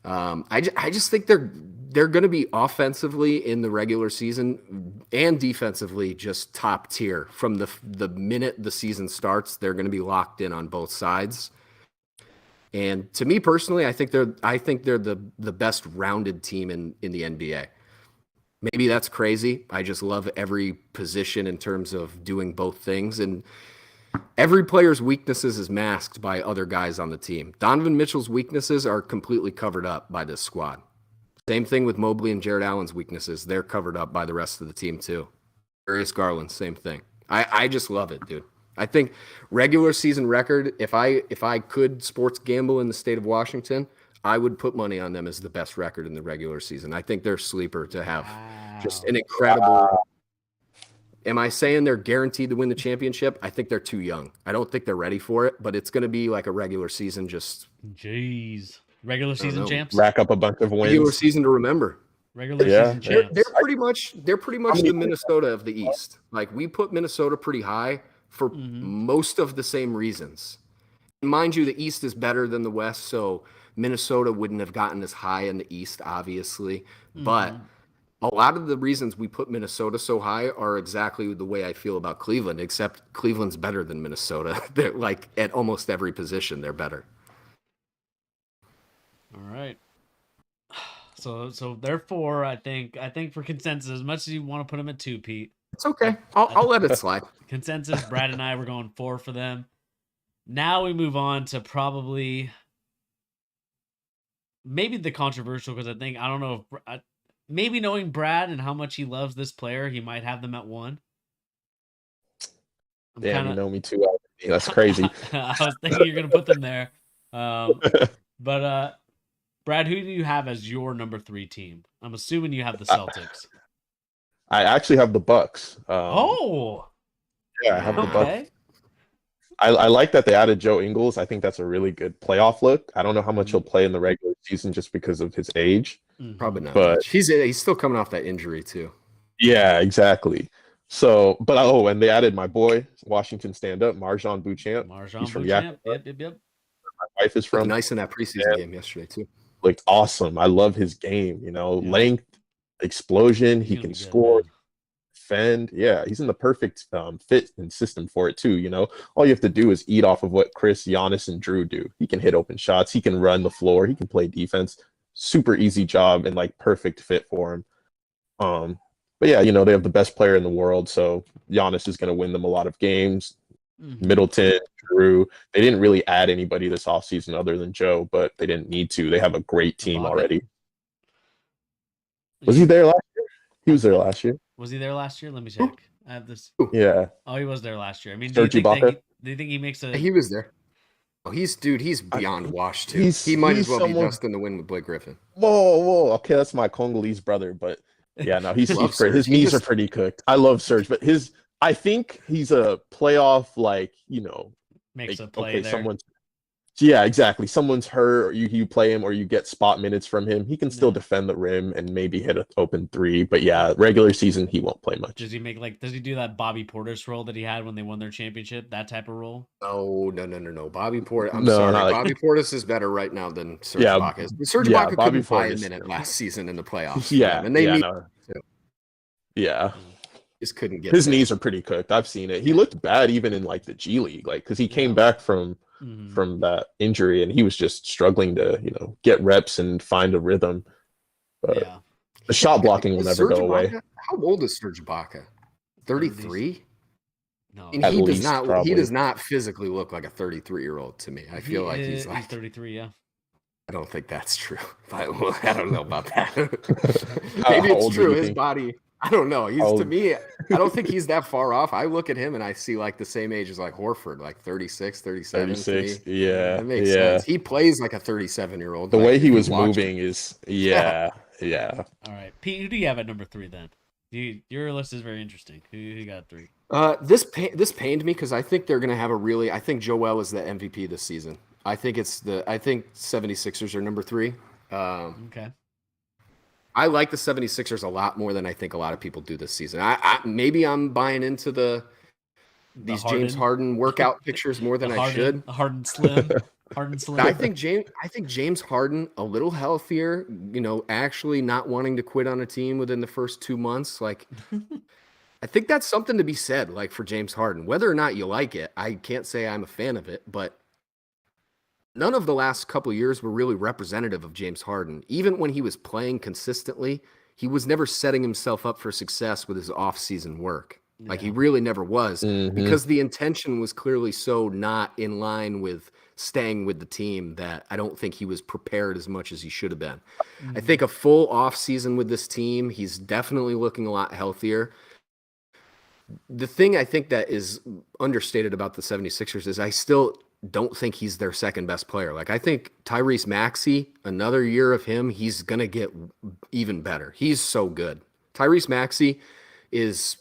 I just think they're going to be offensively in the regular season and defensively just top tier. From the minute the season starts, they're going to be locked in on both sides. And to me personally, I think they're the best rounded team in the NBA. Maybe that's crazy. I just love every position in terms of doing both things, and every player's weaknesses is masked by other guys on the team. Donovan Mitchell's weaknesses are completely covered up by this squad. Same thing with Mobley and Jared Allen's weaknesses. They're covered up by the rest of the team too. Darius Garland, same thing. I just love it, dude. I think regular season record, if I could sports gamble in the state of Washington, I would put money on them as the best record in the regular season. I think they're a sleeper to have just an incredible. Am I saying they're guaranteed to win the championship? I think they're too young. I don't think they're ready for it, but it's going to be like a regular season. Regular season champs. Rack up a bunch of wins. Regular season to remember. Regular season champs. They're pretty much the Minnesota of the East. Like, we put Minnesota pretty high for most of the same reasons. Mind you, the East is better than the West, so Minnesota wouldn't have gotten as high in the East, obviously. But a lot of the reasons we put Minnesota so high are exactly the way I feel about Cleveland, except Cleveland's better than Minnesota. They're like, at almost every position, they're better. All right. So therefore, I think for consensus, as much as you want to put them at 2, Pete, It's okay. I'll let it slide. Consensus, Brad and I were going 4 for them. Now we move on to probably maybe the controversial, because I don't know if maybe knowing Brad and how much he loves this player, he might have them at 1. Damn, you know me too. That's crazy. I was thinking you're gonna put them there, but Brad, who do you have as your number 3 team? I'm assuming you have the Celtics. I actually have the Bucks. Yeah, I have the Bucks. I like that they added Joe Ingles. I think that's a really good playoff look. I don't know how much he'll play in the regular season just because of his age. Probably not much. He's still coming off that injury too. Yeah, exactly. So, but and they added my boy, Washington stand-up, Marjan Beauchamp. He's from Yep. My wife is from. Nice in that preseason game yesterday too. Looked awesome. I love his game. Length, explosion. He can score, defend. Yeah, he's in the perfect fit and system for it too. All you have to do is eat off of what Chris, Giannis, and Drew do. He can hit open shots. He can run the floor. He can play defense. Super easy job and perfect fit for him. But yeah, they have the best player in the world, so Giannis is going to win them a lot of games. Middleton, Drew, they didn't really add anybody this offseason other than Joe, but they didn't need to. They have a great team already. Was he there last year? He was there last year. Was he there last year? Let me check. I have this. Yeah. Oh, he was there last year. I mean, do you think he makes a... He was there. Oh, he's beyond washed too. He might as well be dust in the wind with Blake Griffin. Whoa. Okay, that's my Congolese brother, but yeah, no, he's his knees are pretty cooked. I love Serge, but I think he's a playoff, makes a play there. Yeah, exactly. Someone's hurt, or you play him, or you get spot minutes from him. He can still defend the rim and maybe hit an open 3. But yeah, regular season he won't play much. Does he do that Bobby Portis role that he had when they won their championship? That type of role? Oh no. Bobby Portis. I'm sorry. Bobby Portis is better right now than Serge Ibaka is. Serge Ibaka couldn't buy a minute last season in the playoffs. Yeah, and they Yeah. Just couldn't get his knees are pretty cooked. I've seen it. He looked bad even in the G League, because he came back from that injury and he was just struggling to get reps and find a rhythm. But the shot blocking will never go away. How old is Serge Ibaka? 33? No, and he does not physically look like a 33-year-old to me. I feel like he's 33. Yeah. I don't think that's true. I don't know about that. Maybe it's true. His body. I don't know. To me, I don't think he's that far off. I look at him and I see the same age as Horford, 36, 37. 36, yeah. That makes sense. He plays like a 37-year-old. The way he was moving is, yeah. All right. Pete, who do you have at number 3 then? Your list is very interesting. Who got 3? This pained me because I think they're going to have I think Joel is the MVP this season. I think 76ers are number 3. Okay. I like the 76ers a lot more than I think a lot of people do this season. Maybe I'm buying into these James Harden workout pictures more than I should. Harden slim. I think James Harden a little healthier, actually not wanting to quit on a team within the first 2 months. I think that's something to be said, for James Harden. Whether or not you like it, I can't say I'm a fan of it, but none of the last couple of years were really representative of James Harden. Even when he was playing consistently, he was never setting himself up for success with his off-season work. He really never was, because the intention was clearly so not in line with staying with the team that I don't think he was prepared as much as he should have been. I think a full off-season with this team, he's definitely looking a lot healthier. The thing I think that is understated about the 76ers is I still don't think he's their second best player. I think Tyrese Maxey, another year of him, he's going to get even better. He's so good. Tyrese Maxey is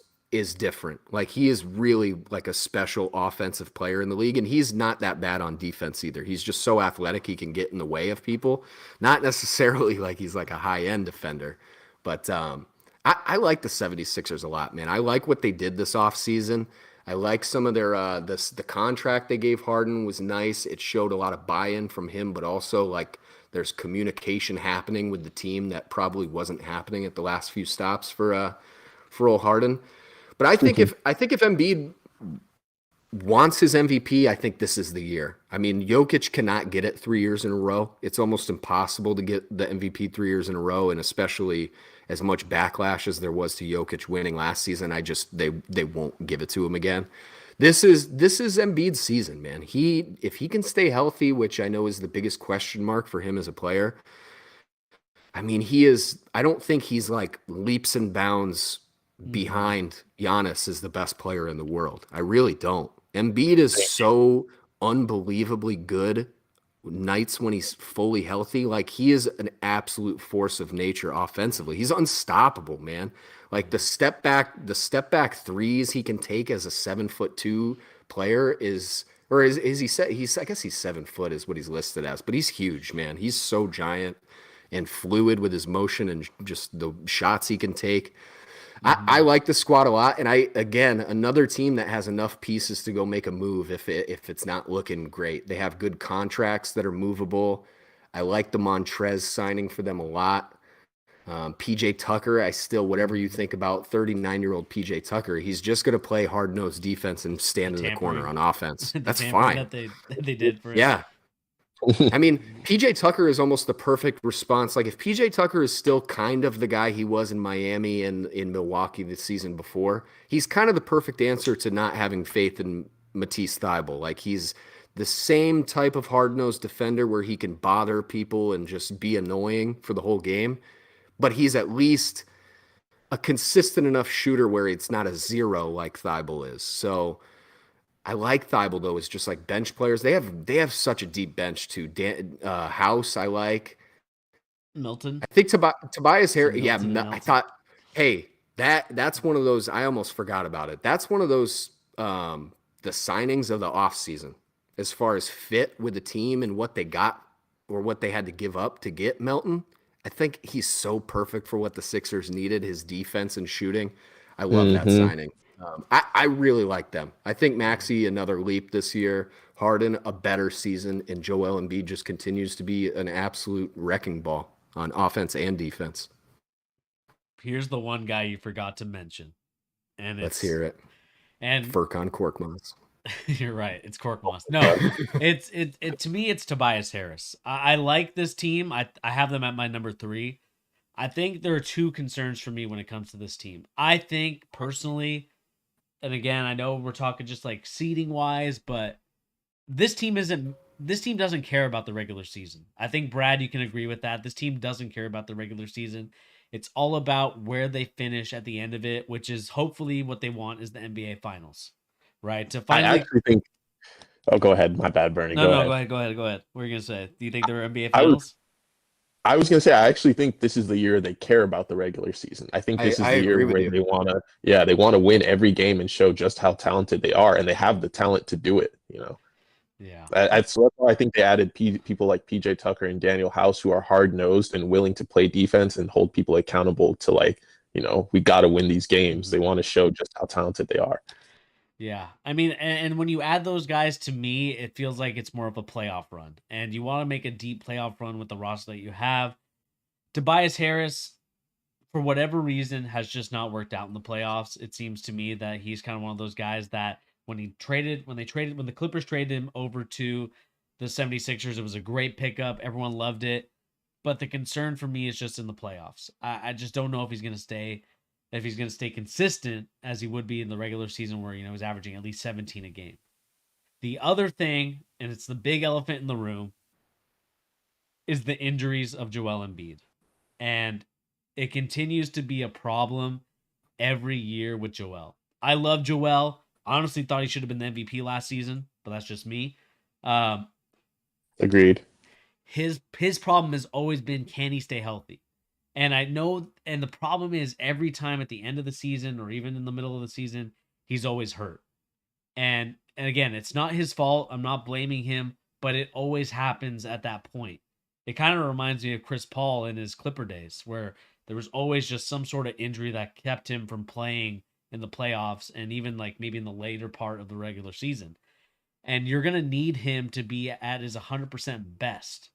different. He is really a special offensive player in the league, and he's not that bad on defense either. He's just so athletic he can get in the way of people. Not necessarily he's a high-end defender, but I like the 76ers a lot, man. I like what they did this offseason. I like some of their the contract they gave Harden was nice. It showed a lot of buy-in from him, but also there's communication happening with the team that probably wasn't happening at the last few stops for old Harden. But I think if Embiid wants his MVP, I think this is the year. I mean, Jokic cannot get it 3 years in a row. It's almost impossible to get the MVP 3 years in a row, and especially as much backlash as there was to Jokic winning last season. They won't give it to him again. This is Embiid's season, man. If he can stay healthy, which I know is the biggest question mark for him as a player. I mean, I don't think he's like leaps and bounds behind Giannis as the best player in the world. I really don't. Embiid is so unbelievably good nights when he's fully healthy. Like, he is an absolute force of nature offensively. He's unstoppable, man. Like, the step back threes he can take as a 7'2" player is he set? I guess he's 7 foot is what he's listed as, but he's huge, man. He's so giant and fluid with his motion and just the shots he can take. I like the squad a lot, and again, another team that has enough pieces to go make a move if it's not looking great. They have good contracts that are movable. I like the Montrez signing for them a lot. PJ Tucker, whatever you think about 39-year-old PJ Tucker, he's just going to play hard-nosed defense and stand in the corner on offense. That's fine. That they did for him. Yeah. I mean, PJ Tucker is almost the perfect response. Like, if PJ Tucker is still kind of the guy he was in Miami and in Milwaukee the season before, he's kind of the perfect answer to not having faith in Matisse Thybulle. Like, he's the same type of hard-nosed defender where he can bother people and just be annoying for the whole game, but he's at least a consistent enough shooter where it's not a zero like Thybulle is. So I like Thybulle, though, as just like bench players. They have such a deep bench too. House, I like. Milton. I think Tobias Harris. Yeah, Milton. I thought, hey, that's one of those. I almost forgot about it. That's one of those the signings of the offseason as far as fit with the team and what they got or what they had to give up to get Melton. I think he's so perfect for what the Sixers needed, his defense and shooting. I love that signing. I really like them. I think Maxey, another leap this year. Harden, a better season. And Joel Embiid just continues to be an absolute wrecking ball on offense and defense. Here's the one guy you forgot to mention. And let's hear it. And Furkan Korkmaz. You're right. It's Korkmaz. No, it's to me, it's Tobias Harris. I like this team. I have them at my number 3. I think there are 2 concerns for me when it comes to this team. I think personally, and again, I know we're talking just like seeding wise, but this team doesn't care about the regular season. I think, Brad, you can agree with that. This team doesn't care about the regular season. It's all about where they finish at the end of it, which is hopefully what they want is the NBA Finals, right? To finally, I actually think. Oh, go ahead. My bad, Bernie. Go ahead. Go ahead. What are you gonna say? Do you think they're NBA Finals? I was going to say, I actually think this is the year they care about the regular season. I think this is the year where they want to win every game and show just how talented they are, and they have the talent to do it, you know. Yeah. That's why I think they added people like PJ Tucker and Daniel House, who are hard-nosed and willing to play defense and hold people accountable to, like, you know, we got to win these games. They want to show just how talented they are. Yeah. I mean, and when you add those guys, to me, it feels like it's more of a playoff run. And you want to make a deep playoff run with the roster that you have. Tobias Harris, for whatever reason, has just not worked out in the playoffs. It seems to me that he's kind of one of those guys that when the Clippers traded him over to the 76ers, it was a great pickup. Everyone loved it. But the concern for me is just in the playoffs. I just don't know if he's going to stay consistent as he would be in the regular season where, you know, he's averaging at least 17 a game. The other thing, and it's the big elephant in the room, is the injuries of Joel Embiid. And it continues to be a problem every year with Joel. I love Joel. I honestly thought he should have been the MVP last season, but that's just me. Agreed. His problem has always been, can he stay healthy? And I know, and the problem is every time at the end of the season or even in the middle of the season, he's always hurt. And again, it's not his fault. I'm not blaming him, but it always happens at that point. It kind of reminds me of Chris Paul in his Clipper days, where there was always just some sort of injury that kept him from playing in the playoffs and even like maybe in the later part of the regular season. And you're going to need him to be at his 100% best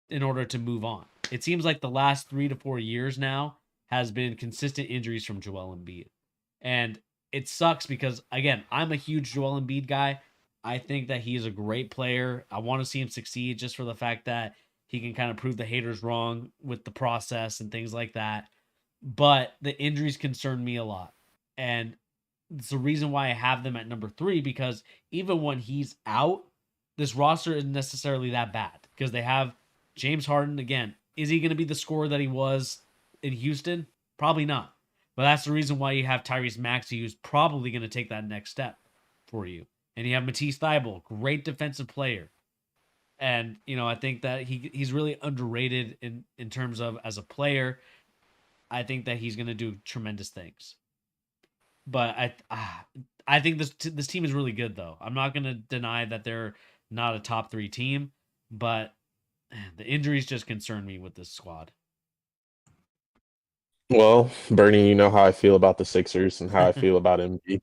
in order to move on. It seems like the last 3 to 4 years now has been consistent injuries from Joel Embiid. And it sucks because, again, I'm a huge Joel Embiid guy. I think that he is a great player. I want to see him succeed just for the fact that he can kind of prove the haters wrong with the process and things like that. but the injuries concern me a lot. And it's the reason why I have them at number 3, because even when he's out, this roster isn't necessarily that bad because they have James Harden again. Is he going to be the scorer that he was in Houston? Probably not. But that's the reason why you have Tyrese Maxey, who's probably going to take that next step for you. And you have Matisse Thybulle, great defensive player. And, I think that he's really underrated in terms of as a player. I think that he's going to do tremendous things. But I think this team is really good, though. I'm not going to deny that they're not a top 3 team, but the injuries just concern me with this squad. Well, Bernie, you know how I feel about the Sixers and how I feel about MVP.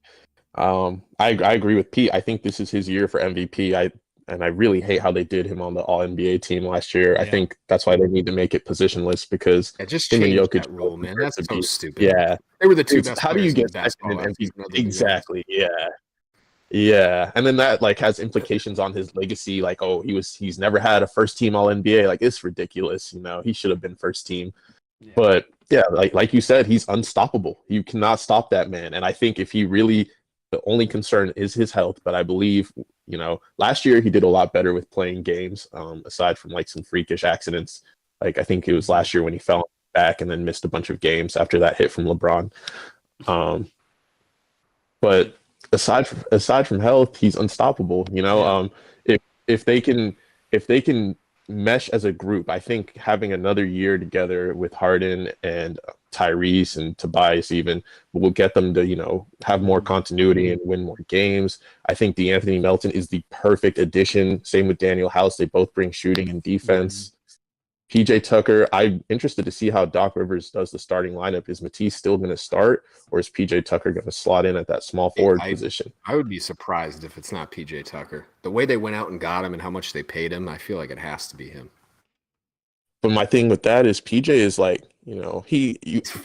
I agree with Pete. I think this is his year for MVP. I really hate how they did him on the All-NBA team last year. Yeah. I think that's why they need to make it positionless because just change Jokic that rule, man. That's so stupid. Yeah, they were the 2 best. How do you get second in MVP? Exactly. Yeah, and then that has implications on his legacy. He's never had a first team All-NBA. It's ridiculous. He should have been first team. Yeah. But yeah, like you said, he's unstoppable. You cannot stop that man. And I think if he really, the only concern is his health. But I believe, last year he did a lot better with playing games, aside from some freakish accidents. I think it was last year when he fell back and then missed a bunch of games after that hit from LeBron. But aside from health, he's unstoppable. If they can mesh as a group, I think having another year together with Harden and Tyrese and Tobias even will get them to have more continuity and win more games. I think DeAnthony Melton is the perfect addition. Same with Daniel House. They both bring shooting and defense. PJ Tucker, I'm interested to see how Doc Rivers does the starting lineup. Is Matisse still going to start, or is PJ Tucker going to slot in at that small forward position? I would be surprised if it's not PJ Tucker. The way they went out and got him and how much they paid him, I feel like it has to be him. But my thing with that is PJ is do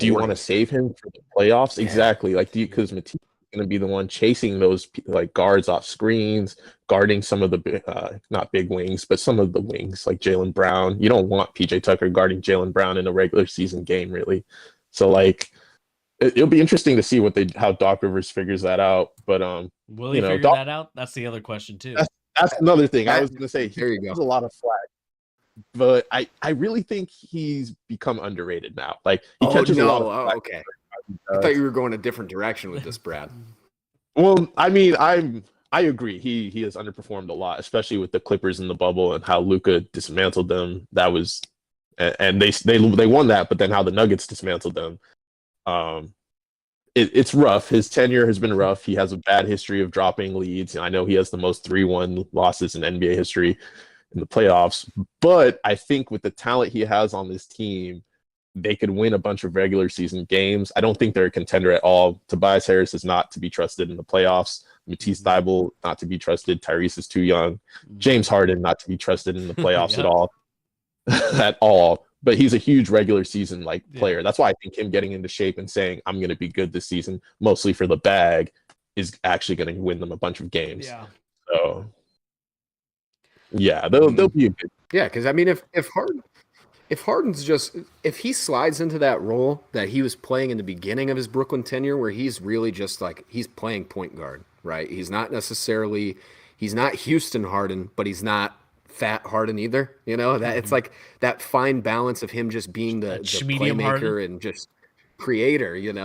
you want to save him for the playoffs? Yeah. Exactly. Because Matisse is going to be the one chasing those guards off screens, guarding some of the not big wings, but some of the wings like Jaylen Brown. You don't want PJ Tucker guarding Jaylen Brown in a regular season game, really. So it'll be interesting to see how Doc Rivers figures that out. But will he figure that out? That's the other question too. That's another thing. I was going to say there you go. There's a lot of flack. But I really think he's become underrated now. He catches a lot of flack. Okay. I thought you were going a different direction with this, Brad. Well, I mean, I agree. He has underperformed a lot, especially with the Clippers in the bubble and how Luka dismantled them. That was, and they won that, but then how the Nuggets dismantled them. It's rough. His tenure has been rough. He has a bad history of dropping leads. I know he has the most 3-1 losses in NBA history in the playoffs, but I think with the talent he has on this team, they could win a bunch of regular season games. I don't think they're a contender at all. Tobias Harris is not to be trusted in the playoffs. Matisse Thybulle, not to be trusted. Tyrese is too young. James Harden, not to be trusted in the playoffs at all. At all. But he's a huge regular season player. That's why I think him getting into shape and saying, I'm going to be good this season, mostly for the bag, is actually going to win them a bunch of games. Yeah. So, yeah, they'll be a good. Yeah, because I mean, if Harden's if he slides into that role that he was playing in the beginning of his Brooklyn tenure, where he's really just he's playing point guard, right? He's not Houston Harden, but he's not fat Harden either. That it's that fine balance of him just being the playmaker Harden. And just creator. You need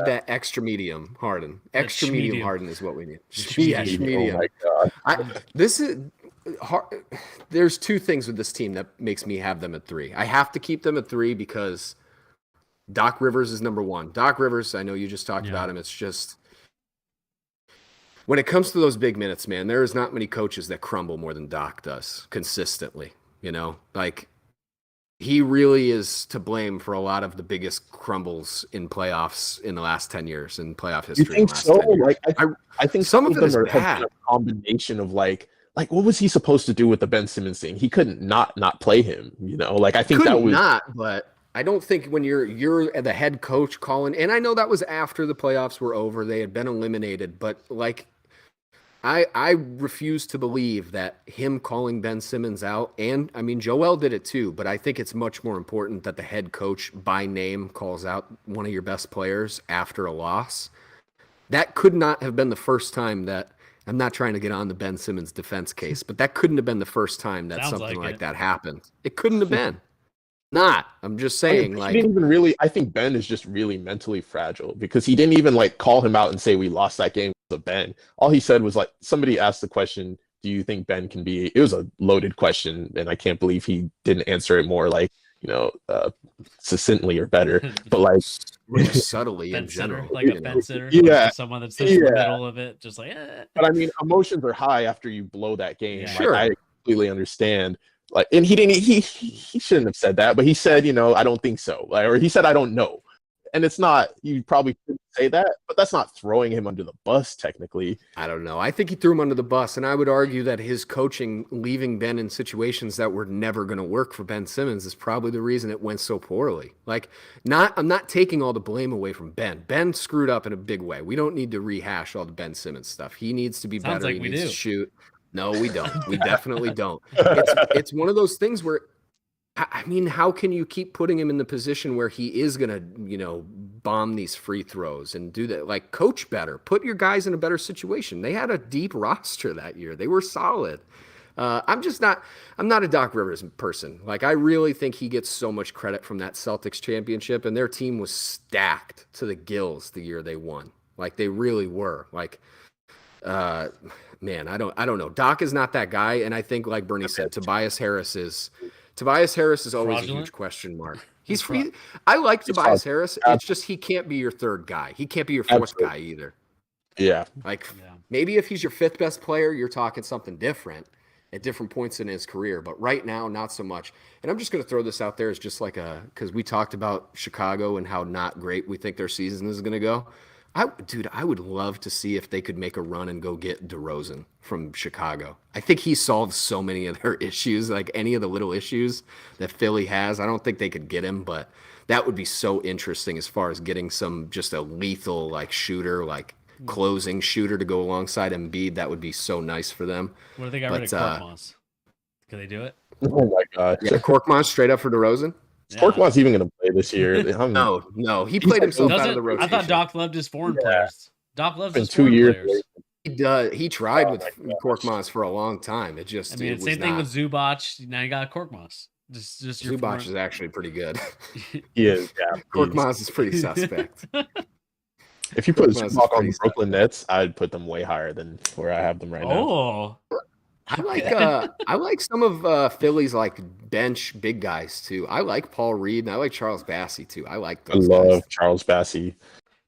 that extra medium Harden. Extra medium Harden is what we need. Medium. Oh my God. There's 2 things with this team that makes me have them at 3. I have to keep them at 3 because Doc Rivers is number 1. Doc Rivers, I know you just talked about him. It's just when it comes to those big minutes, man, there is not many coaches that crumble more than Doc does consistently. He really is to blame for a lot of the biggest crumbles in playoffs in the last 10 years in playoff history. You think so? I think some of them are a combination of what was he supposed to do with the Ben Simmons thing? He couldn't not play him, I think that was not, but I don't think when you're the head coach calling, and I know that was after the playoffs were over, they had been eliminated, but I refuse to believe that him calling Ben Simmons out, and I mean Joel did it too, but I think it's much more important that the head coach by name calls out one of your best players after a loss. That could not have been the first time that I'm not trying to get on the Ben Simmons defense case, but that couldn't have been the first time that something like that happened. It couldn't have been. Not. I'm just saying, he didn't even really. I think Ben is just really mentally fragile because he didn't even like call him out and say we lost that game to Ben. All he said was like, somebody asked the question, "Do you think Ben can be?" It was a loaded question, and I can't believe he didn't answer it more like succinctly or better. But like really subtly in sitter, general, like a fence sitter, yeah, someone that's in the middle of it, just like. But I mean, emotions are high after you blow that game. Yeah. Sure, I completely understand. Like, and he shouldn't have said that, but he said, I don't think so. Like, or he said, I don't know. And it's not, you probably couldn't say that, but that's not throwing him under the bus, technically. I don't know. I think he threw him under the bus, and I would argue that his coaching, leaving Ben in situations that were never going to work for Ben Simmons, is probably the reason it went so poorly. Like, I'm not taking all the blame away from Ben. Ben screwed up in a big way. We don't need to rehash all the Ben Simmons stuff. He needs to be better. Like he we needs do. to shoot. No, we don't. We definitely don't. It's one of those things where, I mean, how can you keep putting him in the position where he is going to, bomb these free throws and do that? Like, coach better. Put your guys in a better situation. They had a deep roster that year. They were solid. I'm not a Doc Rivers person. Like, I really think he gets so much credit from that Celtics championship, and their team was stacked to the gills the year they won. Like, they really were. Like, man, I don't know. Doc is not that guy, and I think, like Bernie said, Tobias Harris is always Fraudulent? a huge question mark. He's free. I like Tobias Harris. It's just he can't be your third guy. He can't be your fourth guy either. Yeah. Like, maybe if he's your fifth best player, you're talking something different at different points in his career. But right now, not so much. And I'm just going to throw this out there as just like because we talked about Chicago and how not great we think their season is going to go. I would love to see if they could make a run and go get DeRozan from Chicago. I think he solves so many of their issues, like any of the little issues that Philly has. I don't think they could get him, but that would be so interesting as far as getting just a lethal like shooter, like closing shooter to go alongside Embiid. That would be so nice for them. What if they got rid of Korkmaz? Can they do it? Oh my God. Yeah, Korkmaz straight up for DeRozan? Korkmaz's even going to play this year. No, he played himself out of the rotation. I thought Doc loved his foreign players. Doc loves his 2 years. players. He does. He tried with Korkmaz for a long time. It just, same thing with Zubac. Now you got Korkmaz. Just Zubac is actually pretty good. He is. Yeah, Korkmaz is pretty suspect. If you put Zubac on the Brooklyn Nets, I'd put them way higher than where I have them right now. Oh. I like some of Philly's like bench big guys too. I like Paul Reed and I like Charles Bassey too. I like those guys. Love Charles Bassey.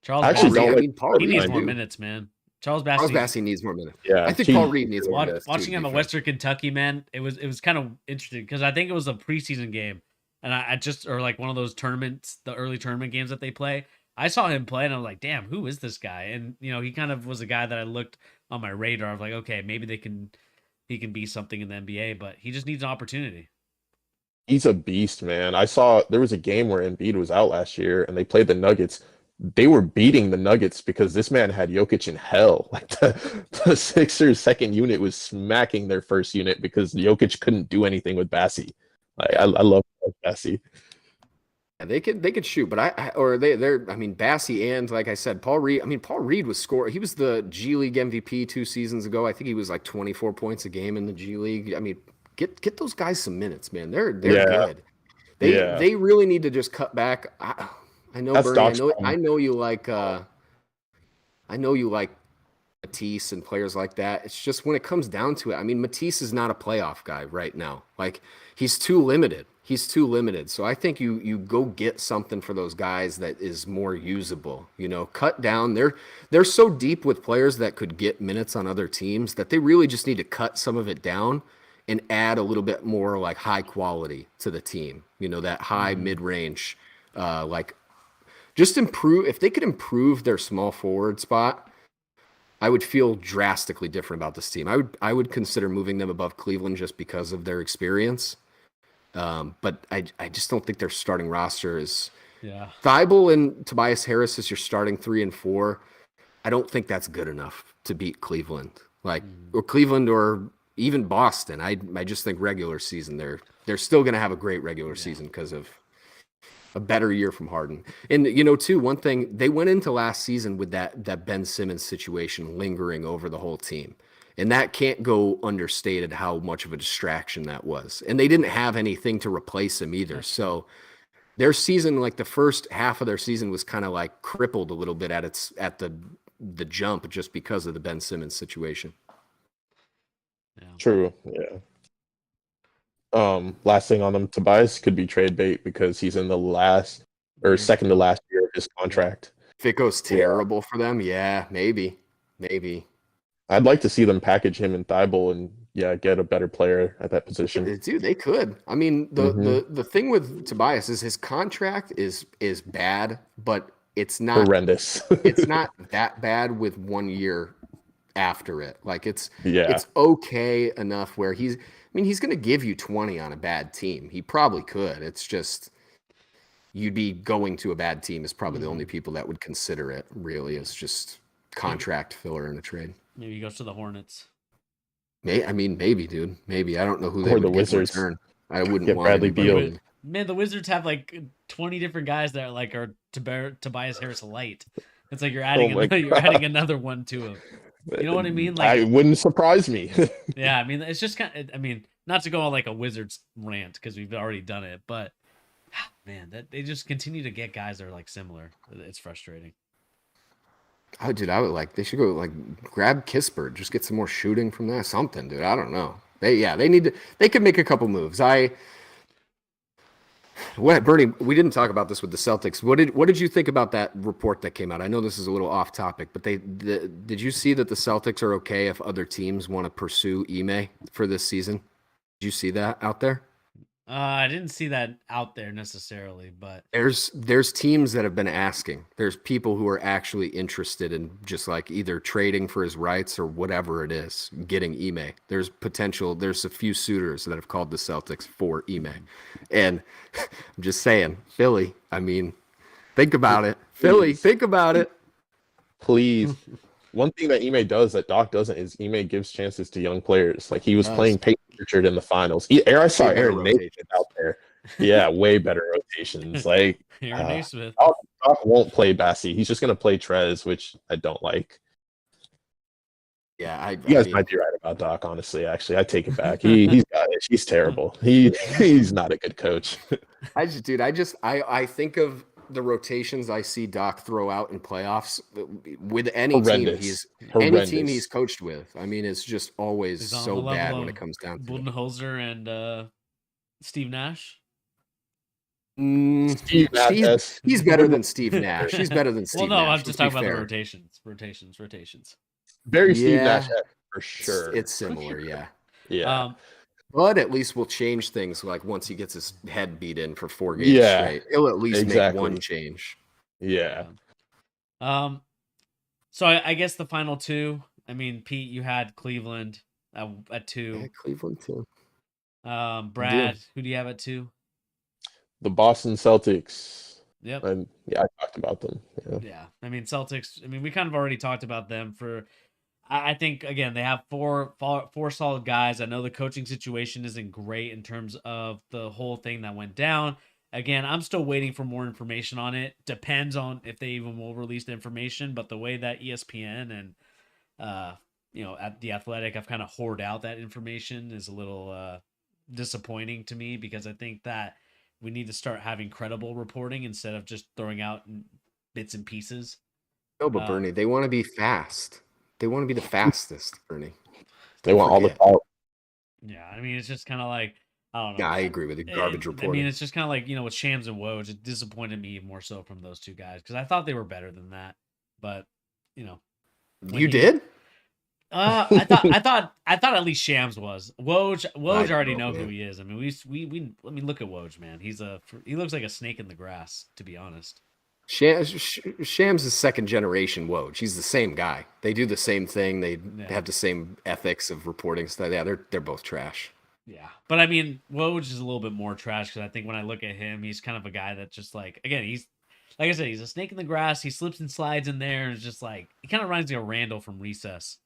Charles Bassey. Paul he Reed needs more minutes, man. Charles Bassey needs more minutes. Yeah, I think Paul Reed needs more minutes. Watching him at Western Kentucky, man, it was kind of interesting because I think it was a preseason game, and I just or like one of those tournaments, the early tournament games that they play. I saw him play, and I was like, "Damn, who is this guy?" And he kind of was a guy that I looked on my radar. I was like, "Okay, maybe he can be something in the NBA, but he just needs an opportunity." He's a beast, man. I saw there was a game where Embiid was out last year, and they played the Nuggets. They were beating the Nuggets because this man had Jokic in hell. Like the Sixers' second unit was smacking their first unit because Jokic couldn't do anything with Bassey. Like, I love Bassey. They could shoot, but Bassey and like I said, Paul Reed. I mean, Paul Reed was scoring. He was the G League MVP 2 seasons ago. I think he was like 24 points a game in the G League. I mean, get those guys some minutes, man. They're good. They really need to just cut back. I know, Bernie. I know you like. I know you like Matisse and players like that. It's just when it comes down to it. I mean, Matisse is not a playoff guy right now. Like, he's too limited. So I think you go get something for those guys that is more usable. Cut down. They're so deep with players that could get minutes on other teams that they really just need to cut some of it down and add a little bit more like high quality to the team. That high mid-range, like just improve. If they could improve their small forward spot, I would feel drastically different about this team. I would consider moving them above Cleveland just because of their experience. But I just don't think their starting roster is Thibault and Tobias Harris is your starting 3 and 4. I don't think that's good enough to beat Cleveland. like or Cleveland or even Boston. I just think regular season they're still going to have a great regular season because of a better year from Harden. And too, one thing they went into last season with that Ben Simmons situation lingering over the whole team. And that can't go understated how much of a distraction that was. And they didn't have anything to replace him either. So their season, like the first half of their season, was kind of like crippled a little bit at the jump just because of the Ben Simmons situation. Yeah. True. Yeah. Last thing on them, Tobias could be trade bait because he's in the last or second to last year of his contract. If it goes terrible for them, yeah, maybe. I'd like to see them package him and Thibault and get a better player at that position. Dude, they could. I mean, the thing with Tobias is his contract is bad, but it's not horrendous. It's not that bad with 1 year after it. Like it's okay enough where he's going to give you 20 on a bad team. He probably could. It's just you'd be going to a bad team is probably the only people that would consider it really as just contract filler in a trade. Maybe he goes to the Hornets. Maybe, dude. Maybe. I don't know who they or would the get Wizards. in return. I wouldn't Get want Bradley anybody. Beal. Man, the Wizards have like 20 different guys that are Tobias Harris light. It's like you're adding another one to him. You know what I mean? Like, it wouldn't surprise me. yeah, I mean, it's just kind of, not to go on like a Wizards rant because we've already done it, but man, that they just continue to get guys that are like similar. It's frustrating. Oh, dude, they should go grab Kispert, just get some more shooting from that, something, dude. I don't know. They could make a couple moves. Bernie, we didn't talk about this with the Celtics. What did you think about that report that came out? I know this is a little off topic, but did you see that the Celtics are okay if other teams want to pursue Ime for this season? Did you see that out there? I didn't see that out there necessarily, but there's teams that have been asking. There's people who are actually interested in just like either trading for his rights or whatever it is, getting Ime. There's a few suitors that have called the Celtics for Ime. And I'm just saying, Philly, think about it. Philly, think about it. Please. One thing that Ime does that Doc doesn't is Ime gives chances to young players. Like he was playing Peyton Pritchard in the finals. I saw Aaron Naismith out there. Yeah, way better rotations. Like Aaron Naismith. Doc won't play Bassie. He's just going to play Trez, which I don't like. Yeah, you guys might be right about Doc. Honestly, actually, I take it back. He's got it. He's terrible. He's not a good coach. I think of the rotations I see Doc throw out in playoffs with any team he's coached with. It's just always so bad when it comes down to Budenholzer and Steve Nash. Steve Nash. He's better than Steve Nash. He's better than Steve Nash. Well, no, I'm just talking about the rotations. Very Steve Nash for sure. It's similar, yeah. Yeah. But at least we'll change things like once he gets his head beat in for 4 games straight. He'll at least make one change. Yeah. So I guess the final two, Pete, you had Cleveland at 2. Yeah, Cleveland too. Brad, who do you have at 2? The Boston Celtics. Yep. And I talked about them. Yeah. Celtics, we kind of already talked about them for I think again they have four solid guys. I know the coaching situation isn't great in terms of the whole thing that went down. Again, I'm still waiting for more information on it. Depends on if they even will release the information. But the way that ESPN and at the Athletic have kind of hoarded out that information is a little disappointing to me because I think that we need to start having credible reporting instead of just throwing out bits and pieces. No, but Bernie, they want to be fast. They want to be the fastest, Bernie. They want all the power. Yeah, it's just kind of like, I don't know. Yeah, I agree with the garbage reporting. It's just kind of like, with Shams and Woj, it disappointed me more so from those two guys because I thought they were better than that. But, You did? I thought at least Shams was. Woj already know who he is. We look at Woj, man. He looks like a snake in the grass, to be honest. Shams is second generation Woj. He's the same guy. They do the same thing. They have the same ethics of reporting stuff. Yeah, they're both trash. Yeah, but Woj is a little bit more trash because I think when I look at him, he's kind of a guy that just he's like I said, he's a snake in the grass. He slips and slides in there, and it's just like he kind of reminds me of Randall from Recess.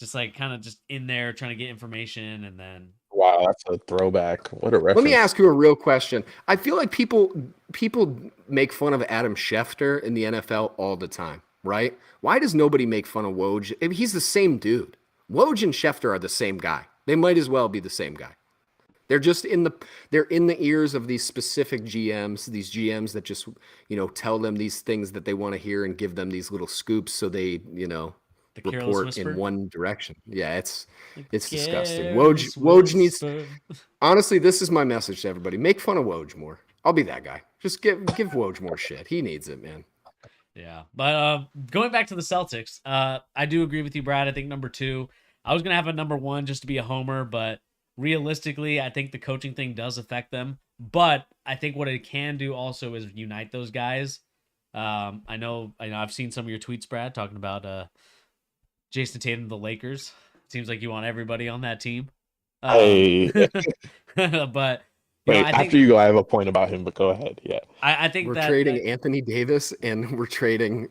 just like kind of just in there trying to get information, and then Wow, that's a throwback. What a reference. Let me ask you a real question. I feel like people make fun of Adam Schefter in the NFL all the time, right? Why does nobody make fun of Woj? I mean, he's the same dude. Woj and Schefter are the same guy. They might as well be the same guy. They're just in the ears of these specific GMs, these GMs that just, tell them these things that they want to hear and give them these little scoops so they, report in one direction. Yeah, it's disgusting. Woj needs. Honestly, this is my message to everybody: make fun of Woj more. I'll be that guy. Just give Woj more shit. He needs it, man. Yeah, but going back to the Celtics, I do agree with you, Brad. I think number 2. I was gonna have a number 1 just to be a homer, but realistically, I think the coaching thing does affect them. But I think what it can do also is unite those guys. I know I've seen some of your tweets, Brad, talking about Jason Tatum, the Lakers. Seems like you want everybody on that team. Hey. But wait, after you go, I have a point about him, but go ahead. Yeah. I think we're trading Anthony Davis and we're trading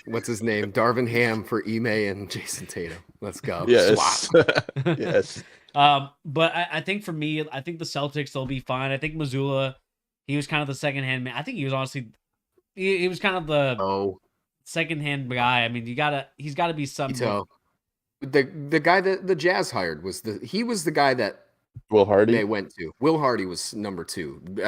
what's his name? Darvin Ham for Ime and Jason Tatum. Let's go. Yes. Swap. Yes. But I think for me, I think the Celtics, they'll be fine. I think Mazzulla, he was kind of the second-hand man. I think he was honestly, he was kind of the second-hand guy. I mean, he's got to be something. The guy that the Jazz hired he was the guy that Will Hardy they went to. Will Hardy was number 2.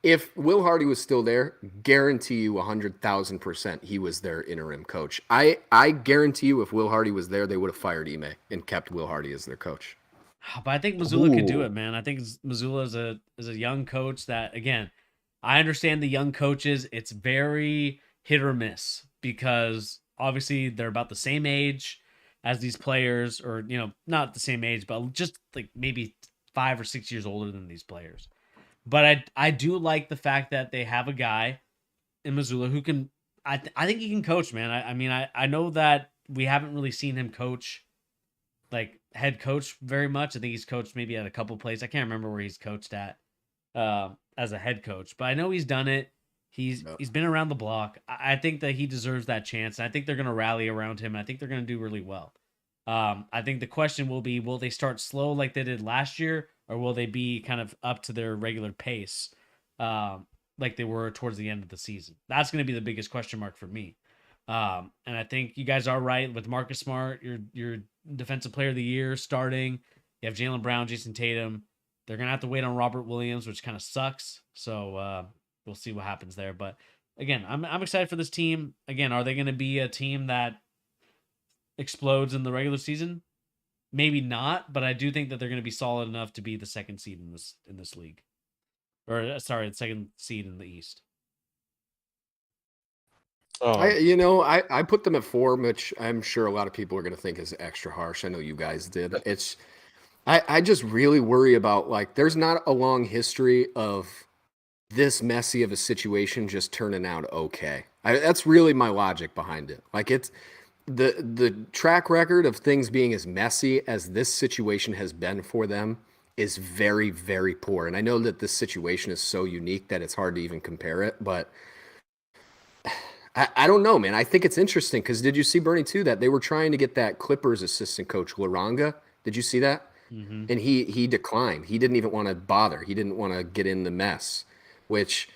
If Will Hardy was still there, guarantee you 100,000% he was their interim coach. I guarantee you if Will Hardy was there, they would have fired Ime and kept Will Hardy as their coach. But I think Mazzulla could do it, man. I think Mazzulla is a young coach that, again, I understand the young coaches. It's very hit or miss because obviously they're about the same age as these players, or not the same age, but just like maybe 5 or 6 years older than these players. But I do like the fact that they have a guy in Mazzulla who can. I think he can coach, man. I mean, I know that we haven't really seen him coach, like head coach, very much. I think he's coached maybe at a couple places. I can't remember where he's coached at as a head coach, but I know he's done it. He's been around the block. I think that he deserves that chance. And I think they're going to rally around him. I think they're going to do really well. I think the question will be, will they start slow like they did last year, or will they be kind of up to their regular pace like they were towards the end of the season? That's going to be the biggest question mark for me. And I think you guys are right with Marcus Smart, your defensive player of the year starting. You have Jaylen Brown, Jason Tatum. They're going to have to wait on Robert Williams, which kind of sucks. So we'll see what happens there. But again, I'm excited for this team. Again, are they going to be a team that explodes in the regular season? Maybe not, but I do think that they're going to be solid enough to be the second seed in this league. Or sorry, the second seed in the East. I put them at 4, which I'm sure a lot of people are going to think is extra harsh. I know you guys did. I just really worry about, like, there's not a long history of this messy of a situation just turning out okay. That's really my logic behind it. Like, it's the track record of things being as messy as this situation has been for them is very, very poor. And I know that this situation is so unique that it's hard to even compare it, but I don't know, man. I think it's interesting because did you see, Bernie, too, that they were trying to get that Clippers assistant coach, Laranga? Did you see that? Mm-hmm. And he declined. He didn't even want to bother. He didn't want to get in the mess, which,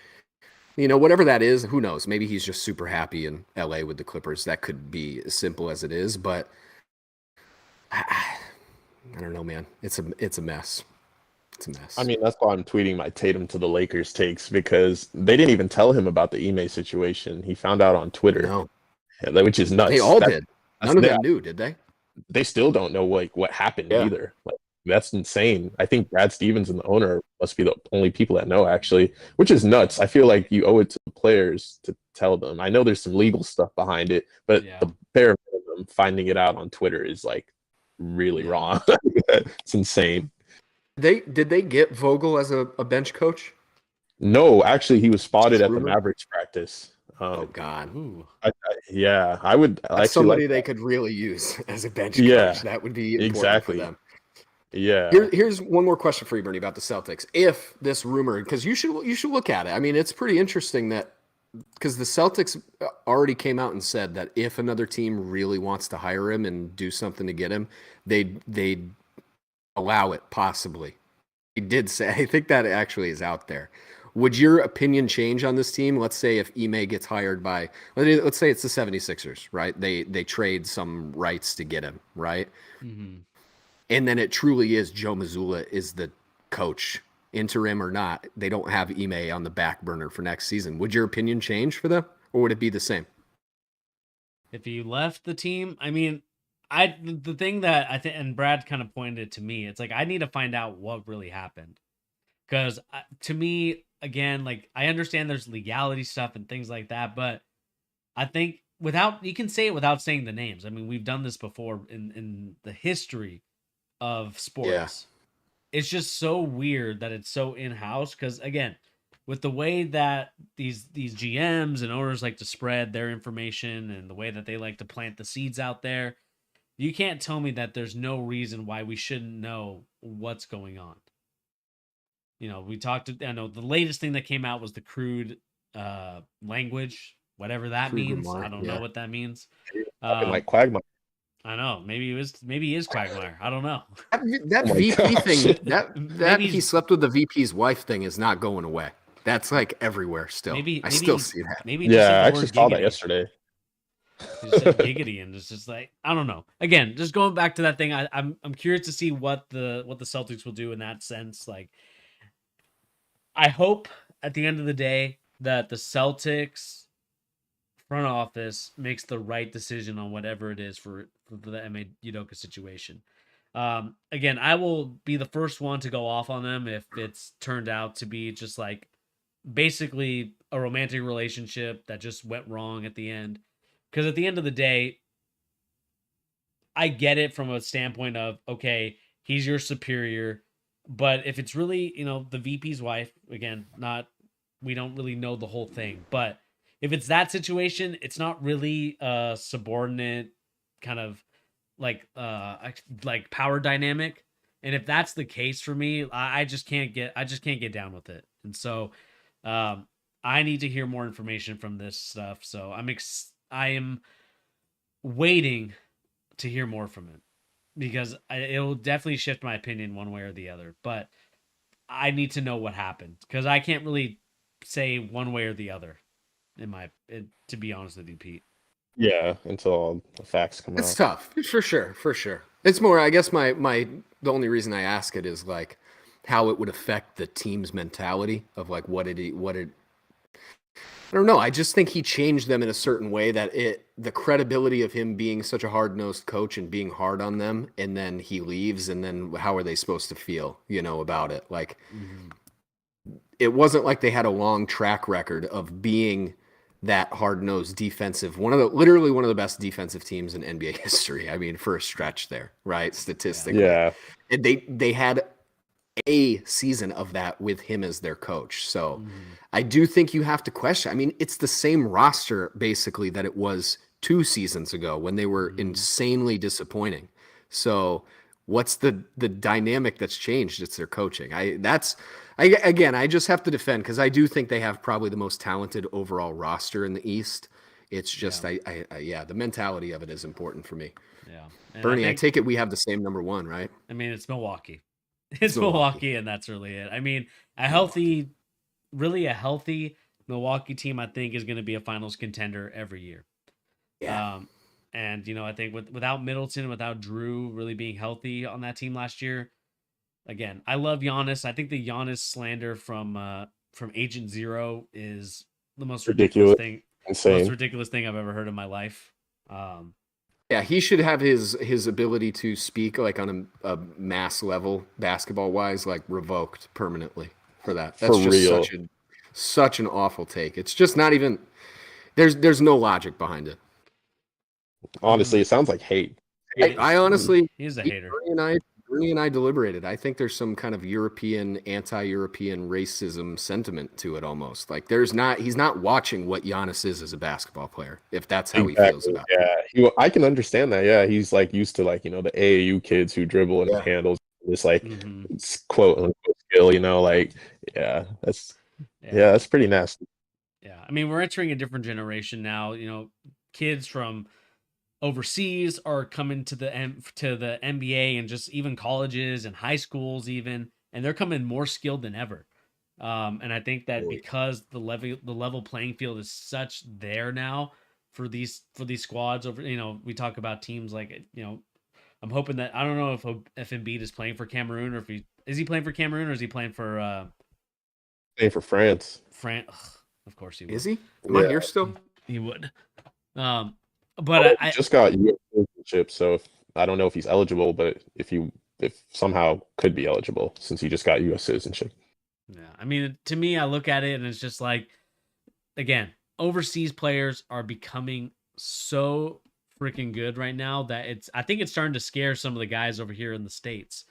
whatever that is, who knows? Maybe he's just super happy in LA with the Clippers. That could be as simple as it is, but I don't know, man. It's a mess. It's a mess. I mean, that's why I'm tweeting my Tatum to the Lakers takes, because they didn't even tell him about the Ime situation. He found out on Twitter, which is nuts. They all did. None of them knew, did they? They still don't know what happened either. Like, that's insane. I think Brad Stevens and the owner must be the only people that know, actually, which is nuts. I feel like you owe it to the players to tell them. I know there's some legal stuff behind it, but the bare minimum, finding it out on Twitter is like really wrong. It's insane. Did they get Vogel as a bench coach? No, actually, he was spotted at the Mavericks practice. Oh God! I would actually somebody they could really use as a bench coach. That would be important for them. Yeah. Here's one more question for you, Bernie, about the Celtics. If this rumor, because you should look at it. I mean, it's pretty interesting that because the Celtics already came out and said that if another team really wants to hire him and do something to get him, they'd allow it possibly. He did say, I think that actually is out there. Would your opinion change on this team? Let's say if Ime gets hired by, let's say it's the 76ers, right? They trade some rights to get him, right? Mm-hmm. And then it truly is Joe Mazzulla is the coach, interim or not. They don't have Ime on the back burner for next season. Would your opinion change for them, or would it be the same? If he left the team, I mean, the thing that I think, and Brad kind of pointed it to me, it's like I need to find out what really happened, because to me, again, like I understand there's legality stuff and things like that, but I think you can say it without saying the names. I mean, we've done this before in the history of sports. Yeah. It's just so weird that it's so in-house, because again, with the way that these GMs and owners like to spread their information and the way that they like to plant the seeds out there, you can't tell me that there's no reason why we shouldn't know what's going on. You know, I know the latest thing that came out was the crude language, whatever that Crude means. remark, I don't know what that means. Like Quagmire. I know. Maybe he is Quagmire. I don't know. That Oh VP gosh. thing, that he slept with the VP's wife thing is not going away. That's like everywhere still. I still see that. Maybe Yeah, I actually saw that yesterday. He just said giggity, and it's just like, I don't know. Again, just going back to that thing, I'm curious to see what the Celtics will do in that sense. Like, I hope at the end of the day that the Celtics front office makes the right decision on whatever it is for the Ime Udoka situation. Again, I will be the first one to go off on them if it's turned out to be just like basically a romantic relationship that just went wrong at the end. Because at the end of the day, I get it from a standpoint of, okay, he's your superior. But if it's really, the VP's wife, again, we don't really know the whole thing. But if it's that situation, it's not really a subordinate kind of like power dynamic. And if that's the case for me, I just can't get down with it. And so I need to hear more information from this stuff. So I am waiting to hear more from it, because it will definitely shift my opinion one way or the other. But I need to know what happened, because I can't really say one way or the other, to be honest with you, Pete. Yeah, until all the facts come out. It's tough, for sure. It's more, I guess the only reason I ask it is like how it would affect the team's mentality of like what it I don't know. I just think he changed them in a certain way that the credibility of him being such a hard-nosed coach and being hard on them, and then he leaves, and then how are they supposed to feel, about it? Like, It wasn't like they had a long track record of being that hard-nosed defensive, literally one of the best defensive teams in NBA history. I mean, for a stretch there, right? Statistically. Yeah. And they had a season of that with him as their coach. So I do think you have to question. I mean, it's the same roster basically that it was 2 seasons ago when they were insanely disappointing. So what's the dynamic that's changed? It's their coaching. I just have to defend, because I do think they have probably the most talented overall roster in the East. It's just, the mentality of it is important for me. Yeah. And Bernie, I take it we have the same number 1, right? I mean, it's Milwaukee. It's Milwaukee, and that's really it. I mean, a healthy Milwaukee team, I think, is going to be a finals contender every year. Yeah. And, I think without Middleton, without Drew really being healthy on that team last year, again, I love Giannis. I think the Giannis slander from Agent Zero is the most ridiculous thing. Insane. Most ridiculous thing I've ever heard in my life. Yeah, he should have his ability to speak like on a mass level, basketball wise, like revoked permanently for that. That's for just real. such an awful take. It's just not even. There's no logic behind it. Honestly, it sounds like hate. I honestly, he's a hater. Bernie and I deliberated. I think there's some kind of anti-European racism sentiment to it almost. Like he's not watching what Giannis is as a basketball player, if that's how he feels about it. Yeah, I can understand that. Yeah, he's like used to the AAU kids who dribble and handles this quote unquote skill, that's that's pretty nasty. Yeah, I mean, we're entering a different generation now. Kids from overseas are coming to the NBA and just even colleges and high schools even, and they're coming more skilled than ever. And I think that because the level playing field is such there now for these squads over, we talk about teams like, I'm hoping that, I don't know if Embiid is playing for Cameroon, or if is he playing for Cameroon, or is he playing for France? Of course he would. Is he? Am I here still? He would. But I just got U.S. citizenship, so I don't know if he's eligible, but if somehow could be eligible since he just got U.S. citizenship. Yeah, I mean, to me, I look at it and it's just like, again, overseas players are becoming so freaking good right now that I think it's starting to scare some of the guys over here in the States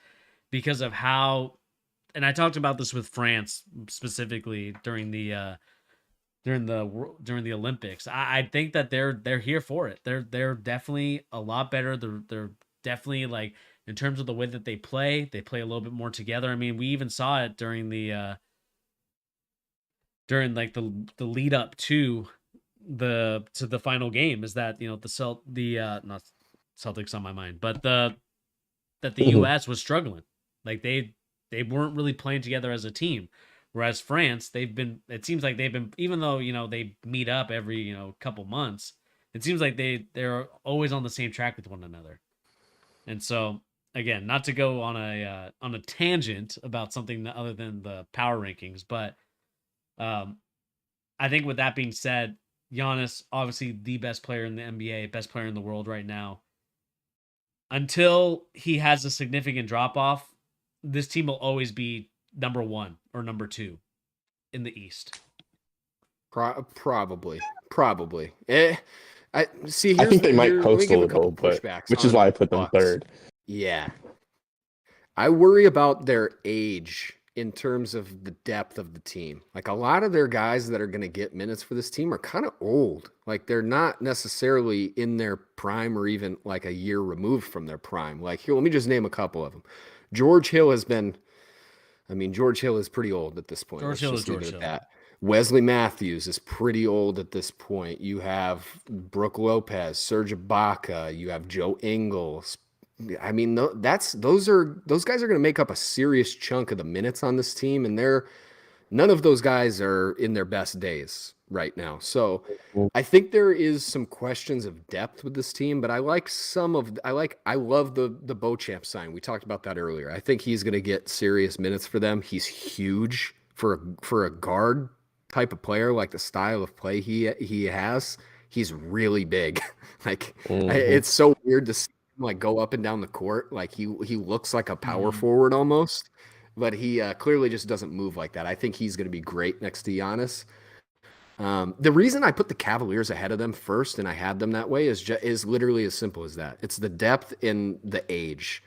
because of how, and I talked about this with France specifically during the Olympics. I think that they're here for it. They're definitely a lot better. They're definitely, like, in terms of the way that they play a little bit more together. I mean, we even saw it during the lead up to the final game, is that, not Celtics on my mind, but the US was struggling. Like, they weren't really playing together as a team. Whereas France, it seems like they've been, even though, they meet up every, couple months, it seems like they're always on the same track with one another. And so, again, not to go on a tangent about something other than the power rankings, but I think with that being said, Giannis, obviously the best player in the NBA, best player in the world right now. Until he has a significant drop off, this team will always be number 1 or number 2 in the East. Probably. I think they might coast a little, which is why I put them third. Yeah. I worry about their age in terms of the depth of the team. Like, a lot of their guys that are going to get minutes for this team are kind of old. Like, they're not necessarily in their prime or even like a year removed from their prime. Like, here, let me just name a couple of them. George Hill is pretty old at this point. George Hill is George Hill. That. Wesley Matthews is pretty old at this point. You have Brook Lopez, Serge Ibaka. You have Joe Ingles. I mean, those guys are going to make up a serious chunk of the minutes on this team, and none of those guys are in their best days right now. So I think there is some questions of depth with this team, but I love the Beauchamp sign. We talked about that earlier. I think he's going to get serious minutes for them. He's huge for a guard type of player, like the style of play he has. He's really big. Like, it's so weird to see him, like, go up and down the court. Like, he looks like a power forward almost, but he clearly just doesn't move like that. I think he's going to be great next to Giannis. The reason I put the Cavaliers ahead of them first, and I had them that way, is literally as simple as that. It's the depth and the age.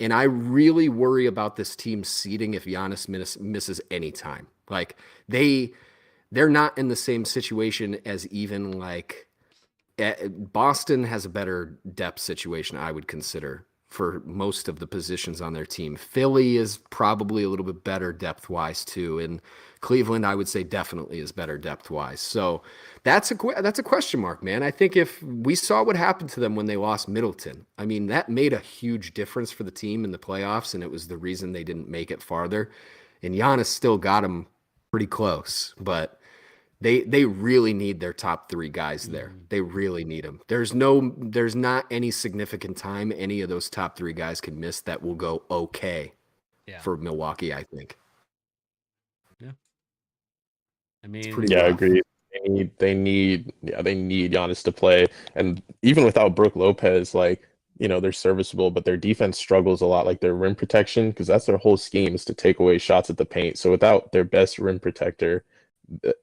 And I really worry about this team seeding if Giannis misses any time. Like, they're not in the same situation as even, like, Boston has a better depth situation, I would consider, for most of the positions on their team. Philly is probably a little bit better depth-wise too, and Cleveland, I would say, definitely is better depth-wise. So that's a question mark, man. I think if we saw what happened to them when they lost Middleton, I mean, that made a huge difference for the team in the playoffs, and it was the reason they didn't make it farther. And Giannis still got them pretty close, but they really need their top 3 guys there. They really need them. There's not any significant time any of those top 3 guys can miss that will go okay for Milwaukee, I think. Yeah. I mean, I agree. They need Giannis to play, and even without Brook Lopez, like, they're serviceable, but their defense struggles a lot, like their rim protection, because that's their whole scheme, is to take away shots at the paint. So without their best rim protector,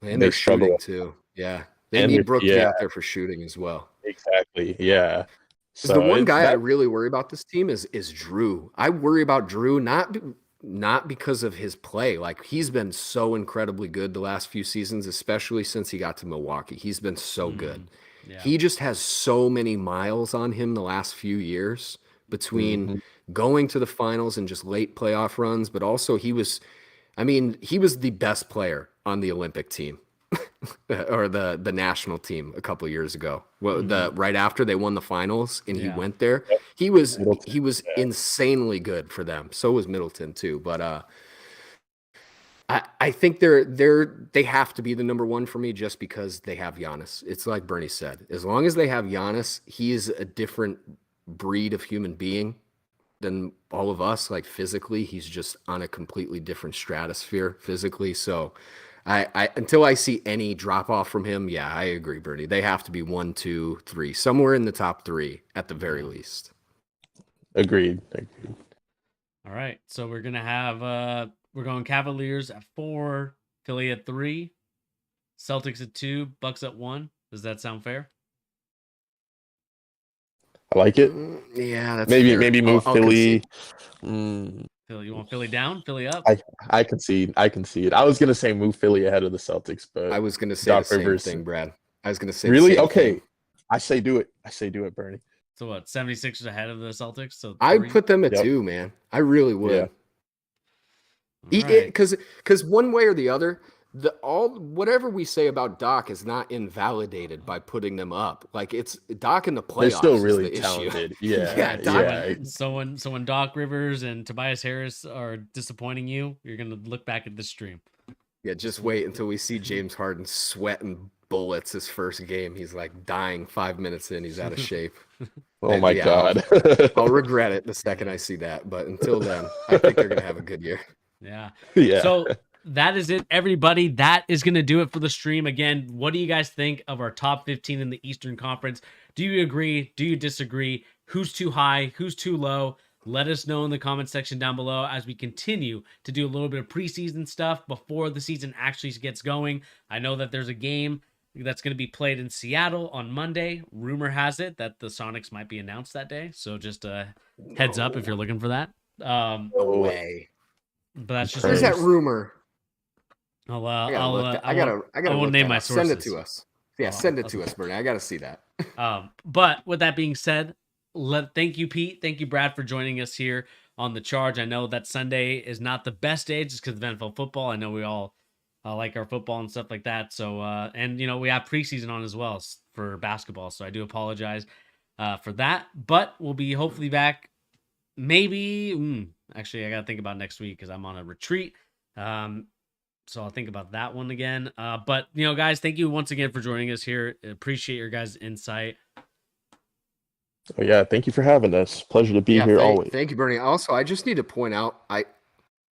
and they struggle too. Yeah, they need Brook to be out there for shooting as well. Exactly. Yeah. So the one guy I really worry about this team is Drew. I worry about Drew not because of his play. Like, he's been so incredibly good the last few seasons, especially since he got to Milwaukee. He's been so good. Yeah. He just has so many miles on him the last few years between going to the finals and just late playoff runs, but also he was the best player on the Olympic team. or the national team a couple years ago. Well, right after they won the finals and he went there, he was insanely good for them. So was Middleton too. But I think they have to be the number one for me just because they have Giannis. It's like Bernie said, as long as they have Giannis, he is a different breed of human being than all of us. Like physically, he's just on a completely different stratosphere physically. So I until I see any drop off from him, yeah, I agree, Bernie. They have to be 1, 2, 3, somewhere in the top 3 at the very least. Agreed. All right, so we're gonna have we're going Cavaliers at 4, Philly at 3, Celtics at 2, Bucks at 1. Does that sound fair? I like it. Yeah, that's maybe fair. maybe move Philly. Philly, you want Philly down? Philly up? I can see it. I was gonna say move Philly ahead of the Celtics, but I was gonna say Doc the Rivers. Same thing, Brad. I was gonna say really the same okay. Thing. I say do it, Bernie. So what? 76ers ahead of the Celtics. So I'd put them at 2, man. I really would. Because one way or the other, whatever we say about Doc is not invalidated by putting them up. Like it's Doc in the playoffs. They're still really is the talented. Issue. Yeah. So when Doc Rivers and Tobias Harris are disappointing you, you're gonna look back at this stream. Yeah, just wait until we see James Harden sweating bullets his first game. He's like dying 5 minutes in. He's out of shape. Oh my God. I'll regret it the second I see that. But until then, I think they're gonna have a good year. Yeah. Yeah. So that is it, everybody. That is going to do it for the stream. Again, what do you guys think of our top 15 in the Eastern Conference? Do you agree? Do you disagree? Who's too high? Who's too low? Let us know in the comment section down below as we continue to do a little bit of preseason stuff before the season actually gets going. I know that there's a game that's going to be played in Seattle on Monday. Rumor has it that the Sonics might be announced that day. So just a heads up if you're looking for that. No way. But that's just where's that rumor? I gotta name my sources. Send it to us. Yeah, send it to us, Bernie. I gotta see that. But with that being said, thank you, Pete. Thank you, Brad, for joining us here on the Charge. I know that Sunday is not the best day just because of NFL football. I know we all like our football and stuff like that. So and we have preseason on as well for basketball. So I do apologize for that. But we'll be hopefully back. Maybe actually I gotta think about next week because I'm on a retreat. So I'll think about that one again. But guys, thank you once again for joining us here. Appreciate your guys' insight. Oh yeah, thank you for having us. Pleasure to be here always. Thank you, Bernie. Also, I just need to point out,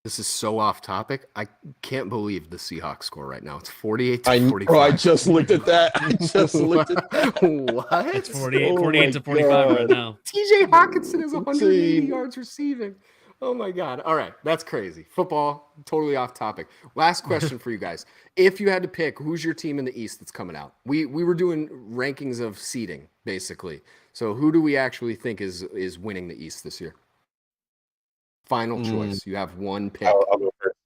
this is so off topic. I can't believe the Seahawks score right now. It's 48-45. I just looked at that. What? It's 48-45 right now. TJ Hawkinson is 180 yards receiving. Oh my God. All right. That's crazy. Football, totally off topic. Last question for you guys. If you had to pick, who's your team in the East that's coming out? We were doing rankings of seeding, basically. So who do we actually think is winning the East this year? Final choice. You have one pick. I'll go first.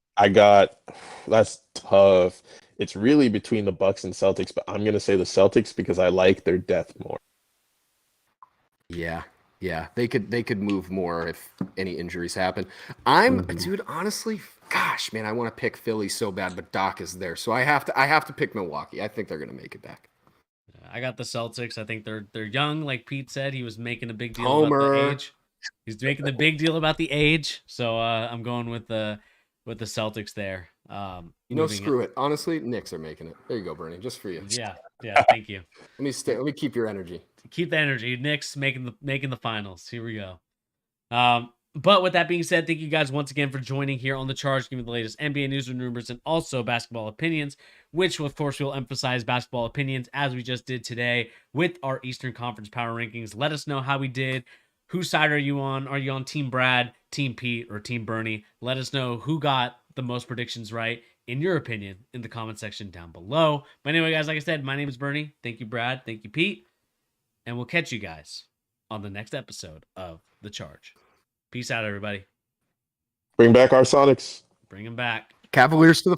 That's tough. It's really between the Bucks and Celtics, but I'm gonna say the Celtics because I like their depth more. Yeah, they could move more if any injuries happen. Dude, honestly, gosh, man, I want to pick Philly so bad, but Doc is there, so I have to pick Milwaukee. I think they're gonna make it back. I got the Celtics. I think they're young, like Pete said. He was making a big deal about the age. He's making the big deal about the age, so I'm going with the Celtics there. Screw it. Honestly, Knicks are making it. There you go, Bernie, just for you. Yeah. Thank you. Let me keep your energy. Keep the energy. Knicks making the finals. Here we go. But with that being said, thank you guys once again for joining here on The Charge, giving the latest NBA news and rumors and also basketball opinions, which of course we'll emphasize basketball opinions as we just did today with our Eastern Conference power rankings. Let us know how we did. Whose side are you on? Are you on Team Brad, Team Pete, or Team Bernie? Let us know who got the most predictions right, in your opinion, in the comment section down below. But anyway, guys, like I said, my name is Bernie. Thank you, Brad. Thank you, Pete. And we'll catch you guys on the next episode of The Charge. Peace out, everybody. Bring back our Sonics. Bring them back. Cavaliers to the